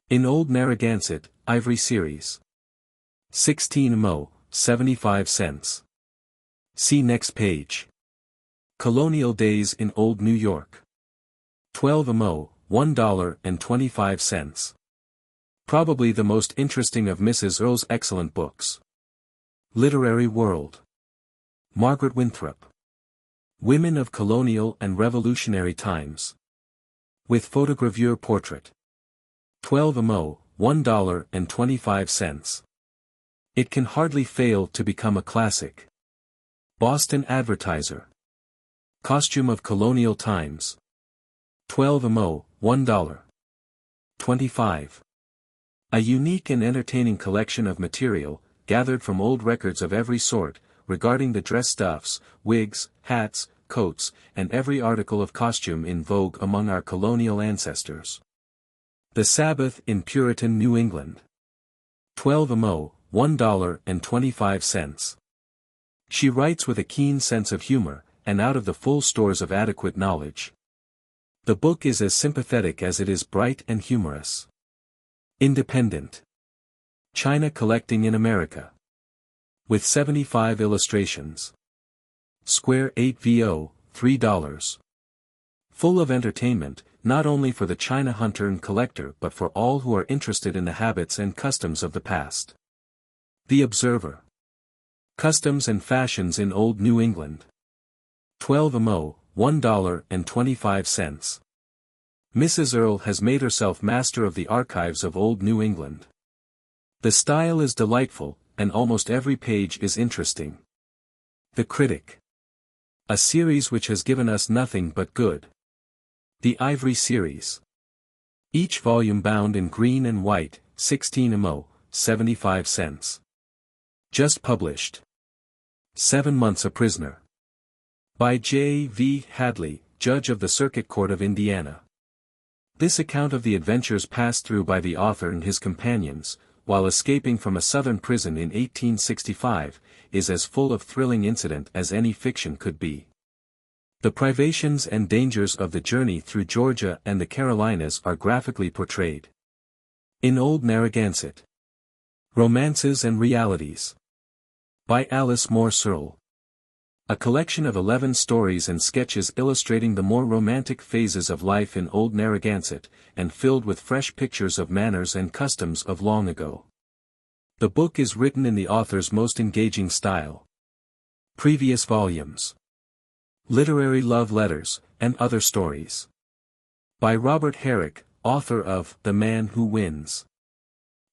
S1: In Old Narragansett, Ivory Series. 16 mo, 75 cents. See next page. Colonial Days in Old New York. 12 mo, $1.25. Probably the most interesting of Mrs. Earle's excellent books. Literary World. Margaret Winthrop. Women of Colonial and Revolutionary Times. With photogravure portrait. 12 mo, $1.25. It can hardly fail to become a classic. Boston Advertiser. Costume of Colonial Times. 12 mo, $1.25. A unique and entertaining collection of material, gathered from old records of every sort, regarding the dress stuffs, wigs, hats, coats, and every article of costume in vogue among our colonial ancestors. The Sabbath in Puritan New England. 12 mo, $1.25. She writes with a keen sense of humor, and out of the full stores of adequate knowledge. The book is as sympathetic as it is bright and humorous. Independent. China Collecting in America. With 75 illustrations. square 8VO, $3. Full of entertainment, not only for the China hunter and collector but for all who are interested in the habits and customs of the past. The Observer. Customs and Fashions in Old New England. 12 mo, $1.25. Mrs. Earle has made herself master of the archives of Old New England. The style is delightful, and almost every page is interesting. The Critic. A series which has given us nothing but good. The Ivory series. Each volume bound in green and white, 16 mo, 75 cents. Just published. 7 Months a Prisoner. By J. V. Hadley, Judge of the Circuit Court of Indiana. This account of the adventures passed through by the author and his companions, while escaping from a southern prison in 1865, is as full of thrilling incident as any fiction could be. The privations and dangers of the journey through Georgia and the Carolinas are graphically portrayed. In Old Narragansett. Romances and Realities. By Alice Morse Earle. A collection of 11 stories and sketches illustrating the more romantic phases of life in Old Narragansett, and filled with fresh pictures of manners and customs of long ago. The book is written in the author's most engaging style. Previous volumes. Literary Love Letters, and Other Stories. By Robert Herrick, author of The Man Who Wins.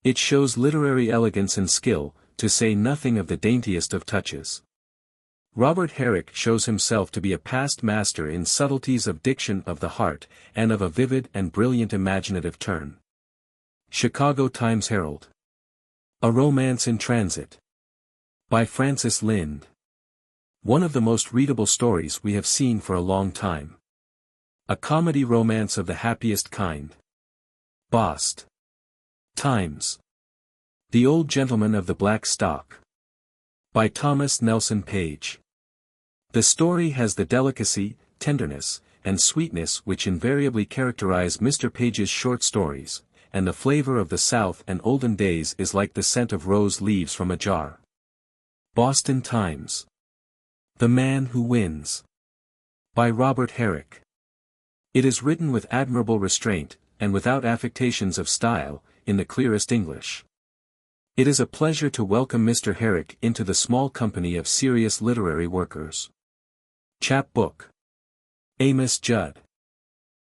S1: It shows literary elegance and skill, to say nothing of the daintiest of touches. Robert Herrick shows himself to be a past master in subtleties of diction of the heart, and of a vivid and brilliant imaginative turn. Chicago Times-Herald. A Romance in Transit. By Francis Lind. One of the most readable stories we have seen for a long time. A comedy romance of the happiest kind. Boston Times. The Old Gentleman of the Black Stock. By Thomas Nelson Page. The story has the delicacy, tenderness, and sweetness which invariably characterize Mr. Page's short stories, and the flavor of the South and olden days is like the scent of rose leaves from a jar. Boston Times. The Man Who Wins. By Robert Herrick. It is written with admirable restraint, and without affectations of style, in the clearest English. It is a pleasure to welcome Mr. Herrick into the small company of serious literary workers. Chapbook. Amos Judd.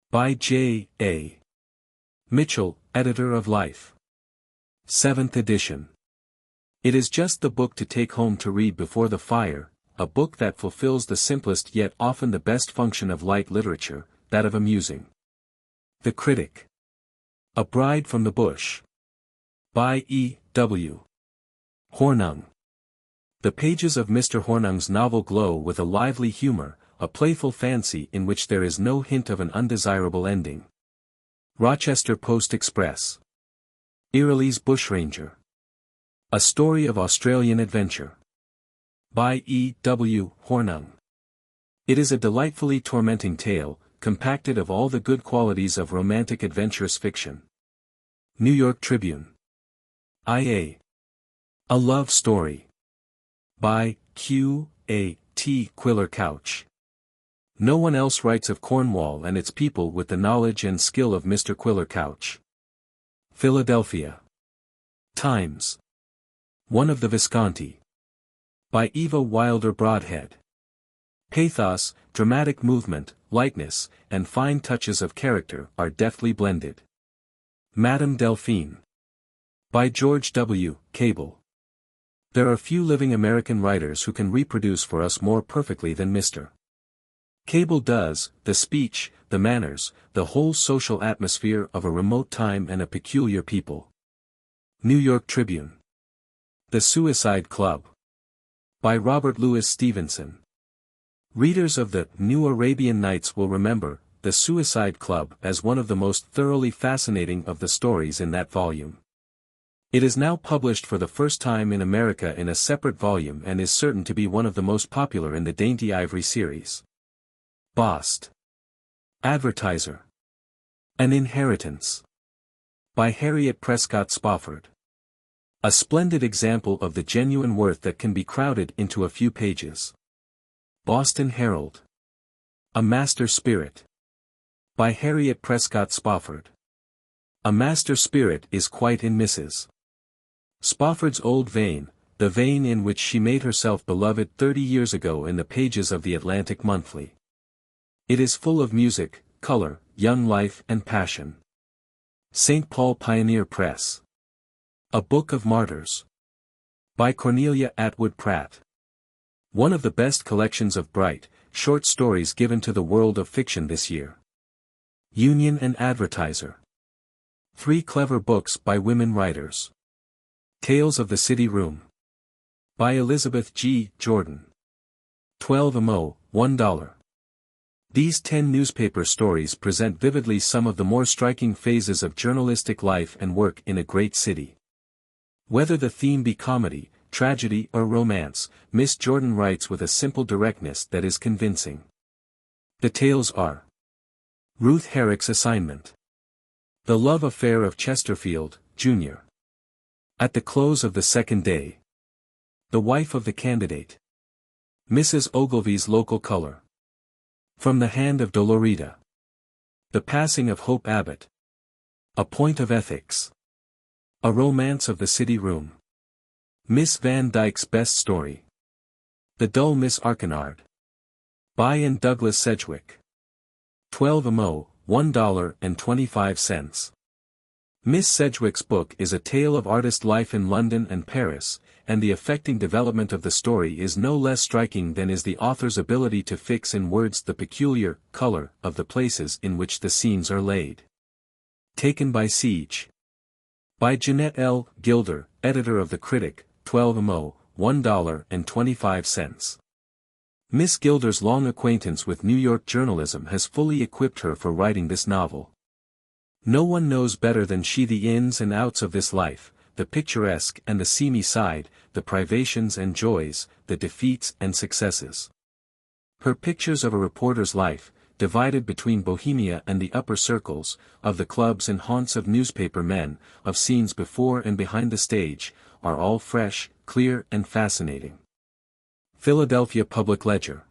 S1: By J. A. Mitchell, editor of Life. 7th edition. It is just the book to take home to read before the fire, a book that fulfills the simplest yet often the best function of light literature, that of amusing. The Critic. A Bride from the Bush. By E. W. Hornung. The pages of Mr. Hornung's novel glow with a lively humor, a playful fancy in which there is no hint of an undesirable ending. Rochester Post-Express. Eerie's Bushranger. A Story of Australian Adventure. By E. W. Hornung. It is a delightfully tormenting tale, compacted of all the good qualities of romantic adventurous fiction. New York Tribune. I.A. A Love Story. By Q. A. T. Quiller Couch. No one else writes of Cornwall and its people with the knowledge and skill of Mr. Quiller Couch. Philadelphia Times. One of the Visconti. By Eva Wilder Broadhead. Pathos, dramatic movement, lightness, and fine touches of character are deftly blended. Madame Delphine. By George W. Cable. There are few living American writers who can reproduce for us more perfectly than Mr. Cable does, the speech, the manners, the whole social atmosphere of a remote time and a peculiar people. New York Tribune. The Suicide Club. By Robert Louis Stevenson. Readers of the New Arabian Nights will remember The Suicide Club as one of the most thoroughly fascinating of the stories in that volume. It is now published for the first time in America in a separate volume and is certain to be one of the most popular in the Dainty Ivory series. Boston Advertiser. An Inheritance. By Harriet Prescott Spofford. A splendid example of the genuine worth that can be crowded into a few pages. Boston Herald. A Master Spirit. By Harriet Prescott Spofford. A master spirit is quite in Mrs. Spofford's old vein, the vein in which she made herself beloved 30 years ago in the pages of the Atlantic Monthly. It is full of music, color, young life and passion. St. Paul Pioneer Press. A Book of Martyrs. By Cornelia Atwood Pratt. One of the best collections of bright, short stories given to the world of fiction this year. Union and Advertiser. 3 clever books by women writers. Tales of the City Room. By Elizabeth G. Jordan. 12 mo, $1. These 10 newspaper stories present vividly some of the more striking phases of journalistic life and work in a great city. Whether the theme be comedy, tragedy or romance, Miss Jordan writes with a simple directness that is convincing. The tales are: Ruth Herrick's Assignment. The Love Affair of Chesterfield, Jr. At the Close of the Second Day. The Wife of the Candidate. Mrs. Ogilvy's Local Color. From the Hand of Dolorita. The Passing of Hope Abbott. A Point of Ethics. A Romance of the City Room. Miss Van Dyke's Best Story. The Dull Miss Archenard. By and Douglas Sedgwick. 12 mo, $1.25. Miss Sedgwick's book is a tale of artist life in London and Paris, and the affecting development of the story is no less striking than is the author's ability to fix in words the peculiar color of the places in which the scenes are laid. Taken by Siege. By Jeanette L. Gilder, editor of The Critic, 12 mo, $1.25. Miss Gilder's long acquaintance with New York journalism has fully equipped her for writing this novel. No one knows better than she the ins and outs of this life, the picturesque and the seamy side, the privations and joys, the defeats and successes. Her pictures of a reporter's life, divided between Bohemia and the upper circles, of the clubs and haunts of newspaper men, of scenes before and behind the stage, are all fresh, clear and fascinating. Philadelphia Public Ledger.